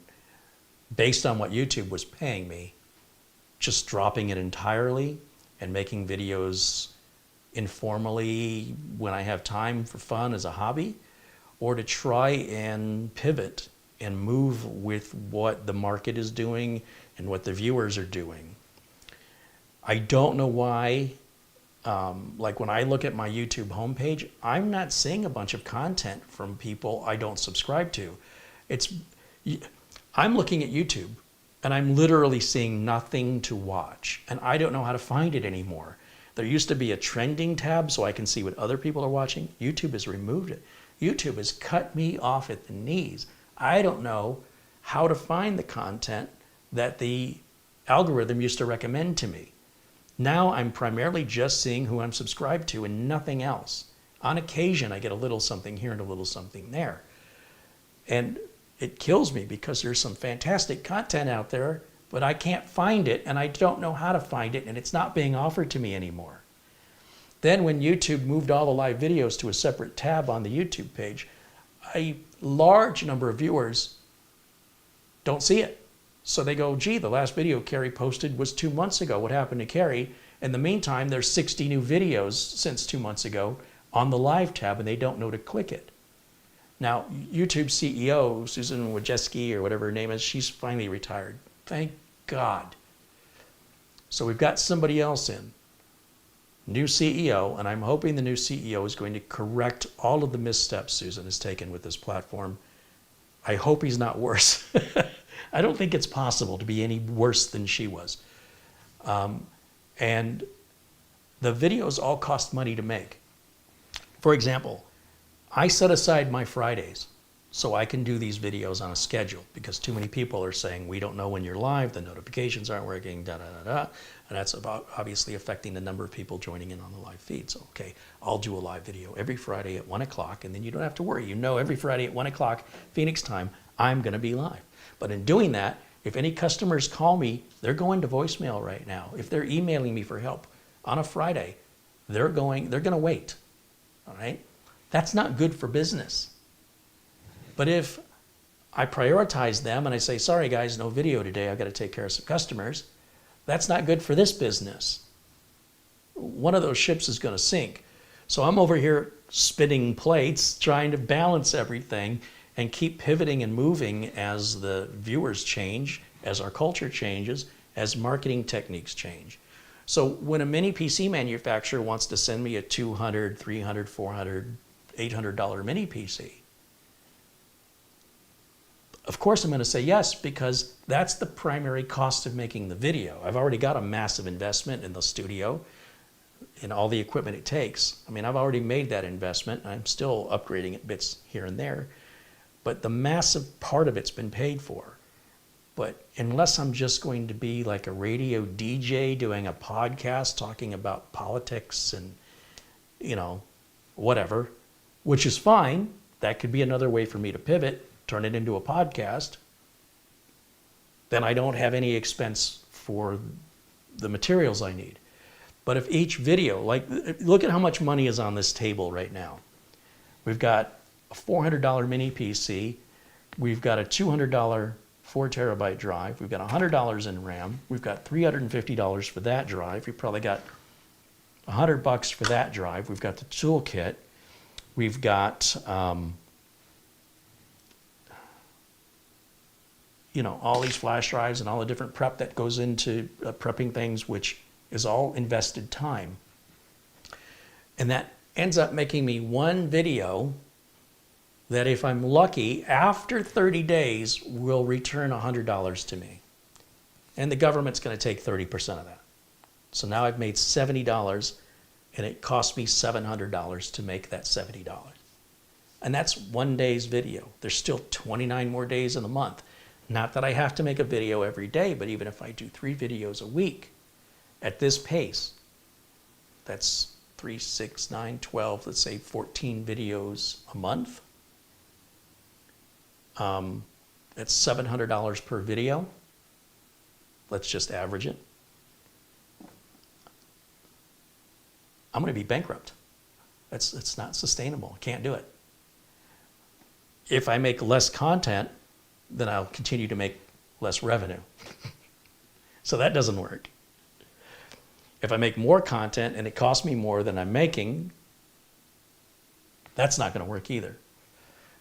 based on what YouTube was paying me, just dropping it entirely and making videos informally when I have time for fun as a hobby, or to try and pivot and move with what the market is doing and what the viewers are doing. I don't know why, like when I look at my YouTube homepage, I'm not seeing a bunch of content from people I don't subscribe to. I'm looking at YouTube and I'm literally seeing nothing to watch, and I don't know how to find it anymore. There used to be a trending tab so I can see what other people are watching. YouTube has removed it. YouTube has cut me off at the knees. I don't know how to find the content that the algorithm used to recommend to me. Now I'm primarily just seeing who I'm subscribed to and nothing else. On occasion, I get a little something here and a little something there. And it kills me because there's some fantastic content out there, but I can't find it and I don't know how to find it, and it's not being offered to me anymore. Then when YouTube moved all the live videos to a separate tab on the YouTube page, a large number of viewers don't see it. So they go, gee, the last video Carrie posted was 2 months ago. What happened to Carrie? In the meantime, there's 60 new videos since 2 months ago on the live tab, and they don't know to click it. Now, YouTube CEO, Susan Wojcicki, or whatever her name is, she's finally retired. Thank God. So we've got somebody else in. New CEO, and I'm hoping the new CEO is going to correct all of the missteps Susan has taken with this platform. I hope he's not worse. I don't think it's possible to be any worse than she was. And the videos all cost money to make. For example, I set aside my Fridays so I can do these videos on a schedule, because too many people are saying, we don't know when you're live, the notifications aren't working, da da da da, and that's about obviously affecting the number of people joining in on the live feed. So, okay, I'll do a live video every Friday at 1 o'clock, and then you don't have to worry. You know, every Friday at 1 o'clock Phoenix time, I'm going to be live. But in doing that, if any customers call me, they're going to voicemail right now. If they're emailing me for help on a Friday, they're going to wait. All right? That's not good for business. But if I prioritize them and I say, sorry guys, no video today, I've got to take care of some customers, that's not good for this business. One of those ships is going to sink. So I'm over here spinning plates, trying to balance everything and keep pivoting and moving as the viewers change, as our culture changes, as marketing techniques change. So when a mini PC manufacturer wants to send me a $200, $300, $400, $800 mini PC, of course I'm going to say yes, because that's the primary cost of making the video. I've already got a massive investment in the studio and all the equipment it takes. I mean, I've already made that investment. I'm still upgrading it bits here and there, but the massive part of it's been paid for. But unless I'm just going to be like a radio DJ doing a podcast talking about politics and, you know, whatever, which is fine. That could be another way for me to pivot, turn it into a podcast. Then I don't have any expense for the materials I need. But if each video, like, look at how much money is on this table right now. We've got a $400 mini PC. We've got a $200 4 terabyte drive. We've got $100 in RAM. We've got $350 for that drive. We've probably got $100 for that drive. We've got the toolkit. We've got, you know, all these flash drives and all the different prep that goes into prepping things, which is all invested time. And that ends up making me one video that, if I'm lucky, after 30 days will return $100 to me. And the government's going to take 30% of that. So now I've made $70, and it cost me $700 to make that $70. And that's one day's video. There's still 29 more days in the month. Not that I have to make a video every day, but even if I do 3 videos a week at this pace, that's 3, 6, 9, 12, let's say 14 videos a month. That's $700 per video. Let's just average it. I'm going to be bankrupt. It's not sustainable. I can't do it. If I make less content, then I'll continue to make less revenue. So that doesn't work. If I make more content and it costs me more than I'm making, that's not going to work either.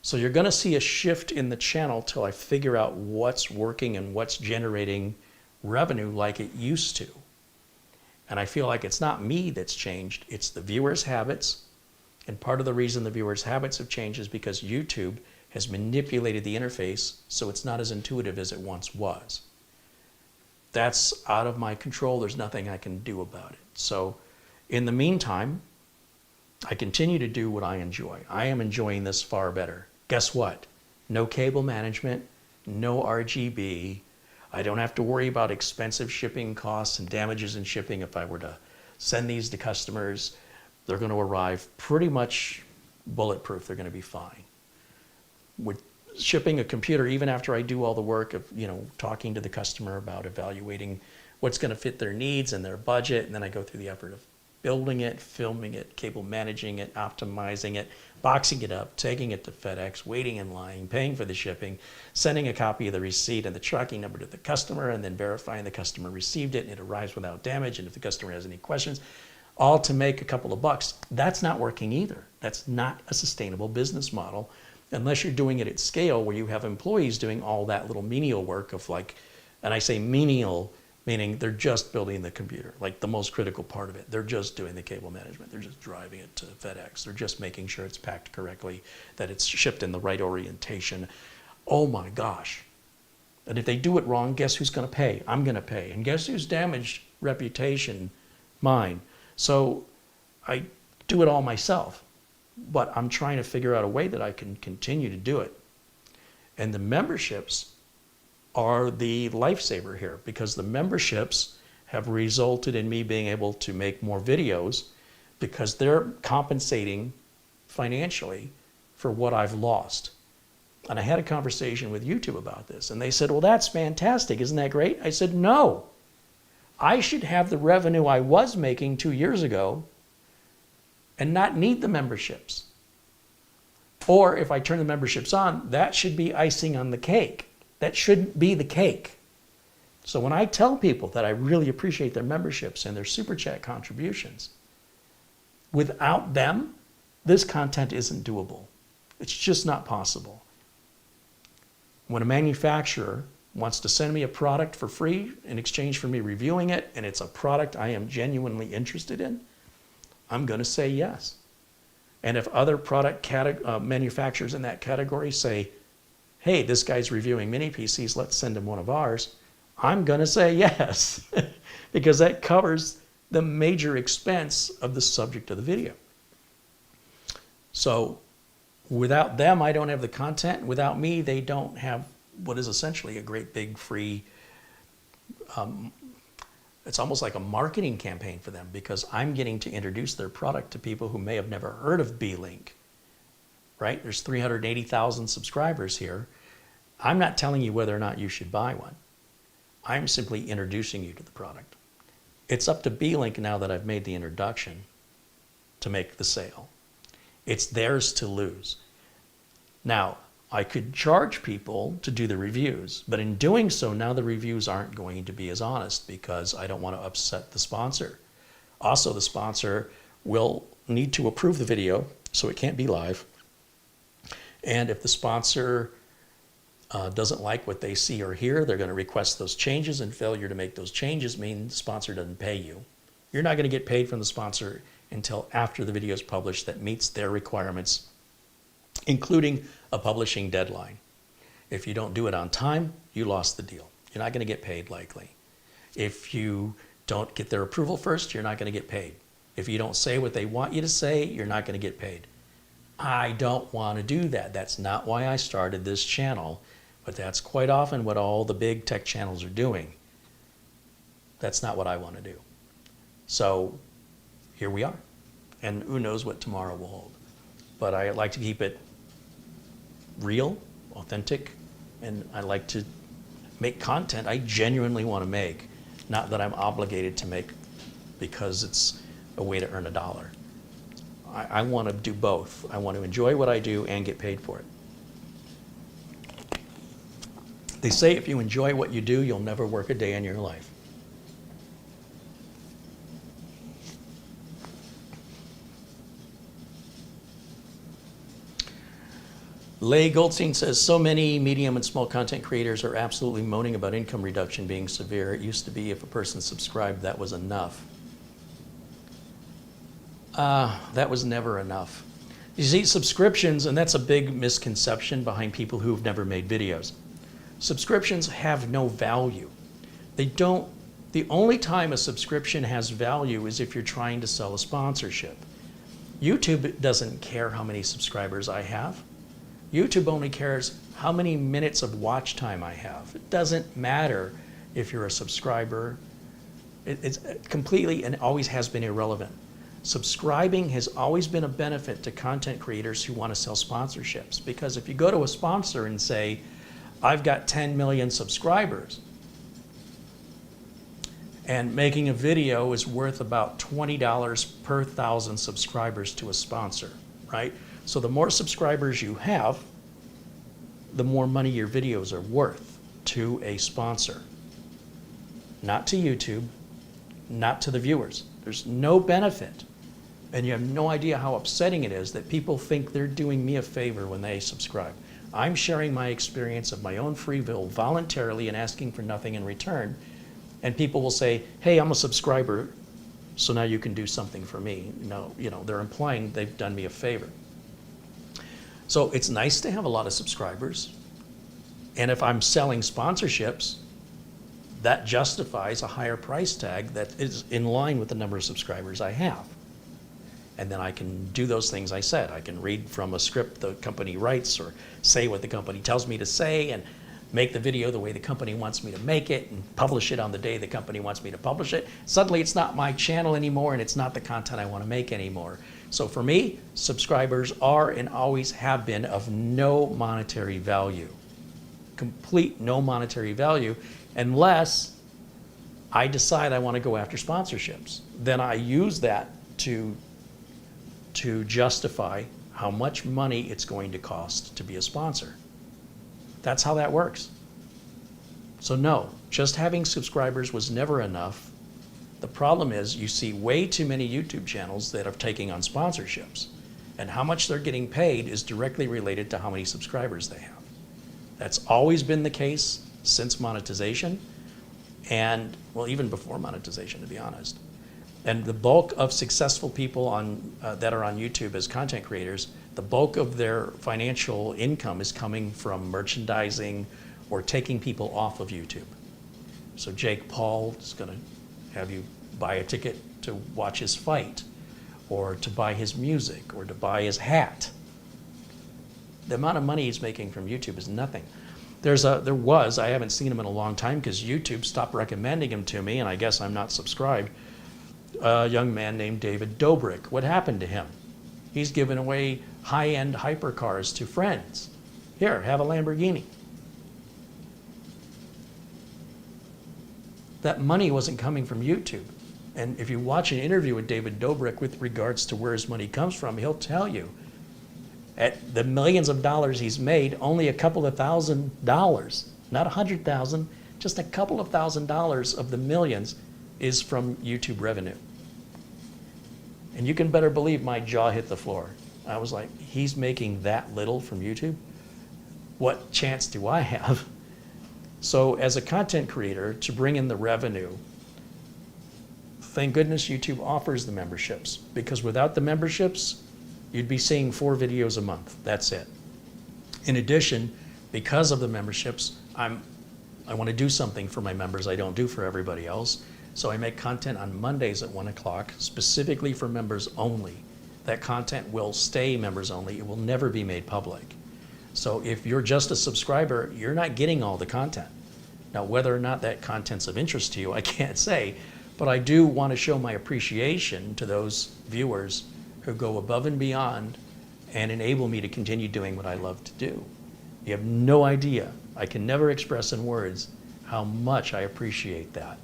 So you're going to see a shift in the channel till I figure out what's working and what's generating revenue like it used to. And I feel like it's not me that's changed, it's the viewers' habits. And part of the reason the viewers' habits have changed is because YouTube has manipulated the interface so it's not as intuitive as it once was. That's out of my control. There's nothing I can do about it. So in the meantime, I continue to do what I enjoy. I am enjoying this far better. Guess what? No cable management, no RGB. I don't have to worry about expensive shipping costs and damages in shipping. If I were to send these to customers, they're going to arrive pretty much bulletproof. They're going to be fine. With shipping a computer, even after I do all the work of, you know, talking to the customer about evaluating what's going to fit their needs and their budget, and then I go through the effort of building it, filming it, cable managing it, optimizing it, boxing it up, taking it to FedEx, waiting in line, paying for the shipping, sending a copy of the receipt and the tracking number to the customer, and then verifying the customer received it and it arrives without damage, and if the customer has any questions, all to make a couple of bucks. That's not working either. That's not a sustainable business model unless you're doing it at scale where you have employees doing all that little menial work of, like, and I say menial, meaning they're just building the computer, like the most critical part of it. They're just doing the cable management. They're just driving it to FedEx. They're just making sure it's packed correctly, that it's shipped in the right orientation. Oh my gosh. And if they do it wrong, guess who's going to pay? I'm going to pay. And guess who's damaged reputation? Mine. So I do it all myself, but I'm trying to figure out a way that I can continue to do it And the memberships are the lifesaver here, because the memberships have resulted in me being able to make more videos because they're compensating financially for what I've lost. And I had a conversation with YouTube about this, and they said, well, that's fantastic. Isn't that great? I said, no. I should have the revenue I was making 2 years ago and not need the memberships. Or if I turn the memberships on, that should be icing on the cake. That shouldn't be the cake. So when I tell people that I really appreciate their memberships and their super chat contributions, without them, this content isn't doable. It's just not possible. When a manufacturer wants to send me a product for free in exchange for me reviewing it, and it's a product I am genuinely interested in, I'm going to say yes. And if other product manufacturers in that category say, hey, this guy's reviewing mini PCs, let's send him one of ours, I'm going to say yes, because that covers the major expense of the subject of the video. So without them, I don't have the content. Without me, they don't have what is essentially a great big free, it's almost like a marketing campaign for them, because I'm getting to introduce their product to people who may have never heard of Beelink, right? There's 380,000 subscribers here. I'm not telling you whether or not you should buy one. I'm simply introducing you to the product. It's up to Beelink now that I've made the introduction to make the sale. It's theirs to lose. Now, I could charge people to do the reviews, but in doing so, now the reviews aren't going to be as honest because I don't want to upset the sponsor. Also, the sponsor will need to approve the video, so it can't be live. And if the sponsor doesn't like what they see or hear, they're going to request those changes, and failure to make those changes means the sponsor doesn't pay you. You're not going to get paid from the sponsor until after the video is published that meets their requirements, including a publishing deadline. If you don't do it on time, you lost the deal. You're not going to get paid likely. If you don't get their approval first, you're not going to get paid. If you don't say what they want you to say, you're not going to get paid. I don't want to do that. That's not why I started this channel, but that's quite often what all the big tech channels are doing. That's not what I want to do. So here we are, and who knows what tomorrow will hold. But I like to keep it real, authentic, and I like to make content I genuinely want to make, not that I'm obligated to make because it's a way to earn a dollar. I want to do both. I want to enjoy what I do and get paid for it. They say if you enjoy what you do, you'll never work a day in your life. Leigh Goldstein says, so many medium and small content creators are absolutely moaning about income reduction being severe. It used to be if a person subscribed, that was enough. That was never enough. You see, subscriptions, and that's a big misconception behind people who've never made videos. Subscriptions have no value. They don't. The only time a subscription has value is if you're trying to sell a sponsorship. YouTube doesn't care how many subscribers I have. YouTube only cares how many minutes of watch time I have. It doesn't matter if you're a subscriber. It's completely and always has been irrelevant. Subscribing has always been a benefit to content creators who want to sell sponsorships, because if you go to a sponsor and say, I've got 10 million subscribers, and making a video is worth about $20 per 1,000 subscribers to a sponsor, right? So the more subscribers you have, the more money your videos are worth to a sponsor. Not to YouTube, not to the viewers. There's no benefit. And you have no idea how upsetting it is that people think they're doing me a favor when they subscribe. I'm sharing my experience of my own free will voluntarily and asking for nothing in return. And people will say, hey, I'm a subscriber, so now you can do something for me. No, they're implying they've done me a favor. So it's nice to have a lot of subscribers. And if I'm selling sponsorships, that justifies a higher price tag that is in line with the number of subscribers I have. And then I can do those things I said. I can read from a script the company writes, or say what the company tells me to say, and make the video the way the company wants me to make it, and publish it on the day the company wants me to publish it. Suddenly it's not my channel anymore, and it's not the content I want to make anymore. So for me, subscribers are and always have been of no monetary value. Complete no monetary value, unless I decide I want to go after sponsorships. Then I use that to justify how much money it's going to cost to be a sponsor. That's how that works. So no, just having subscribers was never enough. The problem is you see way too many YouTube channels that are taking on sponsorships, and how much they're getting paid is directly related to how many subscribers they have. That's always been the case since monetization, and well, even before monetization, to be honest. And the bulk of successful people that are on YouTube as content creators, the bulk of their financial income is coming from merchandising or taking people off of YouTube. So Jake Paul is going to have you buy a ticket to watch his fight, or to buy his music, or to buy his hat. The amount of money he's making from YouTube is nothing. I haven't seen him in a long time because YouTube stopped recommending him to me, and I guess I'm not subscribed, a young man named David Dobrik. What happened to him? He's given away high-end hypercars to friends. Here, have a Lamborghini. That money wasn't coming from YouTube. And if you watch an interview with David Dobrik with regards to where his money comes from, he'll tell you, at the millions of dollars he's made, only a couple of $1,000s, not 100,000, just a couple of $1,000s of the millions is from YouTube revenue. And you can better believe my jaw hit the floor. I was like, he's making that little from YouTube? What chance do I have? So as a content creator, to bring in the revenue, thank goodness YouTube offers the memberships, because without the memberships, you'd be seeing 4 videos a month. That's it. In addition, because of the memberships, I want to do something for my members I don't do for everybody else. So I make content on Mondays at 1 o'clock, specifically for members only. That content will stay members only. It will never be made public. So if you're just a subscriber, you're not getting all the content. Now, whether or not that content's of interest to you, I can't say, but I do want to show my appreciation to those viewers who go above and beyond and enable me to continue doing what I love to do. You have no idea. I can never express in words how much I appreciate that.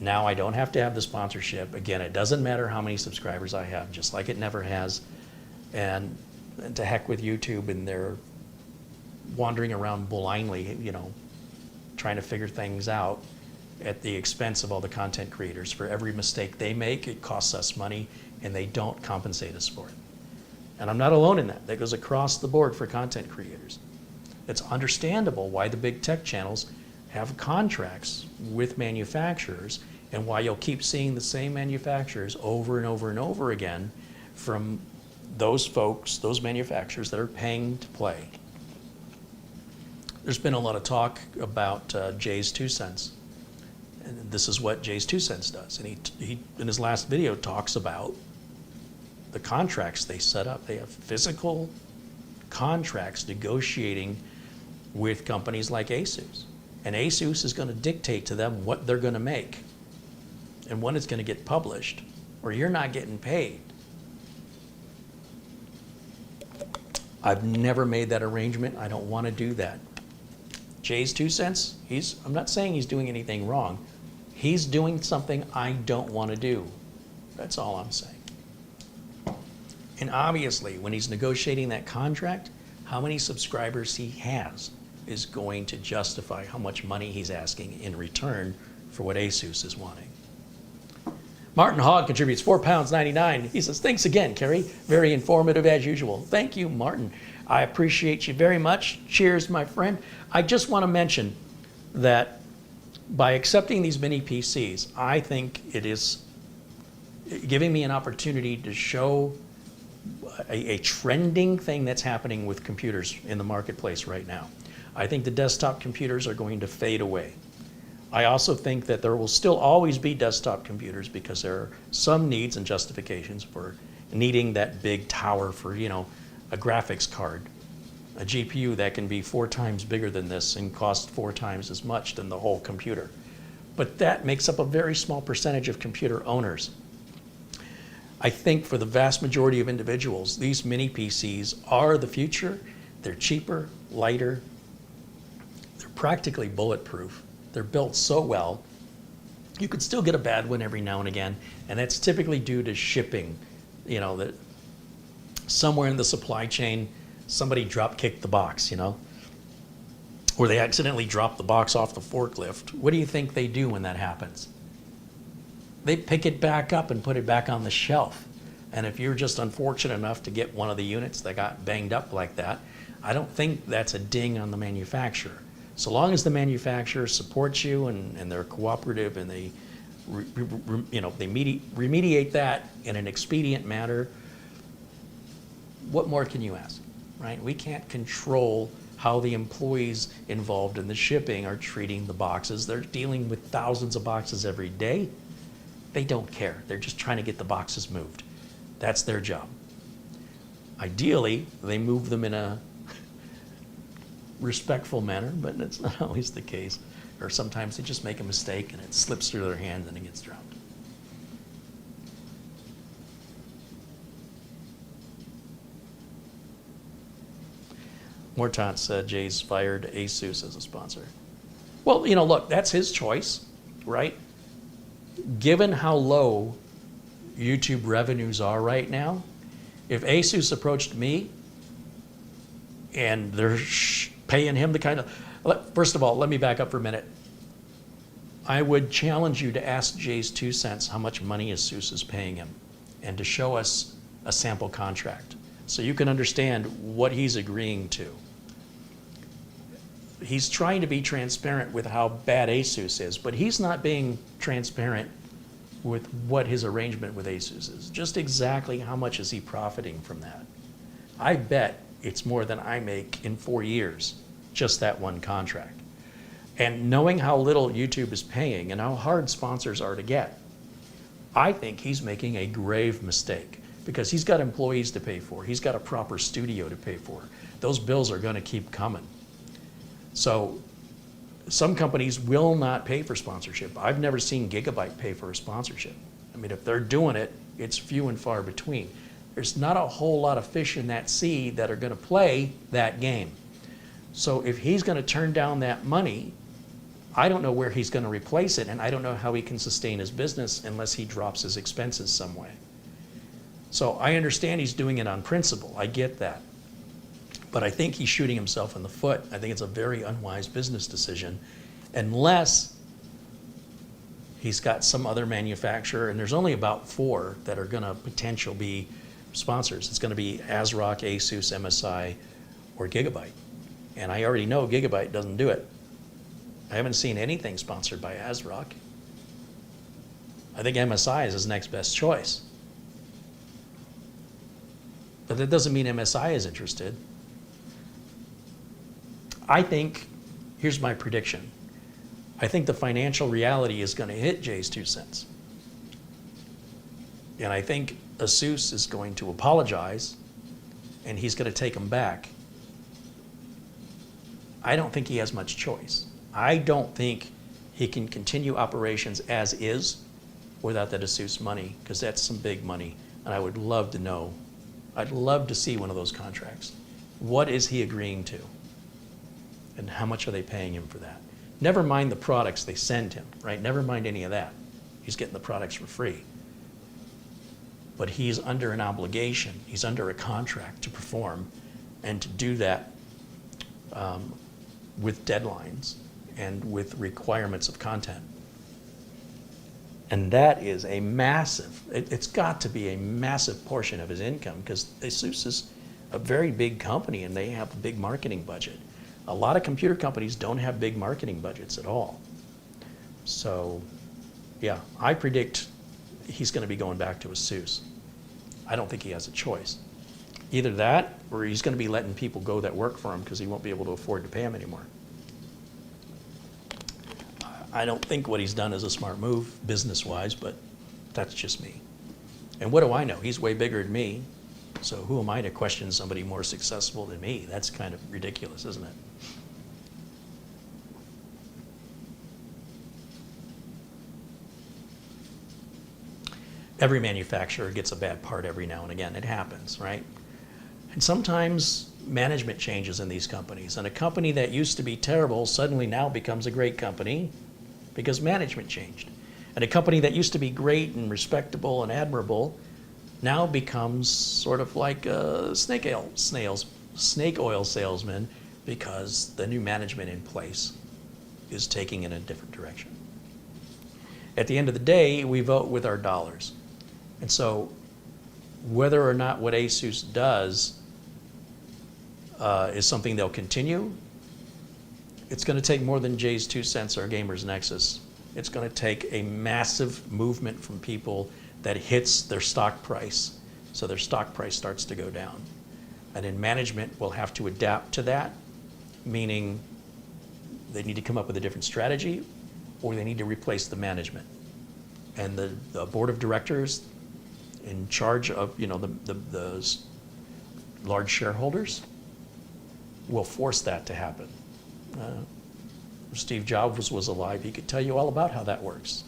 Now I don't have to have the sponsorship. Again, it doesn't matter how many subscribers I have, just like it never has. And to heck with YouTube and their wandering around blindly, trying to figure things out at the expense of all the content creators. For every mistake they make, it costs us money, and they don't compensate us for it. And I'm not alone in that. That goes across the board for content creators. It's understandable why the big tech channels have contracts with manufacturers, and why you'll keep seeing the same manufacturers over and over and over again from those folks, those manufacturers that are paying to play. There's been a lot of talk about Jay's 2 cents. And this is what Jay's 2 cents does. And he in his last video talks about the contracts they set up. They have physical contracts negotiating with companies like ASUS. And ASUS is going to dictate to them what they're going to make and when it's going to get published, or you're not getting paid. I've never made that arrangement. I don't want to do that. Jay's 2 cents, I'm not saying he's doing anything wrong. He's doing something I don't want to do. That's all I'm saying. And obviously, when he's negotiating that contract, how many subscribers he has is going to justify how much money he's asking in return for what ASUS is wanting. Martin Hogg contributes £4.99. He says, thanks again, Kerry. Very informative as usual. Thank you, Martin. I appreciate you very much. Cheers, my friend. I just want to mention that by accepting these mini PCs, I think it is giving me an opportunity to show a trending thing that's happening with computers in the marketplace right now. I think the desktop computers are going to fade away. I also think that there will still always be desktop computers because there are some needs and justifications for needing that big tower for, a graphics card, a GPU that can be 4 times bigger than this and cost 4 times as much than the whole computer. But that makes up a very small percentage of computer owners. I think for the vast majority of individuals, these mini PCs are the future. They're cheaper, lighter, they're practically bulletproof. They're built so well. You could still get a bad one every now and again, and that's typically due to shipping. That somewhere in the supply chain, somebody drop-kicked the box, or they accidentally dropped the box off the forklift. What do you think they do when that happens? They pick it back up and put it back on the shelf. And if you're just unfortunate enough to get one of the units that got banged up like that, I don't think that's a ding on the manufacturer. So long as the manufacturer supports you and they're cooperative and they remediate that in an expedient manner, what more can you ask, right? We can't control how the employees involved in the shipping are treating the boxes. They're dealing with thousands of boxes every day. They don't care. They're just trying to get the boxes moved. That's their job. Ideally, they move them in a respectful manner, but it's not always the case. Or sometimes they just make a mistake and it slips through their hands and it gets dropped. Mortant said Jay's fired Asus as a sponsor. Well, look, that's his choice, right? Given how low YouTube revenues are right now, if Asus approached me and they're paying him the kind of... First of all, let me back up for a minute. I would challenge you to ask Jay's 2 cents how much money Asus is paying him and to show us a sample contract so you can understand what he's agreeing to. He's trying to be transparent with how bad Asus is, but he's not being transparent with what his arrangement with Asus is. Just exactly how much is he profiting from that? I bet it's more than I make in 4 years, just that one contract. And knowing how little YouTube is paying and how hard sponsors are to get, I think he's making a grave mistake because he's got employees to pay for. He's got a proper studio to pay for. Those bills are going to keep coming. So some companies will not pay for sponsorship. I've never seen Gigabyte pay for a sponsorship. I mean, if they're doing it, it's few and far between. There's not a whole lot of fish in that sea that are going to play that game. So if he's going to turn down that money, I don't know where he's going to replace it, and I don't know how he can sustain his business unless he drops his expenses some way. So I understand he's doing it on principle. I get that. But I think he's shooting himself in the foot. I think it's a very unwise business decision unless he's got some other manufacturer, and there's only about 4 that are going to potentially be sponsors. It's going to be ASRock, Asus, MSI, or Gigabyte. And I already know Gigabyte doesn't do it. I haven't seen anything sponsored by ASRock. I think MSI is his next best choice. But that doesn't mean MSI is interested. I think, here's my prediction. I think the financial reality is going to hit Jay's 2 cents. And I think Asus is going to apologize and he's going to take them back. I don't think he has much choice. I don't think he can continue operations as is without that Asus money, because that's some big money. And I would love to know. I'd love to see one of those contracts. What is he agreeing to? And how much are they paying him for that? Never mind the products they send him, right? Never mind any of that. He's getting the products for free. But he's under an obligation. He's under a contract to perform and to do that with deadlines and with requirements of content. And that is a massive, it's got to be a massive portion of his income, because ASUS is a very big company and they have a big marketing budget. A lot of computer companies don't have big marketing budgets at all. So yeah, I predict he's going to be going back to ASUS. I don't think he has a choice. Either that, or he's going to be letting people go that work for him because he won't be able to afford to pay them anymore. I don't think what he's done is a smart move business-wise, but that's just me. And what do I know? He's way bigger than me. So who am I to question somebody more successful than me? That's kind of ridiculous, isn't it? Every manufacturer gets a bad part every now and again. It happens, right? And sometimes management changes in these companies. And a company that used to be terrible suddenly now becomes a great company because management changed. And a company that used to be great and respectable and admirable now becomes sort of like a snake oil salesman because the new management in place is taking in a different direction. At the end of the day, we vote with our dollars. And so whether or not what ASUS does is something they'll continue, it's going to take more than Jay's 2 cents or Gamers Nexus. It's going to take a massive movement from people that hits their stock price, so their stock price starts to go down. And then management will have to adapt to that, meaning they need to come up with a different strategy or they need to replace the management. And the board of directors in charge of the large shareholders will force that to happen. If Steve Jobs was alive, he could tell you all about how that works.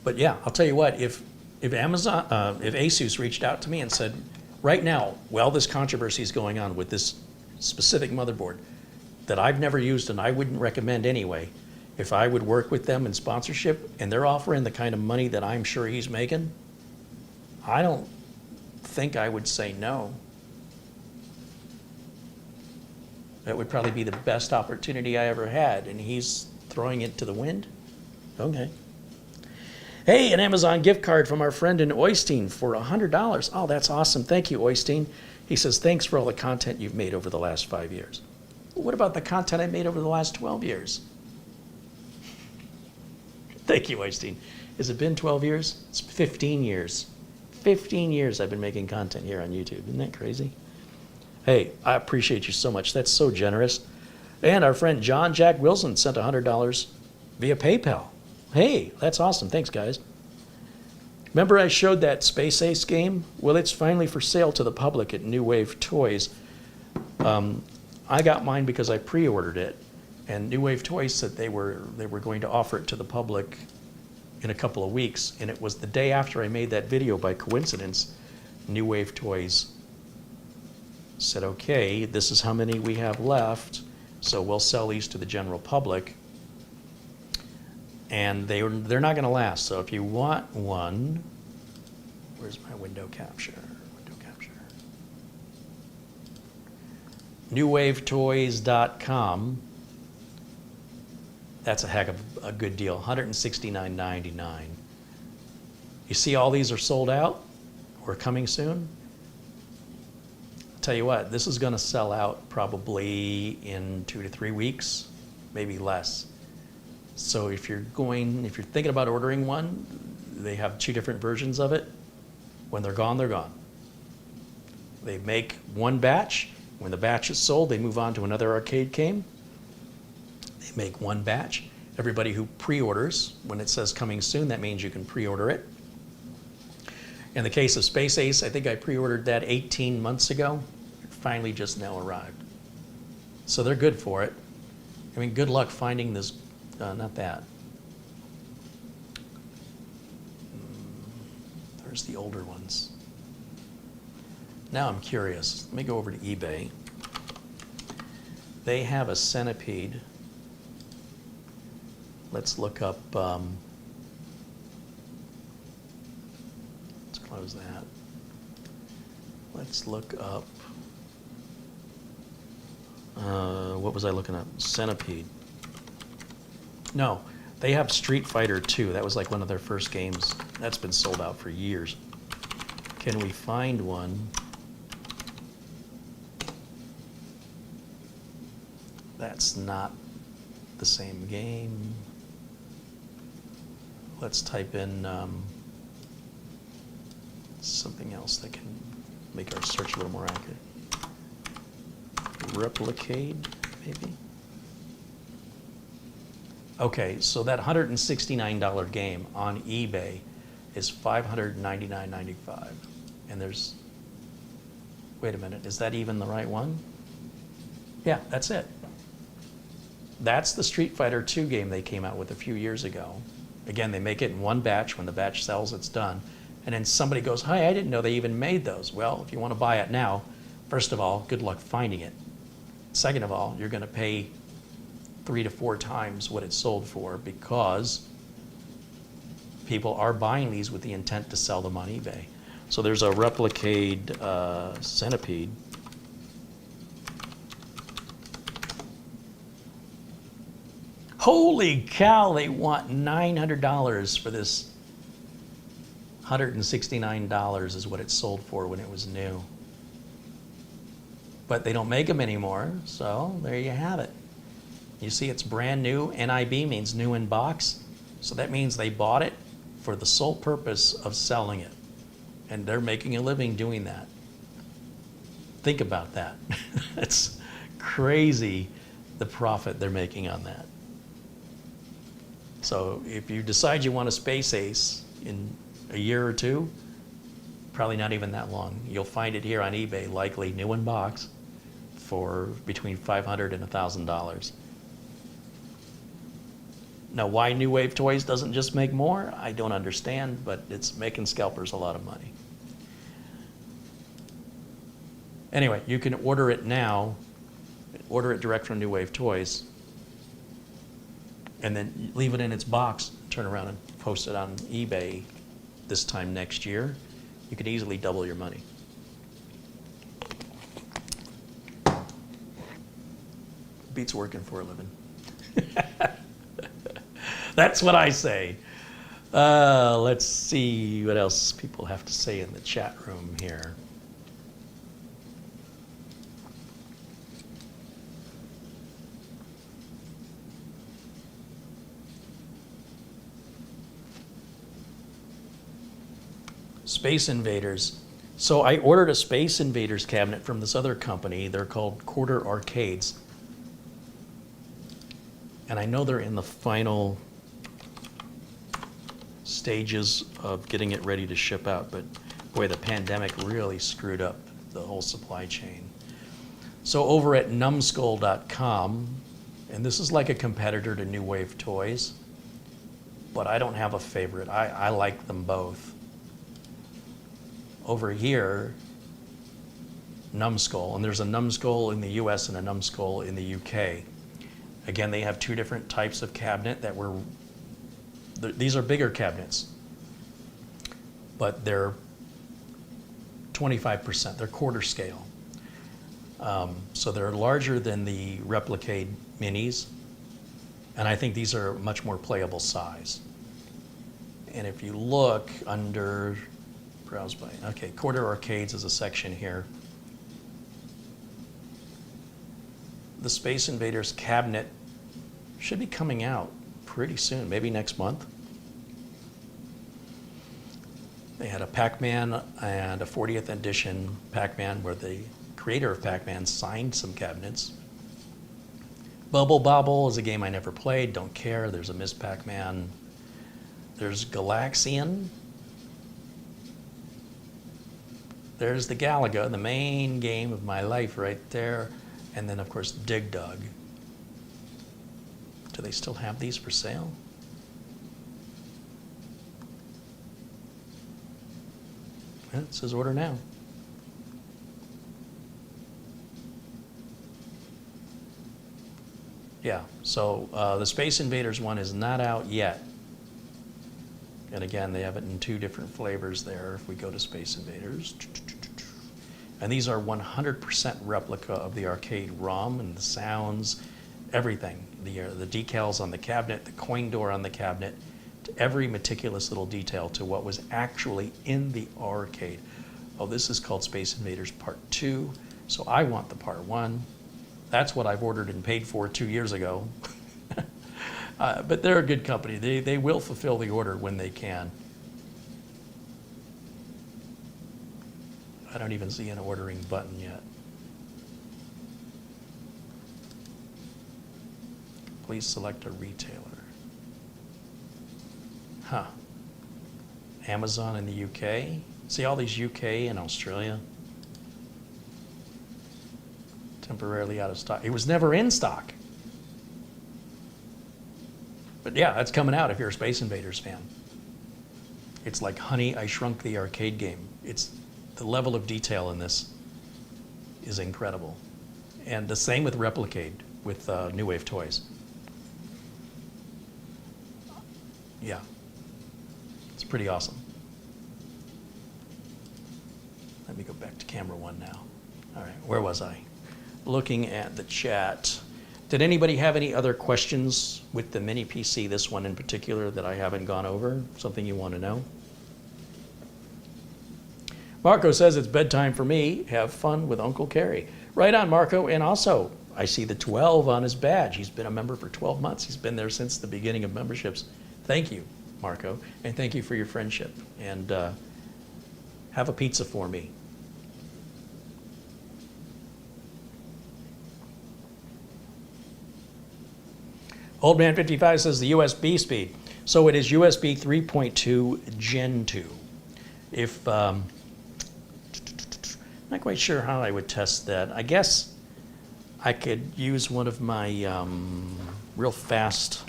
But yeah, I'll tell you what, if ASUS reached out to me and said, right now, while this controversy is going on with this specific motherboard that I've never used and I wouldn't recommend anyway, if I would work with them in sponsorship and they're offering the kind of money that I'm sure he's making, I don't think I would say no. That would probably be the best opportunity I ever had, and he's throwing it to the wind? Okay. Hey, an Amazon gift card from our friend in Oystein for $100. Oh, that's awesome. Thank you, Oystein. He says, thanks for all the content you've made over the last 5 years. Well, what about the content I made over the last 12 years? Thank you, Oystein. Has it been 12 years? It's 15 years. 15 years I've been making content here on YouTube. Isn't that crazy? Hey, I appreciate you so much. That's so generous. And our friend John Jack Wilson sent $100 via PayPal. Hey, that's awesome. Thanks, guys. Remember I showed that Space Ace game? Well, it's finally for sale to the public at New Wave Toys. I got mine because I pre-ordered it. And New Wave Toys said they were going to offer it to the public in a couple of weeks. And it was the day after I made that video by coincidence. New Wave Toys said, okay, this is how many we have left. So we'll sell these to the general public. And they're not going to last. So if you want one, where's my window capture? newwavetoys.com. That's a heck of a good deal, $169.99. You see all these are sold out or coming soon? I'll tell you what, this is going to sell out probably in 2 to 3 weeks, maybe less. So if you're thinking about ordering one, they have 2 different versions of it. When they're gone, they're gone. They make one batch. When the batch is sold, they move on to another arcade game. They make one batch. Everybody who pre-orders, when it says coming soon, that means you can pre-order it. In the case of Space Ace, I think I pre-ordered that 18 months ago. It finally just now arrived. So they're good for it. I mean, good luck finding this. Not that. There's the older ones. Now I'm curious. Let me go over to eBay. They have a Centipede. Let's look up. Let's close that. Let's look up. What was I looking up? Centipede. No, they have Street Fighter 2. That was like one of their first games. That's been sold out for years. Can we find one? That's not the same game. Let's type in something else that can make our search a little more accurate. Replicate, maybe? Okay, so that $169 game on eBay is $599.95. And there's, wait a minute, is that even the right one? Yeah, that's it. That's the Street Fighter II game they came out with a few years ago. Again, they make it in one batch. When the batch sells, it's done. And then somebody goes, hi, I didn't know they even made those. Well, if you want to buy it now, first of all, good luck finding it. Second of all, you're going to pay 3 to 4 times what it's sold for, because people are buying these with the intent to sell them on eBay. So there's a Replicade Centipede. Holy cow, they want $900 for this. $169 is what it sold for when it was new. But they don't make them anymore, so there you have it. You see, it's brand new. NIB means new in box. So that means they bought it for the sole purpose of selling it. And they're making a living doing that. Think about that. It's crazy, the profit they're making on that. So if you decide you want a Space Ace in a year or two, probably not even that long, you'll find it here on eBay, likely new in box, for between $500 and $1,000. Now, why New Wave Toys doesn't just make more, I don't understand, but it's making scalpers a lot of money. Anyway, you can order it now, order it direct from New Wave Toys, and then leave it in its box, turn around and post it on eBay this time next year. You could easily double your money. Beats working for a living. That's what I say. Let's see what else people have to say in the chat room here. Space Invaders. So I ordered a Space Invaders cabinet from this other company. They're called Quarter Arcades. And I know they're in the final stages of getting it ready to ship out, but boy, the pandemic really screwed up the whole supply chain. So over at numbskull.com, and this is like a competitor to New Wave Toys, but I don't have a favorite. I like them both. Over here, Numbskull, and there's a Numbskull in the US and a Numbskull in the UK. Again, they have two different types of cabinet that were, these are bigger cabinets, but they're 25%, they're quarter scale. So they're larger than the Replicade Minis, and I think these are much more playable size. And if you look under browse by, okay, Quarter Arcades is a section here. The Space Invaders cabinet should be coming out pretty soon, maybe next month. They had a Pac-Man and a 40th edition Pac-Man where the creator of Pac-Man signed some cabinets. Bubble Bobble is a game I never played, don't care. There's a Ms. Pac-Man. There's Galaxian. There's the Galaga, the main game of my life right there. And then, of course, Dig Dug. Do they still have these for sale? Yeah, it says order now. Yeah, so the Space Invaders one is not out yet. And again, they have it in two different flavors there. If we go to Space Invaders. And these are 100% replica of the arcade ROM, and the sounds, everything. The decals on the cabinet, the coin door on the cabinet, to every meticulous little detail to what was actually in the arcade. Oh, this is called Space Invaders Part 2, so I want the Part 1. That's what I've ordered and paid for 2 years ago. But they're a good company. They will fulfill the order when they can. I don't even see an ordering button yet. Please select a retailer. Huh. Amazon in the UK. See all these UK and Australia? Temporarily out of stock. It was never in stock. But yeah, that's coming out if you're a Space Invaders fan. It's like Honey, I Shrunk the Arcade Game. It's the level of detail in this is incredible. And the same with Replicade, with New Wave Toys. Yeah, it's pretty awesome. Let me go back to camera one now. All right, where was I? Looking at the chat. Did anybody have any other questions with the mini PC, this one in particular, that I haven't gone over? Something you want to know? Marco says it's bedtime for me. Have fun with Uncle Kerry. Right on, Marco. And also, I see the 12 on his badge. He's been a member for 12 months. He's been there since the beginning of memberships. Thank you, Marco. And thank you for your friendship. And have a pizza for me. Old Man 55 says the USB speed. So it is USB 3.2 Gen 2. If not quite sure how I would test that. I guess I could use one of my real fast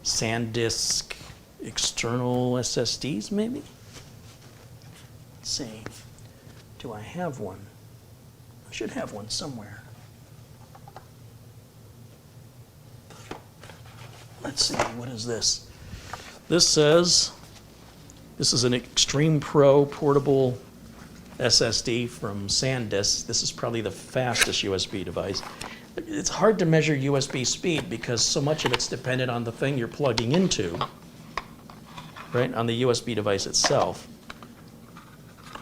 SanDisk external SSDs, maybe? Let's see. Do I have one? I should have one somewhere. Let's see, what is this? This says, this is an Extreme Pro portable SSD from SanDisk. This is probably the fastest USB device. It's hard to measure USB speed because so much of it's dependent on the thing you're plugging into, right, on the USB device itself.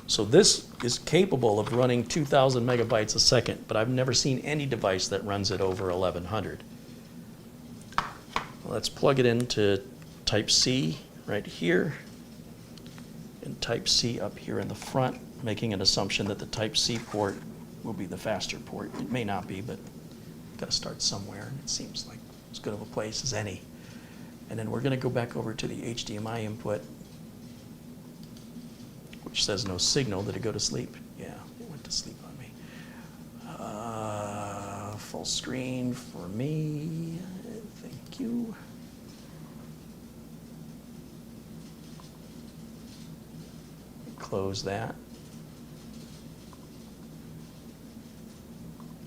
So this is capable of running 2,000 megabytes a second, but I've never seen any device that runs it over 1,100. Let's plug it into Type-C right here and Type-C up here in the front, making an assumption that the Type-C port will be the faster port. It may not be, but got to start somewhere, and it seems like as good of a place as any. And then we're going to go back over to the HDMI input, which says no signal. Did it go to sleep? Yeah, it went to sleep on me. Full screen for me. Thank you. Close that.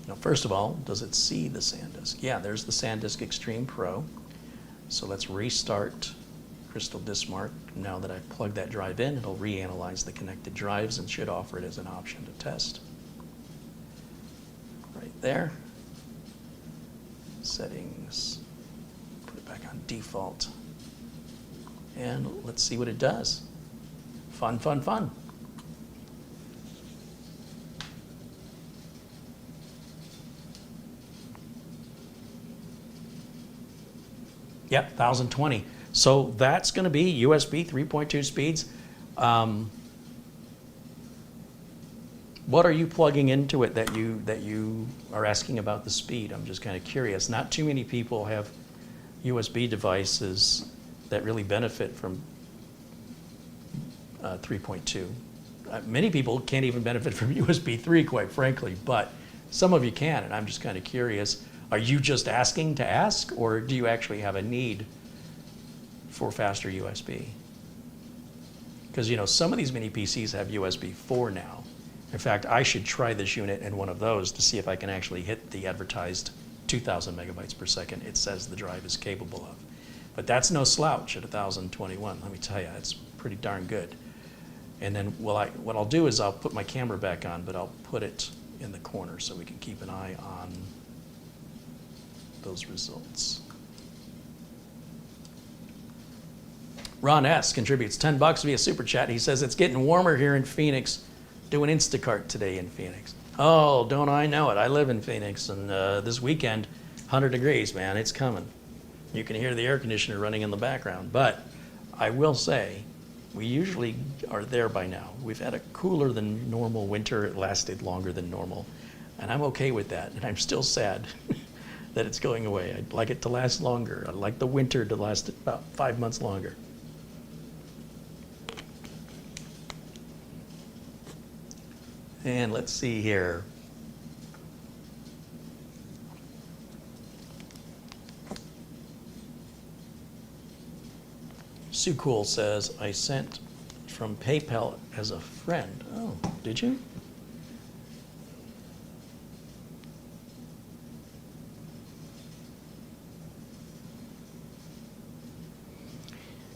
Now, first of all, does it see the SanDisk? Yeah, there's the SanDisk Extreme Pro. So let's restart Crystal Disk Mark. Now that I've plugged that drive in, it'll reanalyze the connected drives and should offer it as an option to test. Right there. Settings. Put it back on default. And let's see what it does. Fun, fun, fun. Yep, 1020. So that's going to be USB 3.2 speeds. What are you plugging into it that you are asking about the speed? I'm just kind of curious. Not too many people have USB devices that really benefit from 3.2. Many people can't even benefit from USB 3, quite frankly, but some of you can, and I'm just kind of curious. Are you just asking to ask, or do you actually have a need for faster USB? Because, you know, some of these mini PCs have USB 4 now. In fact, I should try this unit in one of those to see if I can actually hit the advertised 2,000 megabytes per second it says the drive is capable of. But that's no slouch at 1,021. Let me tell you, it's pretty darn good. And then what I'll do is I'll put my camera back on, but I'll put it in the corner so we can keep an eye on those results. Ron S. contributes $10 via Super Chat. He says, it's getting warmer here in Phoenix. Doing Instacart today in Phoenix. Oh, don't I know it. I live in Phoenix, and this weekend, 100 degrees, man, it's coming. You can hear the air conditioner running in the background. But I will say, we usually are there by now. We've had a cooler than normal winter. It lasted longer than normal. And I'm okay with that. And I'm still sad that it's going away. I'd like it to last longer. I'd like the winter to last about 5 months longer. And let's see here. Sue Cool says, I sent from PayPal as a friend. Oh, did you?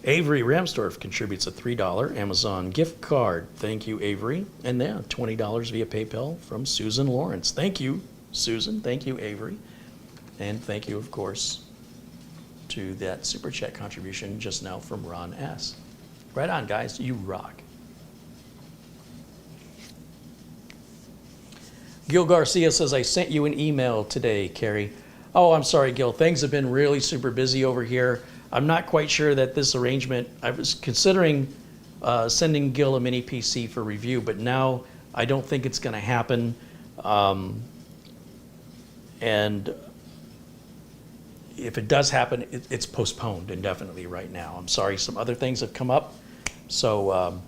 Avery Ramsdorf contributes a $3 Amazon gift card. Thank you, Avery. And yeah, $20 via PayPal from Susan Lawrence. Thank you, Susan. Thank you, Avery. And thank you, of course, to that Super Chat contribution just now from Ron S. Right on, guys. You rock. Gil Garcia says, I sent you an email today, Carrie. Oh, I'm sorry, Gil. Things have been really super busy over here. I'm not quite sure that this arrangement, I was considering sending Gil a mini PC for review, but now I don't think it's going to happen. And if it does happen, it's postponed indefinitely right now. I'm sorry, some other things have come up. So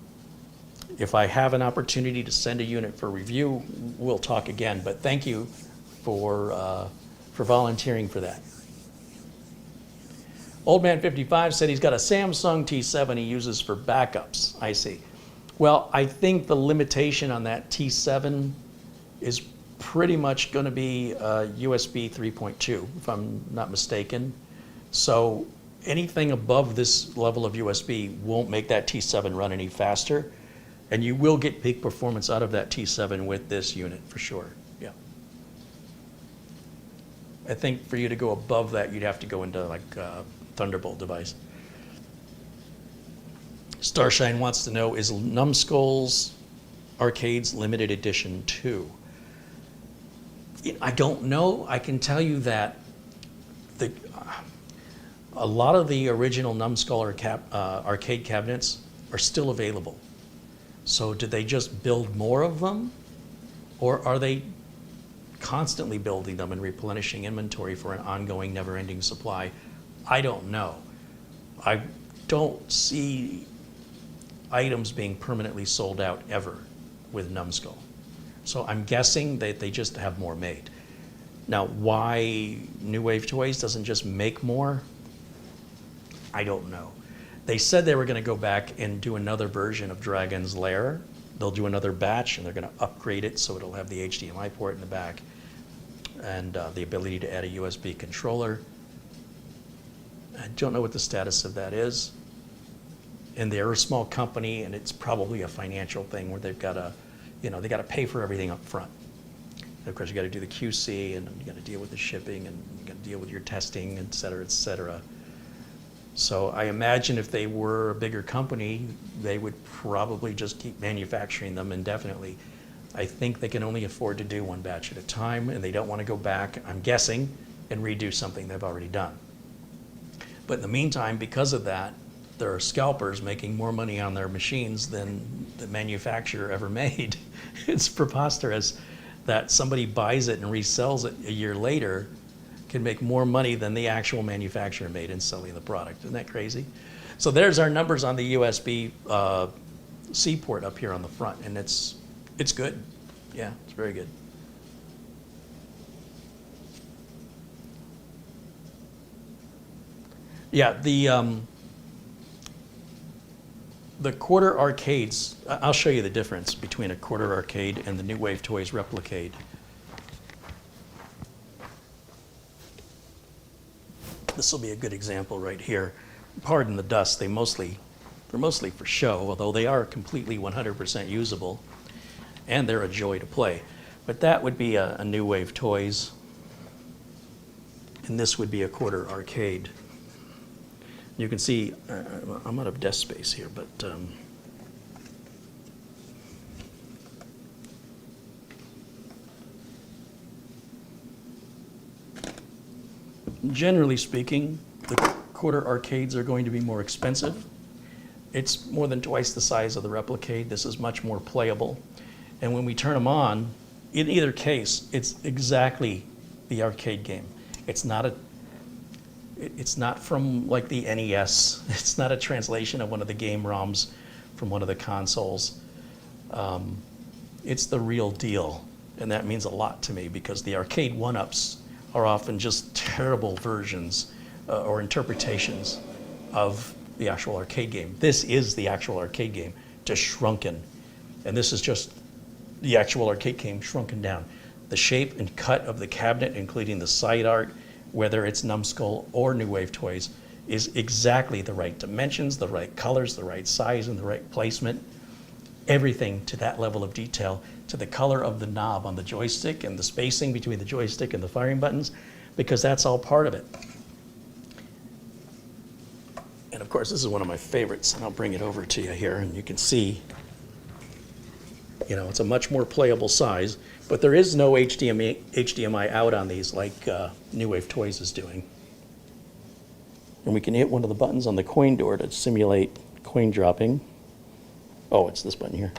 if I have an opportunity to send a unit for review, we'll talk again. But thank you for volunteering for that. Old Man 55 said he's got a Samsung T7 he uses for backups. I see. Well, I think the limitation on that T7 is pretty much going to be USB 3.2, if I'm not mistaken. So anything above this level of USB won't make that T7 run any faster. And you will get peak performance out of that T7 with this unit for sure. Yeah. I think for you to go above that, you'd have to go into like Thunderbolt device. Starshine wants to know, is Numbskull's Arcades Limited Edition 2? I don't know. I can tell you that a lot of the original Numbskull arcade cabinets are still available. So did they just build more of them? Or are they constantly building them and replenishing inventory for an ongoing, never-ending supply? I don't know. I don't see items being permanently sold out ever with Numbskull. So I'm guessing that they just have more made. Now, why New Wave Toys doesn't just make more? I don't know. They said they were going to go back and do another version of Dragon's Lair. They'll do another batch, and they're going to upgrade it so it'll have the HDMI port in the back and the ability to add a USB controller. I don't know what the status of that is. And they're a small company, and it's probably a financial thing where they've got to, they got to pay for everything up front. And of course, you got to do the QC, and you got to deal with the shipping, and you got to deal with your testing, et cetera, et cetera. So I imagine if they were a bigger company, they would probably just keep manufacturing them indefinitely. I think they can only afford to do one batch at a time, and they don't want to go back, I'm guessing, and redo something they've already done. But in the meantime, because of that, there are scalpers making more money on their machines than the manufacturer ever made. It's preposterous that somebody buys it and resells it a year later can make more money than the actual manufacturer made in selling the product. Isn't that crazy? So there's our numbers on the USB C port up here on the front, and it's good. Yeah, it's very good. Yeah, the quarter arcades, I'll show you the difference between a quarter arcade and the New Wave Toys Replicade. This will be a good example right here. Pardon the dust, they're mostly for show, although they are completely 100% usable, and they're a joy to play. But that would be a New Wave Toys, and this would be a quarter arcade. You can see, I'm out of desk space here, but generally speaking, the quarter arcades are going to be more expensive. It's more than twice the size of the Replicade. This is much more playable. And when we turn them on, in either case, it's exactly the arcade game. It's not from like the NES. It's not a translation of one of the game ROMs from one of the consoles. It's the real deal. And that means a lot to me because the arcade one-ups are often just terrible versions or interpretations of the actual arcade game. This is the actual arcade game, just shrunken. And this is just the actual arcade game shrunken down. The shape and cut of the cabinet, including the side art, whether it's Numbskull or New Wave Toys, is exactly the right dimensions, the right colors, the right size, and the right placement. Everything to that level of detail, to the color of the knob on the joystick and the spacing between the joystick and the firing buttons, because that's all part of it. And of course, this is one of my favorites, and I'll bring it over to you here, and you can see, you know, it's a much more playable size, but there is no HDMI out on these like New Wave Toys is doing. And we can hit one of the buttons on the coin door to simulate coin dropping. Oh, it's this button here.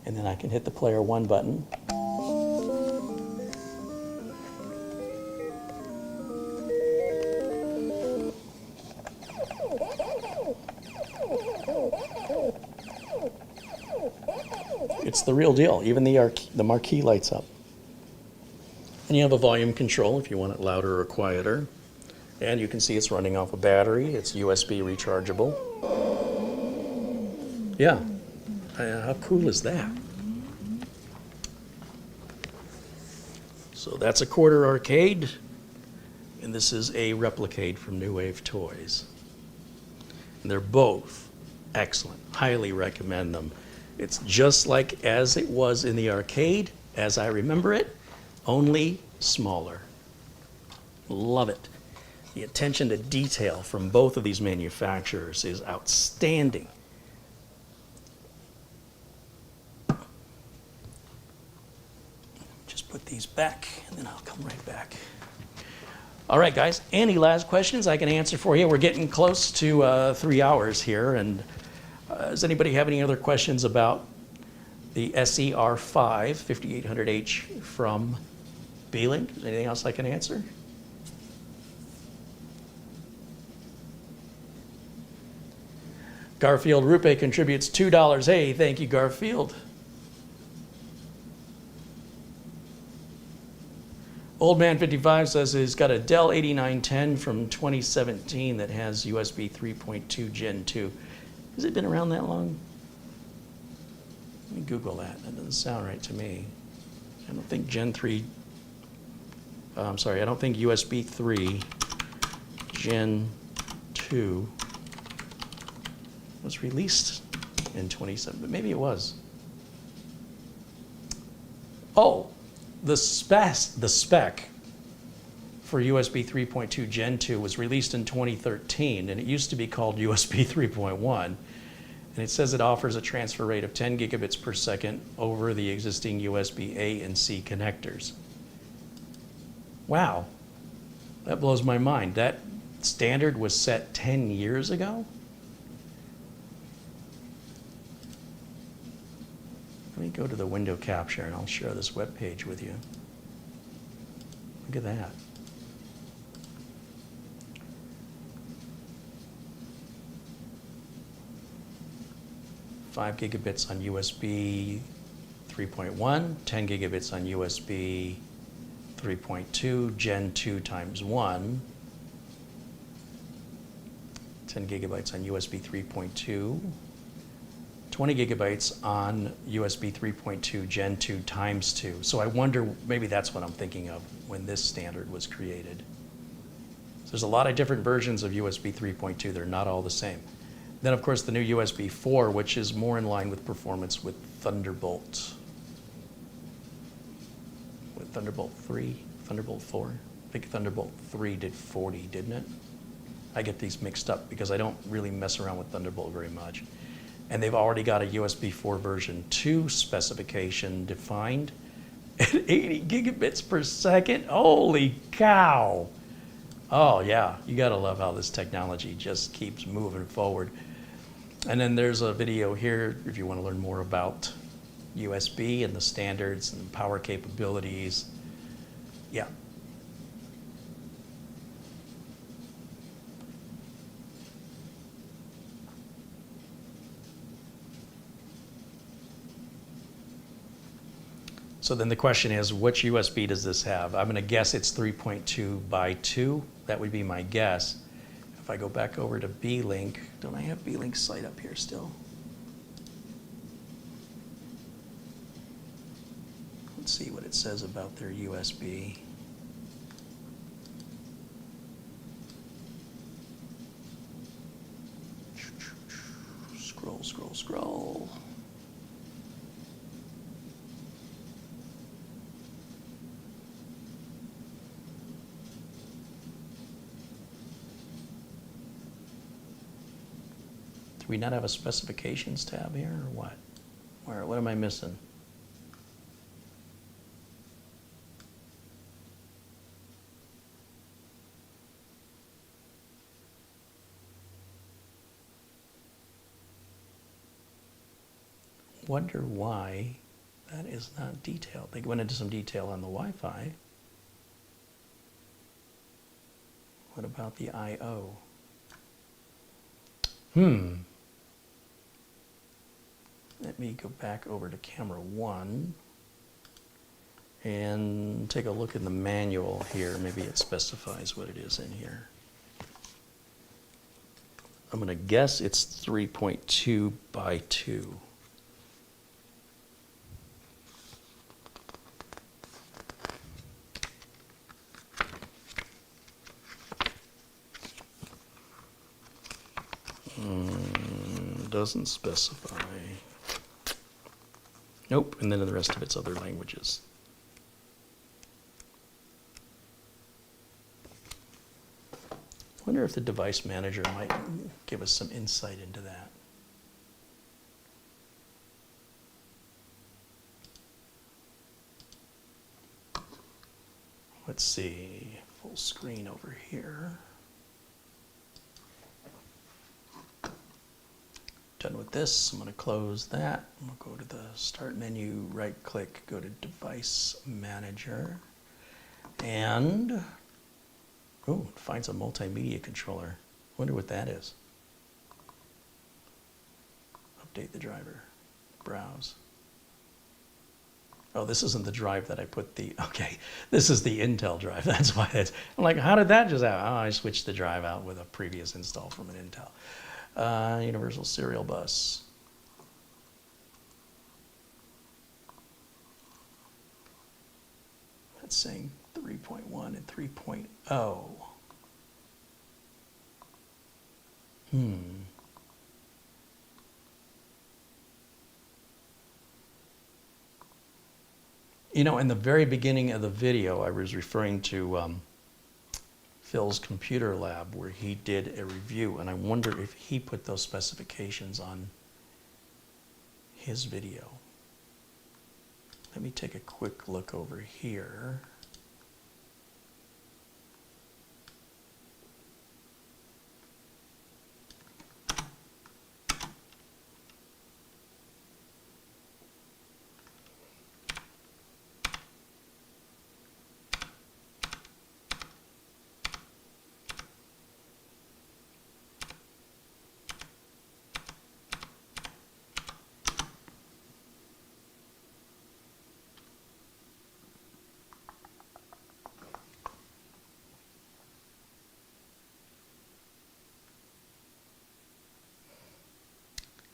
And then I can hit the player 1 button. It's the real deal. Even the marquee lights up. And you have a volume control if you want it louder or quieter. And you can see it's running off a battery. It's USB rechargeable. Yeah. How cool is that? So that's a quarter arcade. And this is a Replicade from New Wave Toys. And they're both excellent. Highly recommend them. It's just like as it was in the arcade, as I remember it, only smaller. Love it. The attention to detail from both of these manufacturers is outstanding. Just put these back, and then I'll come right back. All right, guys, any last questions I can answer for you? We're getting close to 3 hours here, and does anybody have any other questions about the SER5 5800H from Beelink? Is there anything else I can answer? Garfield Rupe contributes $2. Hey, thank you, Garfield. Old Man 55 says he's got a Dell 8910 from 2017 that has USB 3.2 Gen 2. Has it been around that long? Let me Google that. That doesn't sound right to me. I don't think Gen 3, I'm sorry, I don't think USB 3 Gen 2 was released in 27, but maybe it was. Oh, the spec for USB 3.2 Gen 2 was released in 2013, and it used to be called USB 3.1. And it says it offers a transfer rate of 10 gigabits per second over the existing USB A and C connectors. Wow, that blows my mind. That standard was set 10 years ago? Let me go to the window capture and I'll share this web page with you. Look at that. Five gigabits on USB 3.1, 10 gigabits on USB 3.2, Gen 2 times 1, 10 gigabytes on USB 3.2, 20 gigabytes on USB 3.2 Gen 2 times 2. So I wonder, maybe that's what I'm thinking of when this standard was created. So there's a lot of different versions of USB 3.2. They're not all the same. Then, of course, the new USB 4, which is more in line with performance with Thunderbolt. With Thunderbolt 3, Thunderbolt 4. I think Thunderbolt 3 did 40, didn't it? I get these mixed up because I don't really mess around with Thunderbolt very much. And they've already got a USB 4 version 2 specification defined at 80 gigabits per second. Holy cow. Oh yeah, you gotta love how this technology just keeps moving forward. And then there's a video here if you want to learn more about USB and the standards and power capabilities. Yeah. So then the question is, which USB does this have? I'm going to guess it's 3.2 by 2. That would be my guess. If I go back over to Beelink, don't I have Beelink's site up here still? Let's see what it says about their USB. Scroll, scroll, scroll. Do we not have a specifications tab here, or what? What am I missing? Wonder why that is not detailed. They went into some detail on the Wi-Fi. What about the I/O? Let me go back over to camera 1 and take a look in the manual here. Maybe it specifies what it is in here. I'm going to guess it's 3.2 by 2. Doesn't specify. Nope, and then the rest of it's other languages. Wonder if the device manager might give us some insight into that. Let's see, full screen over here. Done with this, I'm going to close that. We'll go to the start menu, right click, go to device manager, and it finds a multimedia controller. Wonder what that is. Update the driver, browse. Oh, this isn't the drive that I put the, okay, this is the Intel drive. That's why it's, I'm like, how did that just happen? Oh, I switched the drive out with a previous install from an Intel. Universal serial bus. That's saying 3.1 and 3.0. You know, in the very beginning of the video, I was referring to Phil's computer lab where he did a review, and I wonder if he put those specifications on his video. Let me take a quick look over here.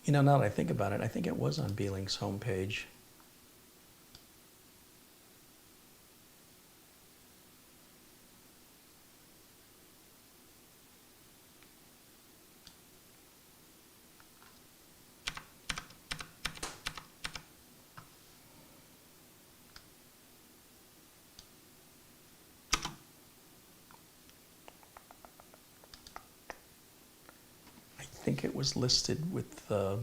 You know, now that I think about it, I think it was on Beelink's homepage. I think it was listed with the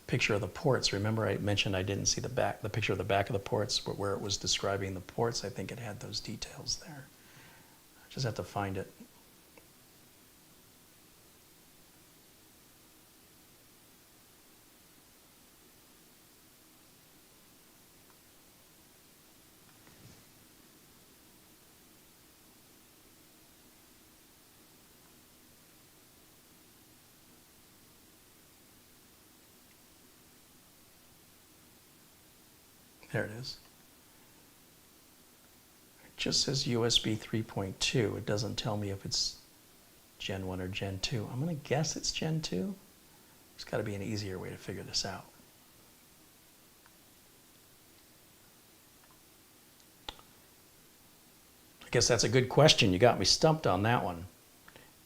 picture of the ports. Remember I mentioned I didn't see the picture of the back of the ports, but where it was describing the ports, I think it had those details there. I just have to find it. There it is. It just says USB 3.2. It doesn't tell me if it's Gen 1 or Gen 2. I'm going to guess it's Gen 2. There's got to be an easier way to figure this out. I guess that's a good question. You got me stumped on that one.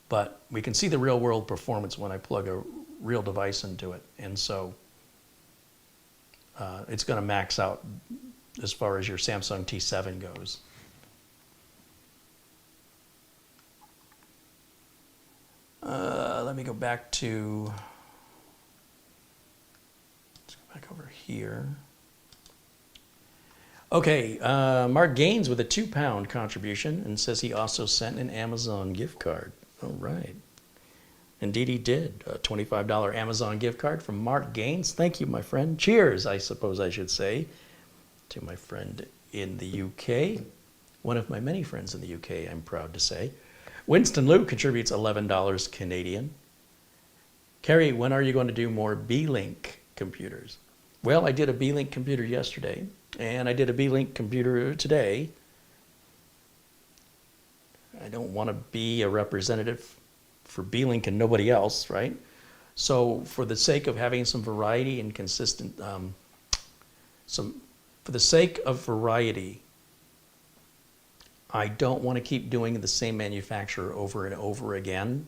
But we can see the real world performance when I plug a real device into it. And so it's going to max out as far as your Samsung T7 goes. Let me go back to, let's go back over here. Okay, Mark Gaines with a £2 contribution and says he also sent an Amazon gift card. All right. Indeed he did. A $25 Amazon gift card from Mark Gaines. Thank you, my friend. Cheers, I suppose I should say, to my friend in the UK. One of my many friends in the UK, I'm proud to say. Winston Liu contributes $11 Canadian. Carrie, when are you going to do more Beelink computers? Well, I did a Beelink computer yesterday, and I did a Beelink computer today. I don't want to be a representative for Beelink and nobody else, right? So for the sake of having some variety and consistent, for the sake of variety, I don't want to keep doing the same manufacturer over and over again.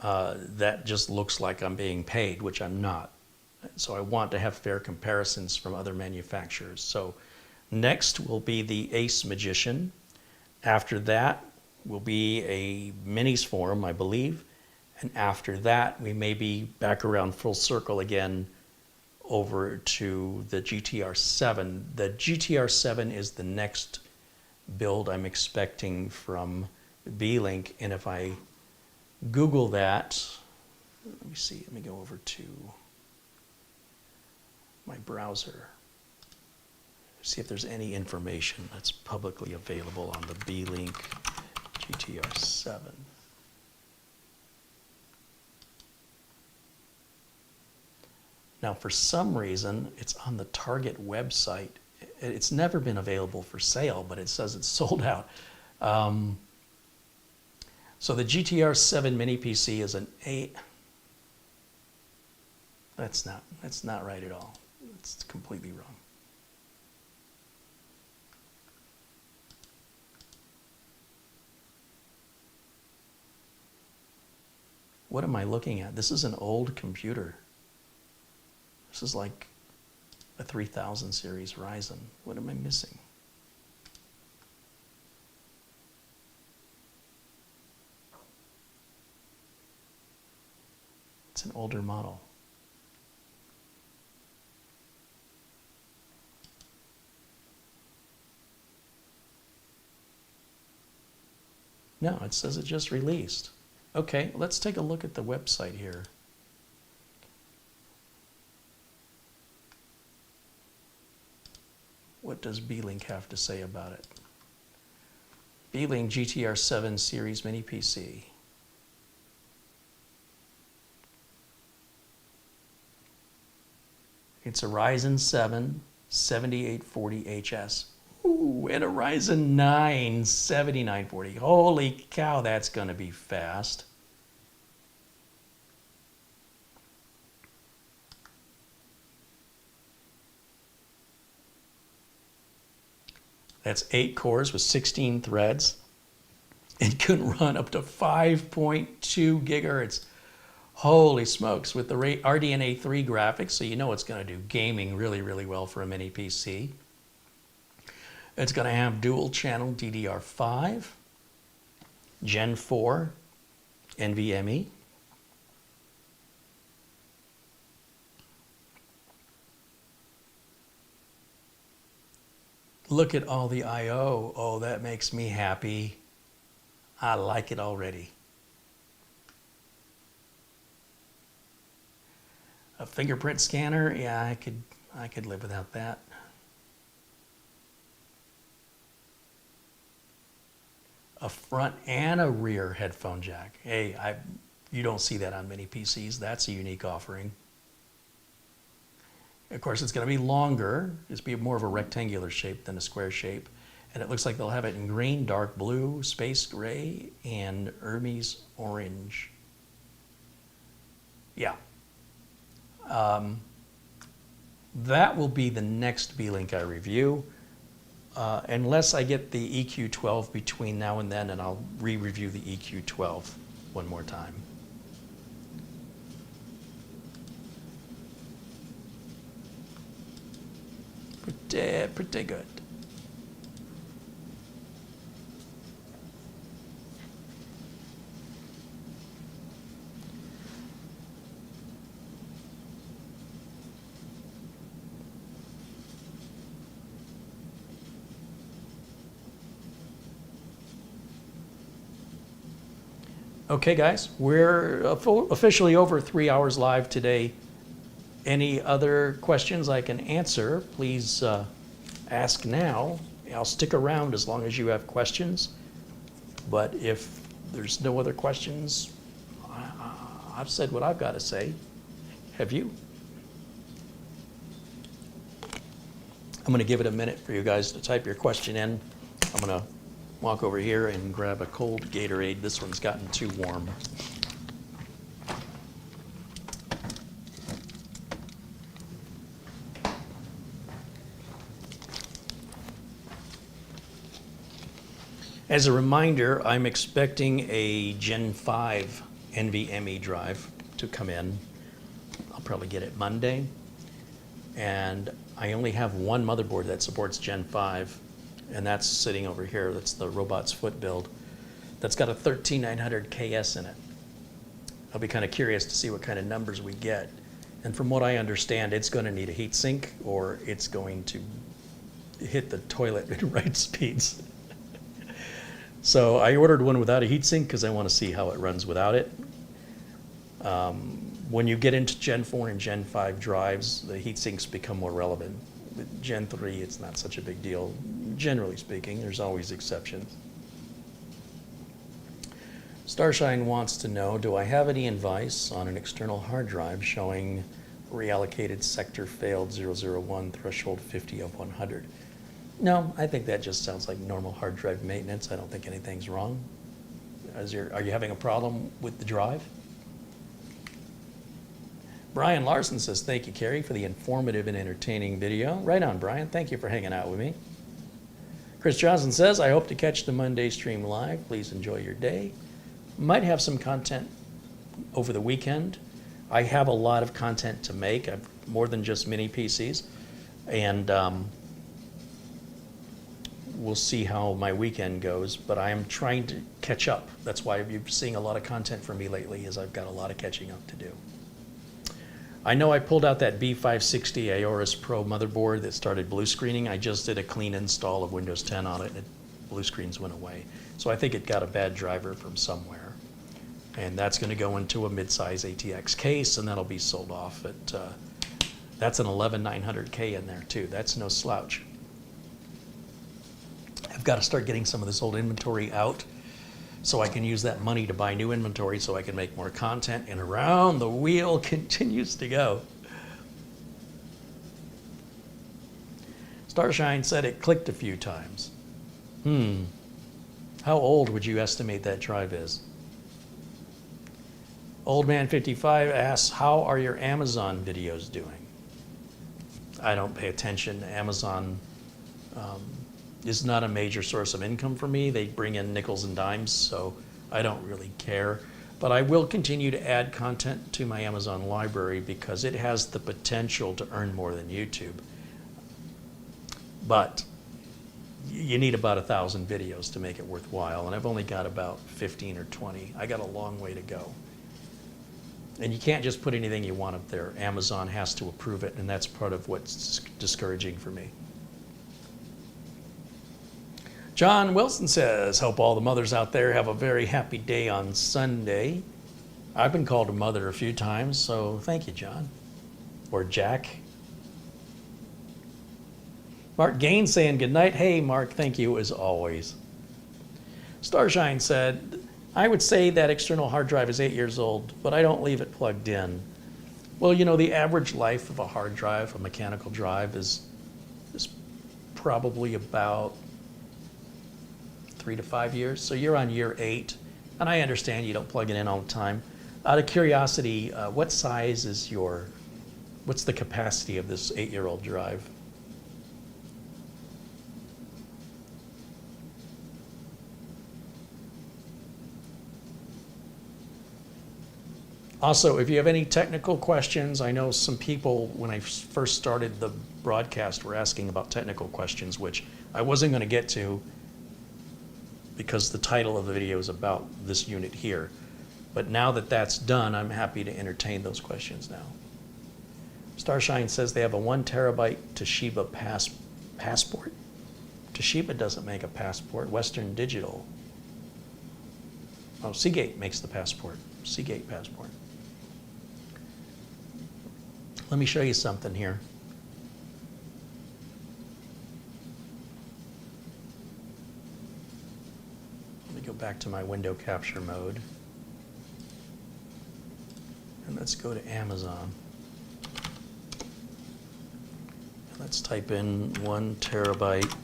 That just looks like I'm being paid, which I'm not. So I want to have fair comparisons from other manufacturers. So next will be the Ace Magician. After that will be a Minis Forum, I believe. And after that, we may be back around full circle again over to the GTR7. The GTR7 is the next build I'm expecting from Beelink. And if I Google that, let me see, let me go over to my browser. See if there's any information that's publicly available on the Beelink GTR7. Now, for some reason, it's on the Target website. It's never been available for sale, but it says it's sold out. So the GTR7 mini PC is an 8. That's not right at all. It's completely wrong. What am I looking at? This is an old computer. This is like a 3000 series Ryzen. What am I missing? It's an older model. No, it says it just released. Okay, let's take a look at the website here. What does Beelink have to say about it? Beelink GTR7 series mini PC. It's a Ryzen 7 7840HS. Ooh, and a Ryzen 9 7940. Holy cow, that's going to be fast. That's 8 cores with 16 threads. It can run up to 5.2 gigahertz. Holy smokes, with the RDNA 3 graphics, so you know it's going to do gaming really, really well for a mini PC. It's going to have dual channel DDR5, Gen 4 NVMe. Look at all the I/O. Oh, that makes me happy. I like it already. A fingerprint scanner, yeah, I could live without that. A front and a rear headphone jack. Hey, you don't see that on many PCs. That's a unique offering. Of course, it's going to be longer. It's be more of a rectangular shape than a square shape. And it looks like they'll have it in green, dark blue, space gray, and Hermes orange. Yeah. That will be the next Beelink I review. Unless I get the EQ12 between now and then, and I'll re-review the EQ12 one more time. Pretty good. Okay, guys, we're officially over 3 hours live today. Any other questions I can answer, please ask now. I'll stick around as long as you have questions. But if there's no other questions, I've said what I've got to say. Have you? I'm going to give it a minute for you guys to type your question in. I'm going to walk over here and grab a cold Gatorade. This one's gotten too warm. As a reminder, I'm expecting a Gen 5 NVMe drive to come in. I'll probably get it Monday. And I only have one motherboard that supports Gen 5, and that's sitting over here. That's the Robot's Foot build. That's got a 13900 KS in it. I'll be kind of curious to see what kind of numbers we get. And from what I understand, it's going to need a heatsink, or it's going to hit the toilet at write speeds. So I ordered one without a heatsink because I want to see how it runs without it. When you get into Gen 4 and Gen 5 drives, the heatsinks become more relevant. With Gen 3, it's not such a big deal. Generally speaking, there's always exceptions. Starshine wants to know, do I have any advice on an external hard drive showing reallocated sector failed 001 threshold 50 of 100? No, I think that just sounds like normal hard drive maintenance. I don't think anything's wrong. Are you having a problem with the drive? Brian Larson says, thank you, Carrie, for the informative and entertaining video. Right on, Brian. Thank you for hanging out with me. Chris Johnson says, I hope to catch the Monday stream live. Please enjoy your day. Might have some content over the weekend. I have a lot of content to make, more than just mini PCs. And we'll see how my weekend goes, but I am trying to catch up. That's why you're seeing a lot of content from me lately, is I've got a lot of catching up to do. I know I pulled out that B560 Aorus Pro motherboard that started blue screening. I just did a clean install of Windows 10 on it, and blue screens went away. So I think it got a bad driver from somewhere. And that's going to go into a mid-size ATX case, and that'll be sold off at, that's an 11900K in there too. That's no slouch. I've got to start getting some of this old inventory out so I can use that money to buy new inventory so I can make more content, and around the wheel continues to go. Starshine said it clicked a few times. How old would you estimate that drive is? Old Man 55 asks, how are your Amazon videos doing? I don't pay attention. Amazon is not a major source of income for me. They bring in nickels and dimes, so I don't really care. But I will continue to add content to my Amazon library because it has the potential to earn more than YouTube. But you need about 1,000 videos to make it worthwhile, and I've only got about 15 or 20. I got a long way to go. And you can't just put anything you want up there. Amazon has to approve it, and that's part of what's discouraging for me. John Wilson says, hope all the mothers out there have a very happy day on Sunday. I've been called a mother a few times, so thank you, John. Or Jack. Mark Gaines saying good night. Hey, Mark, thank you as always. Starshine said, I would say that external hard drive is 8 years old, but I don't leave it plugged in. Well, you know, the average life of a hard drive, a mechanical drive, is probably about 3 to 5 years. So you're on year 8, and I understand you don't plug it in all the time. Out of curiosity, what size is what's the capacity of this 8-year-old drive? Also, if you have any technical questions, I know some people, when I first started the broadcast, were asking about technical questions, which I wasn't going to get to because the title of the video is about this unit here. But now that that's done, I'm happy to entertain those questions now. Starshine says they have a 1 terabyte Toshiba passport. Toshiba doesn't make a passport. Western Digital. Oh, Seagate makes the passport. Seagate passport. Let me show you something here. Let me go back to my window capture mode. And let's go to Amazon. And let's type in 1 terabyte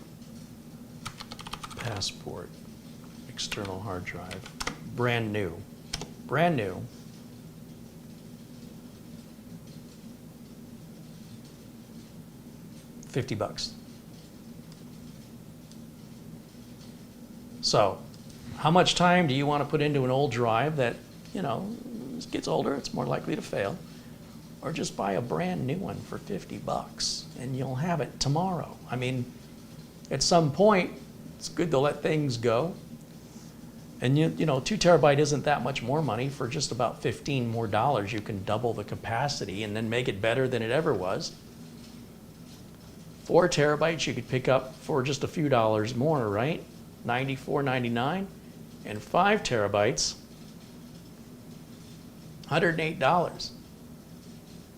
passport, external hard drive, brand new. Brand new. $50. So, how much time do you want to put into an old drive that, you know, as it gets older, it's more likely to fail? Or just buy a brand new one for $50 and you'll have it tomorrow. I mean, at some point, it's good to let things go. And you know, 2 terabyte isn't that much more money. For just about $15 more, you can double the capacity and then make it better than it ever was. 4 terabytes you could pick up for just a few dollars more, right? $94.99. And 5 terabytes, $108.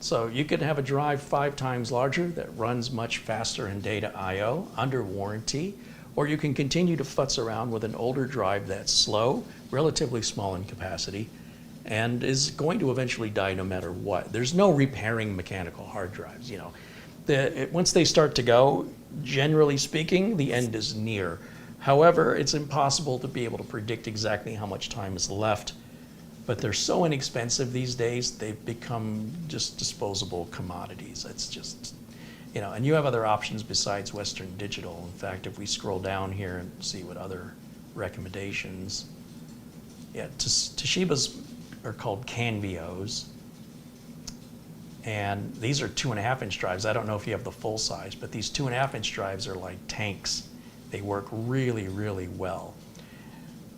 So you could have a drive 5 times larger that runs much faster in data I/O under warranty, or you can continue to futz around with an older drive that's slow, relatively small in capacity, and is going to eventually die no matter what. There's no repairing mechanical hard drives, you know. Once they start to go, generally speaking, the end is near. However, it's impossible to be able to predict exactly how much time is left, but they're so inexpensive these days, they've become just disposable commodities. It's just, you know, and you have other options besides Western Digital. In fact, if we scroll down here and see what other recommendations, yeah, Toshiba's are called Canvios. And these are 2.5-inch drives. I don't know if you have the full size, but these 2.5-inch drives are like tanks. They work really, really well.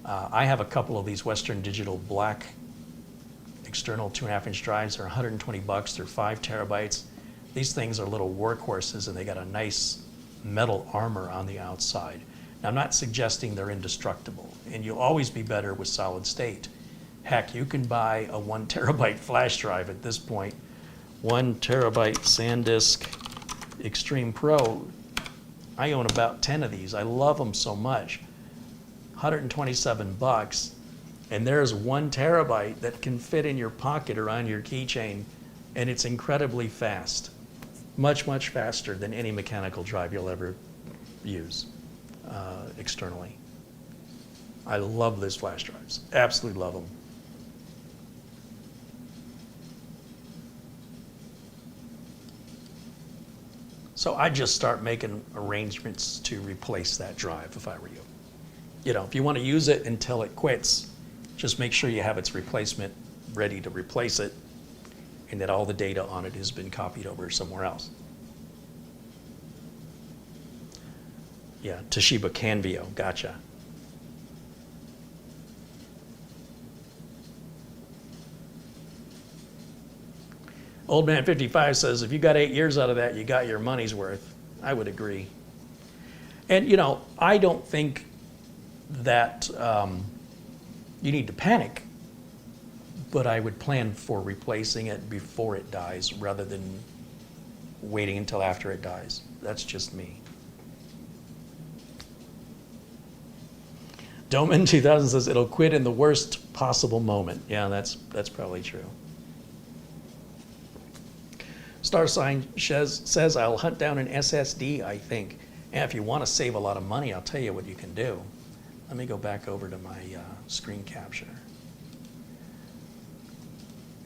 I have a couple of these Western Digital black external 2.5-inch drives. They're $120. They're 5 terabytes. These things are little workhorses, and they got a nice metal armor on the outside. Now, I'm not suggesting they're indestructible, and you'll always be better with solid state. Heck, you can buy a 1 terabyte flash drive at this point. 1 terabyte SanDisk Extreme Pro. I own about 10 of these. I love them so much. $127, and there's 1 terabyte that can fit in your pocket or on your keychain, and it's incredibly fast. Much, much faster than any mechanical drive you'll ever use externally. I love those flash drives. Absolutely love them. So I'd just start making arrangements to replace that drive if I were you. You know, if you want to use it until it quits, just make sure you have its replacement ready to replace it and that all the data on it has been copied over somewhere else. Yeah, Toshiba Canvio, gotcha. Old Man 55 says, if you got 8 years out of that, you got your money's worth. I would agree. And, you know, I don't think that you need to panic, but I would plan for replacing it before it dies rather than waiting until after it dies. That's just me. Doman 2000 says, it'll quit in the worst possible moment. Yeah, that's probably true. Star Sign says, I'll hunt down an SSD, I think. And if you want to save a lot of money, I'll tell you what you can do. Let me go back over to my screen capture.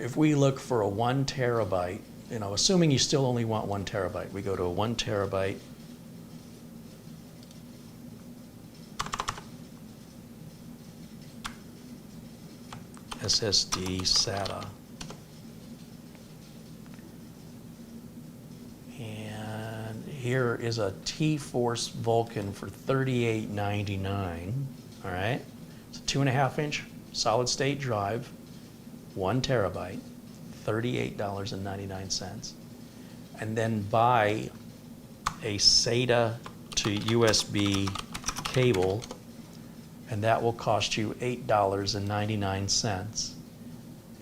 If we look for a 1 terabyte, you know, assuming you still only want 1 terabyte, we go to a 1 terabyte. SSD SATA. And here is a T-Force Vulcan for $38.99. All right, it's a 2.5-inch solid state drive, 1 terabyte, $38.99. And then buy a SATA to USB cable, and that will cost you $8.99.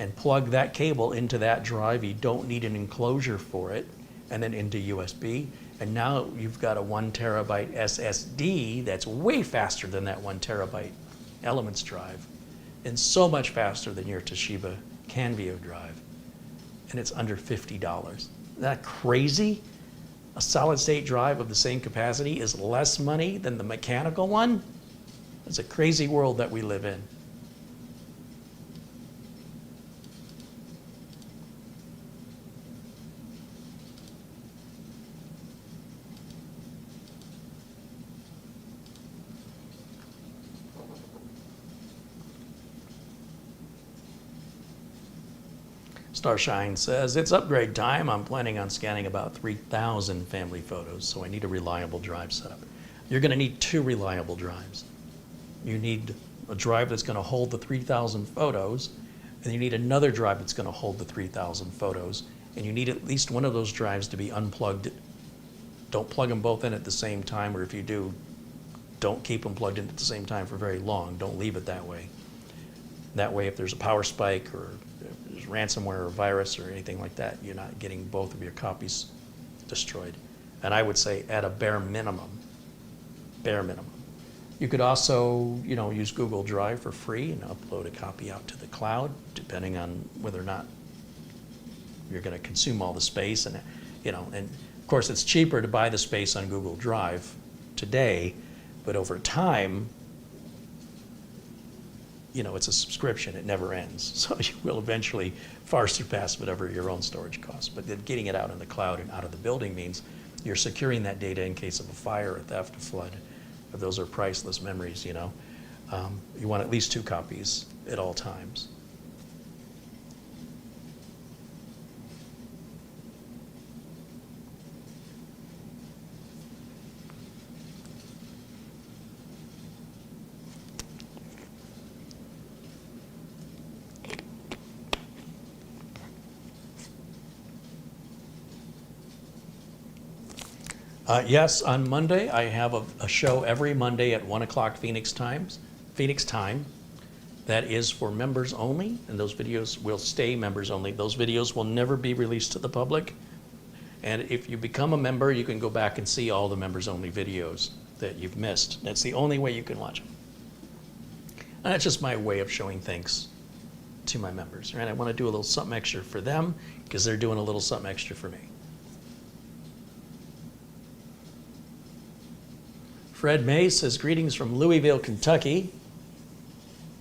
And plug that cable into that drive. You don't need an enclosure for it, and then into USB. And now you've got a 1 terabyte SSD that's way faster than that 1 terabyte Elements drive, and so much faster than your Toshiba Canvio drive. And it's under $50. Isn't that crazy? A solid state drive of the same capacity is less money than the mechanical one? It's a crazy world that we live in. Starshine says, it's upgrade time. I'm planning on scanning about 3,000 family photos, so I need a reliable drive setup. You're going to need 2 reliable drives. You need a drive that's going to hold the 3,000 photos, and you need another drive that's going to hold the 3,000 photos, and you need at least one of those drives to be unplugged. Don't plug them both in at the same time, or if you do, don't keep them plugged in at the same time for very long. Don't leave it that way. That way, if there's a power spike or there's ransomware or virus or anything like that, you're not getting both of your copies destroyed. And I would say at a bare minimum. You could also, you know, use Google Drive for free and upload a copy out to the cloud, depending on whether or not you're going to consume all the space. And, you know, and of course it's cheaper to buy the space on Google Drive today, but over time, you know, it's a subscription, it never ends. So you will eventually far surpass whatever your own storage costs. But then getting it out in the cloud and out of the building means you're securing that data in case of a fire, a theft, a flood. Those are priceless memories, you know. You want at least 2 copies at all times. Yes, on Monday, I have a show every Monday at 1 o'clock Phoenix time. That is for members only, and those videos will stay members only. Those videos will never be released to the public. And if you become a member, you can go back and see all the members only videos that you've missed. That's the only way you can watch them. And that's just my way of showing thanks to my members, right? I want to do a little something extra for them because they're doing a little something extra for me. Fred May says, greetings from Louisville, Kentucky.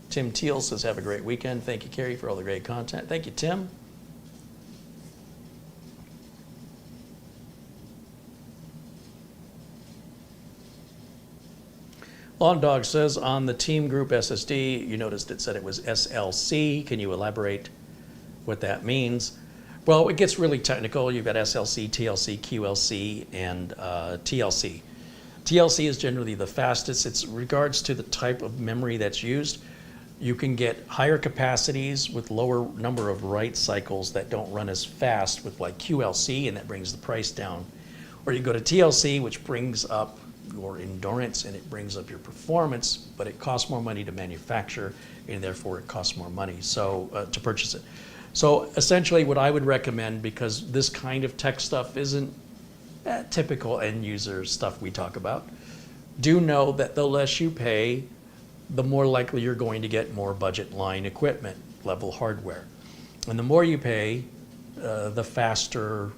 Tim Teal says, have a great weekend. Thank you, Carrie, for all the great content. Thank you, Tim. Lawn Dog says, on the Team Group SSD, you noticed it said it was SLC. Can you elaborate what that means? Well, it gets really technical. You've got SLC, TLC, QLC, and TLC. TLC is generally the fastest. It's regards to the type of memory that's used. You can get higher capacities with lower number of write cycles that don't run as fast with like QLC, and that brings the price down. Or you go to TLC, which brings up your endurance and it brings up your performance, but it costs more money to manufacture, and therefore it costs more money to purchase it. So essentially what I would recommend, because this kind of tech stuff isn't typical end user stuff we talk about, do know that the less you pay, the more likely you're going to get more budget line equipment level hardware. And the more you pay, the faster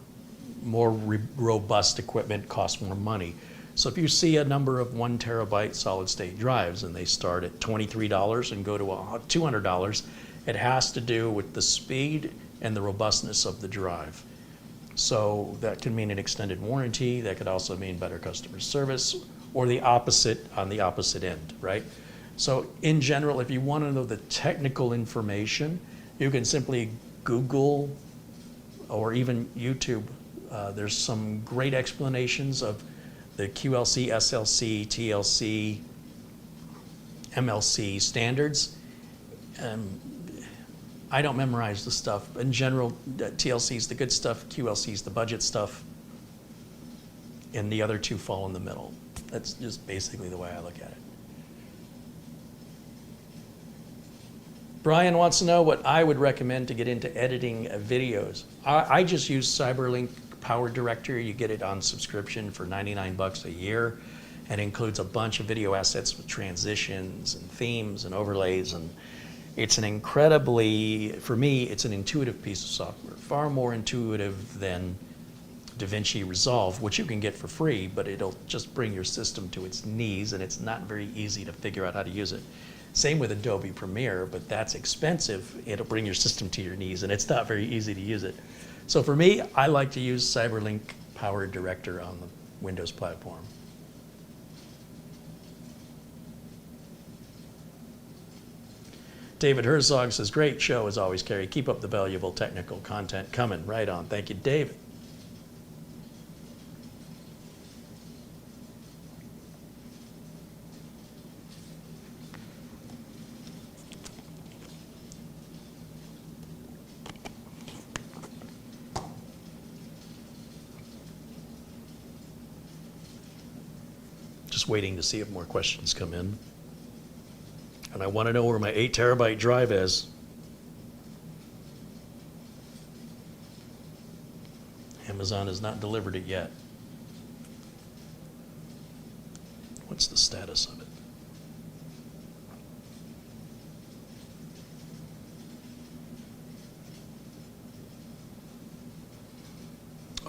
more robust equipment costs more money. So if you see a number of 1 terabyte solid state drives and they start at $23 and go to $200, it has to do with the speed and the robustness of the drive. So that can mean an extended warranty. That could also mean better customer service, or the opposite on the opposite end, right? So in general, if you want to know the technical information, you can simply Google or even YouTube. There's some great explanations of the QLC, SLC, TLC, MLC standards. I don't memorize the stuff. In general, TLC is the good stuff, QLC is the budget stuff, and the other two fall in the middle. That's just basically the way I look at it. Brian wants to know what I would recommend to get into editing videos. I just use Cyberlink Power Director. You get it on subscription for $99 a year, and includes a bunch of video assets with transitions and themes and overlays, and it's an incredibly, for me, it's an intuitive piece of software, far more intuitive than DaVinci Resolve, which you can get for free, but it'll just bring your system to its knees, and it's not very easy to figure out how to use it. Same with Adobe Premiere, but that's expensive. It'll bring your system to your knees, and it's not very easy to use it. So for me, I like to use Cyberlink Power Director on the Windows platform. David Herzog says, great show as always, Kerry. Keep up the valuable technical content coming. Right on. Thank you, David. Just waiting to see if more questions come in. And I want to know where my 8 terabyte drive is. Amazon has not delivered it yet. What's the status of it?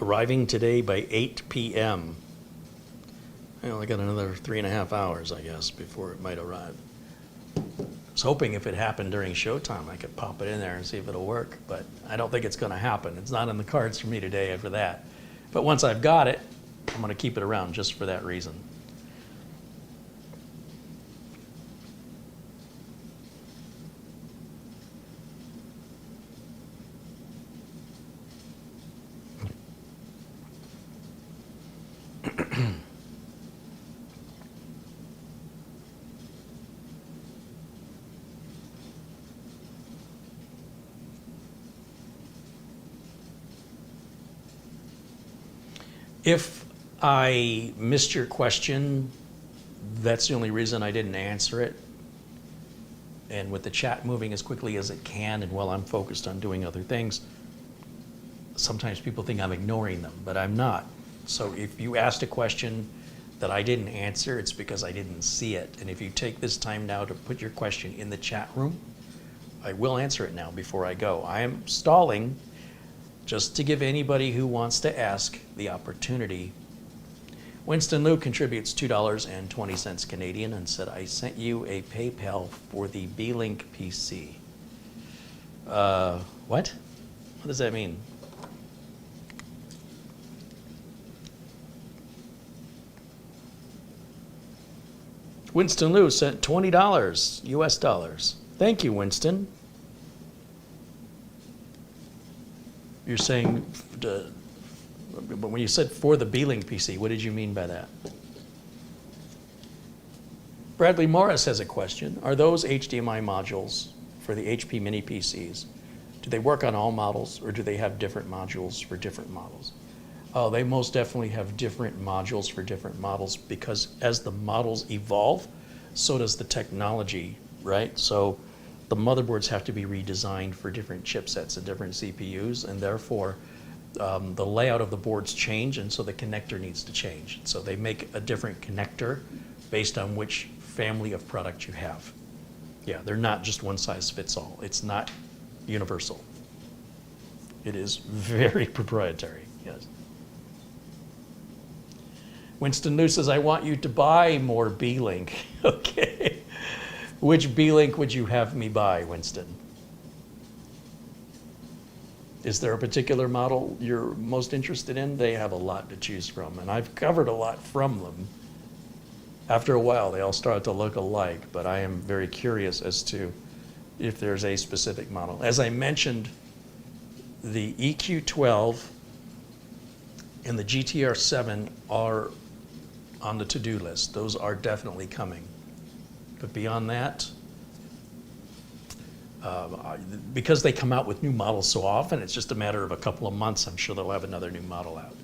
Arriving today by 8 p.m. I only got another 3.5 hours, I guess, before it might arrive. I was hoping if it happened during showtime, I could pop it in there and see if it'll work, but I don't think it's going to happen. It's not in the cards for me today after that. But once I've got it, I'm going to keep it around just for that reason. If I missed your question, that's the only reason I didn't answer it. And with the chat moving as quickly as it can, and while I'm focused on doing other things, sometimes people think I'm ignoring them, but I'm not. So if you asked a question that I didn't answer, it's because I didn't see it. And if you take this time now to put your question in the chat room, I will answer it now before I go. I am stalling just to give anybody who wants to ask the opportunity. Winston Liu contributes $2.20 Canadian and said, I sent you a PayPal for the Beelink PC. What? What does that mean? Winston Liu sent $20 US dollars. Thank you, Winston. You're saying, but when you said for the Beelink PC, what did you mean by that? Bradley Morris has a question. Are those HDMI modules for the HP mini PCs, do they work on all models, or do they have different modules for different models? Oh, they most definitely have different modules for different models, because as the models evolve, so does the technology, right? So the motherboards have to be redesigned for different chipsets and different CPUs, and therefore the layout of the boards change, and so the connector needs to change. So they make a different connector based on which family of product you have. Yeah, they're not just one size fits all. It's not universal. It is very proprietary, yes. Winston New says, I want you to buy more Beelink. Okay. Which Beelink would you have me buy, Winston? Is there a particular model you're most interested in? They have a lot to choose from, and I've covered a lot from them. After a while, they all start to look alike, but I am very curious as to if there's a specific model. As I mentioned, the EQ12 and the GTR7 are on the to-do list. Those are definitely coming. But beyond that, because they come out with new models so often, it's just a matter of a couple of months. I'm sure they'll have another new model out.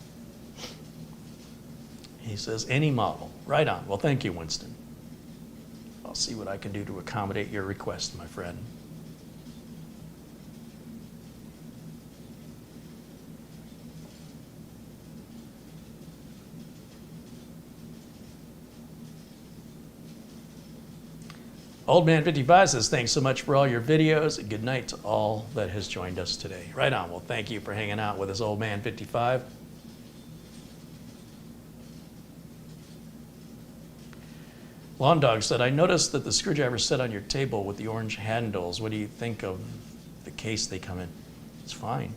He says, any model. Right on. Well, thank you, Winston. I'll see what I can do to accommodate your request, my friend. Old Man 55 says, thanks so much for all your videos, and good night to all that has joined us today. Right on. Well, thank you for hanging out with us, Old Man 55. Lawn Dog said, I noticed that the screwdriver set on your table with the orange handles. What do you think of the case they come in? It's fine.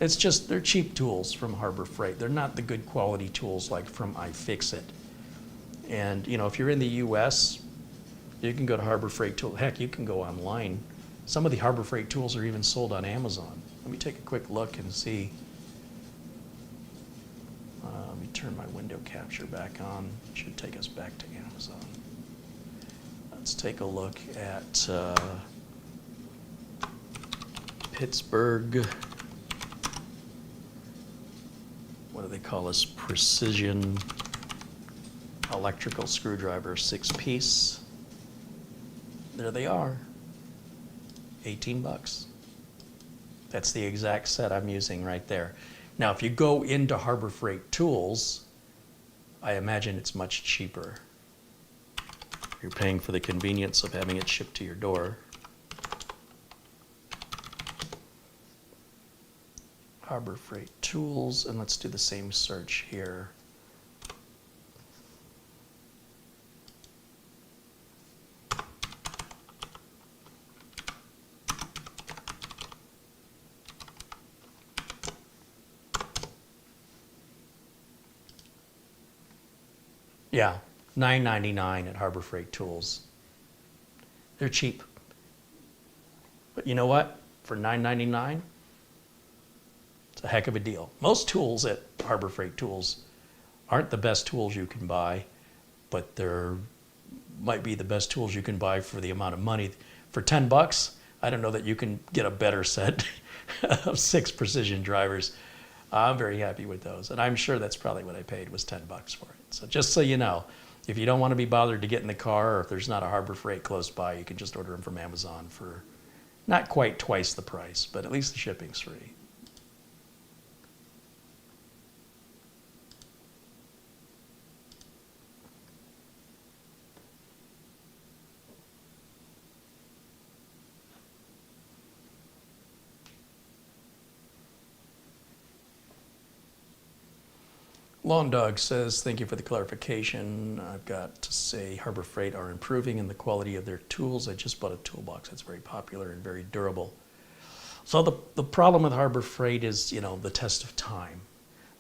It's just, they're cheap tools from Harbor Freight. They're not the good quality tools like from iFixit. And, you know, if you're in the US, you can go to Harbor Freight Tool. Heck, you can go online. Some of the Harbor Freight tools are even sold on Amazon. Let me take a quick look and see. Let me turn my window capture back on. It should take us back to Amazon. Let's take a look at Pittsburgh. What do they call this? Precision electrical screwdriver, 6-piece. There they are, 18 bucks. That's the exact set I'm using right there. Now, if you go into Harbor Freight Tools, I imagine it's much cheaper. You're paying for the convenience of having it shipped to your door. Harbor Freight Tools, and let's do the same search here. Yeah, $9.99 at Harbor Freight Tools. They're cheap. But you know what? For $9.99, it's a heck of a deal. Most tools at Harbor Freight Tools aren't the best tools you can buy, but they're might be the best tools you can buy for the amount of money. For 10 bucks, I don't know that you can get a better set of 6 precision drivers. I'm very happy with those, and I'm sure that's probably what I paid was 10 bucks for it. So just so you know, if you don't want to be bothered to get in the car, or if there's not a Harbor Freight close by, you can just order them from Amazon for not quite twice the price, but at least the shipping's free. Lawn Dog says, thank you for the clarification. I've got to say Harbor Freight are improving in the quality of their tools. I just bought a toolbox that's very popular and very durable. So the problem with Harbor Freight is, you know, the test of time.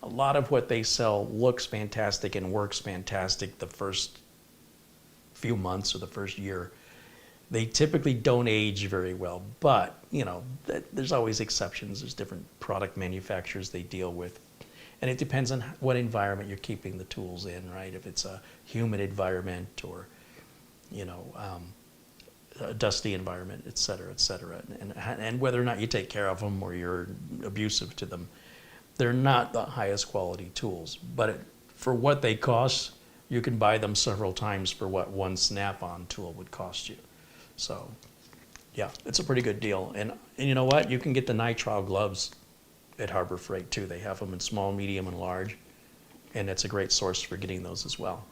A lot of what they sell looks fantastic and works fantastic the first few months or the first year. They typically don't age very well, but, you know, there's always exceptions. There's different product manufacturers they deal with. And it depends on what environment you're keeping the tools in, right? If it's a humid environment or, you know, a dusty environment, et cetera, and whether or not you take care of them or you're abusive to them. They're not the highest quality tools, but for what they cost, you can buy them several times for what one Snap-on tool would cost you. So, yeah, it's a pretty good deal. And you know what? You can get the nitrile gloves at Harbor Freight too. They have them in small, medium, and large, and it's a great source for getting those as well.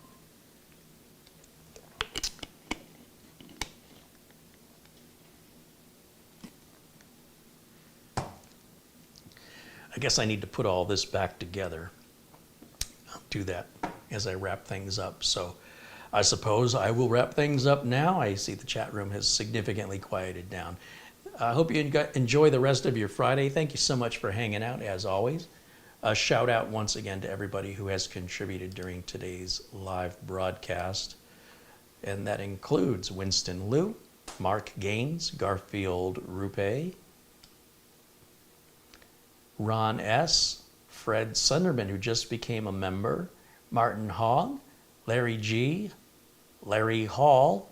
I guess I need to put all this back together. I'll do that as I wrap things up. So I suppose I will wrap things up now. I see the chat room has significantly quieted down. I hope you enjoy the rest of your Friday. Thank you so much for hanging out, as always. A shout out once again to everybody who has contributed during today's live broadcast. And that includes Winston Liu, Mark Gaines, Garfield Rupe, Ron S., Fred Sunderman, who just became a member, Martin Hogg, Larry G., Larry Hall,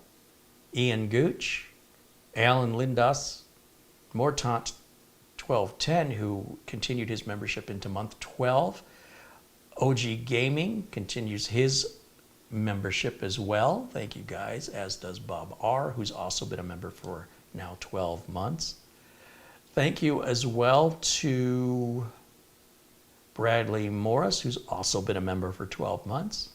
Ian Gooch, Alan Lindas, Mortant 1210, who continued his membership into month 12. OG Gaming continues his membership as well. Thank you guys, as does Bob R., who's also been a member for now 12 months. Thank you as well to Bradley Morris, who's also been a member for 12 months.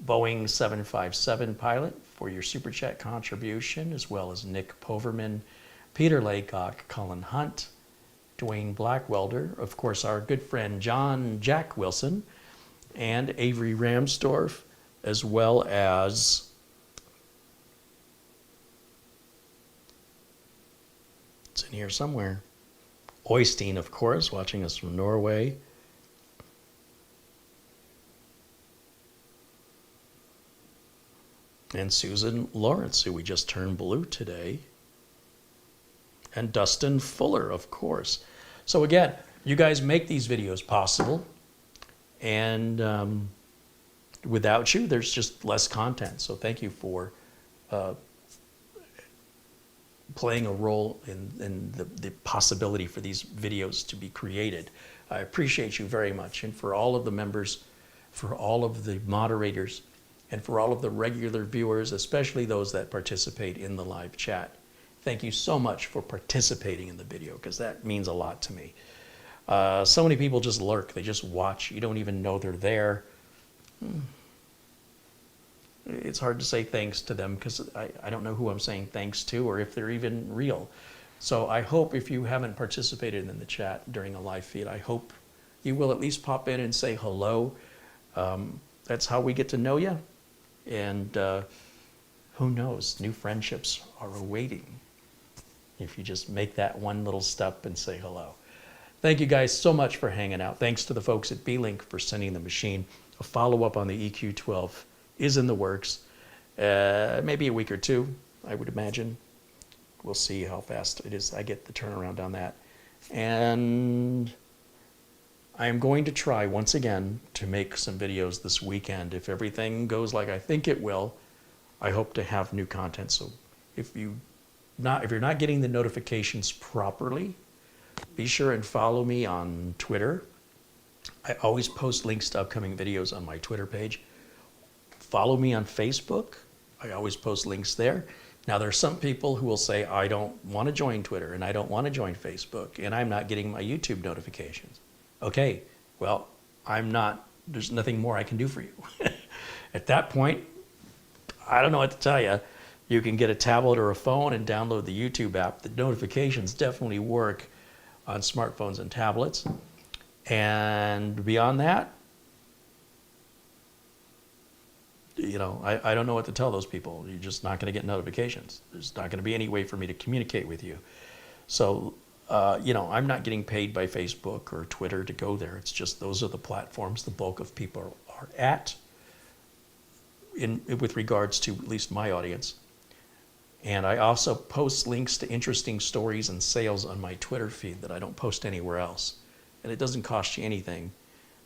Boeing 757 pilot for your Super Chat contribution, as well as Nick Poverman, Peter Laycock, Colin Hunt, Dwayne Blackwelder, of course our good friend John Jack Wilson, and Avery Ramsdorf, as well as it's in here somewhere, Oystein, of course, watching us from Norway. And Susan Lawrence, who we just turned blue today. And Dustin Fuller, of course. So again, you guys make these videos possible. And without you, there's just less content. So thank you for playing a role in the possibility for these videos to be created. I appreciate you very much. And for all of the members, for all of the moderators, and for all of the regular viewers, especially those that participate in the live chat, thank you so much for participating in the video, because that means a lot to me. So many people just lurk. They just watch. You don't even know they're there. It's hard to say thanks to them because I don't know who I'm saying thanks to or if they're even real. So I hope if you haven't participated in the chat during a live feed, I hope you will at least pop in and say hello. That's how we get to know you. And who knows, new friendships are awaiting if you just make that one little step and say hello. Thank you guys so much for hanging out. Thanks to the folks at Beelink for sending the machine. A follow-up on the EQ12 is in the works. Maybe a week or two, I would imagine. We'll see how fast it is. I get the turnaround on that. And I am going to try once again to make some videos this weekend. If everything goes like I think it will, I hope to have new content. So if you're not getting the notifications properly, be sure and follow me on Twitter. I always post links to upcoming videos on my Twitter page. Follow me on Facebook. I always post links there. Now, there are some people who will say, I don't want to join Twitter and I don't want to join Facebook and I'm not getting my YouTube notifications. Okay, well, there's nothing more I can do for you. At that point, I don't know what to tell you. You can get a tablet or a phone and download the YouTube app. The notifications definitely work on smartphones and tablets. And beyond that, I don't know what to tell those people. You're just not going to get notifications. There's not going to be any way for me to communicate with you. So, I'm not getting paid by Facebook or Twitter to go there. It's just those are the platforms the bulk of people are at with regards to at least my audience. And I also post links to interesting stories and sales on my Twitter feed that I don't post anywhere else. And it doesn't cost you anything.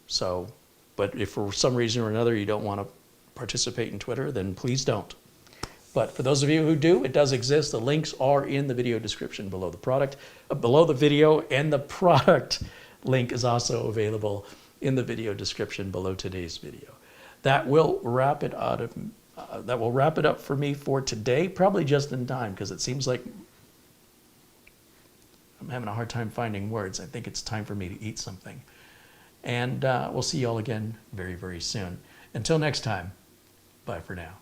So, but if for some reason or another you don't want to participate in Twitter, then please don't. But for those of you who do, it does exist. The links are in the video description below below the video, and the product link is also available in the video description below today's video. That will wrap it up for me for today, probably just in time, because it seems like I'm having a hard time finding words. I think it's time for me to eat something. And we'll see you all again very, very soon. Until next time, bye for now.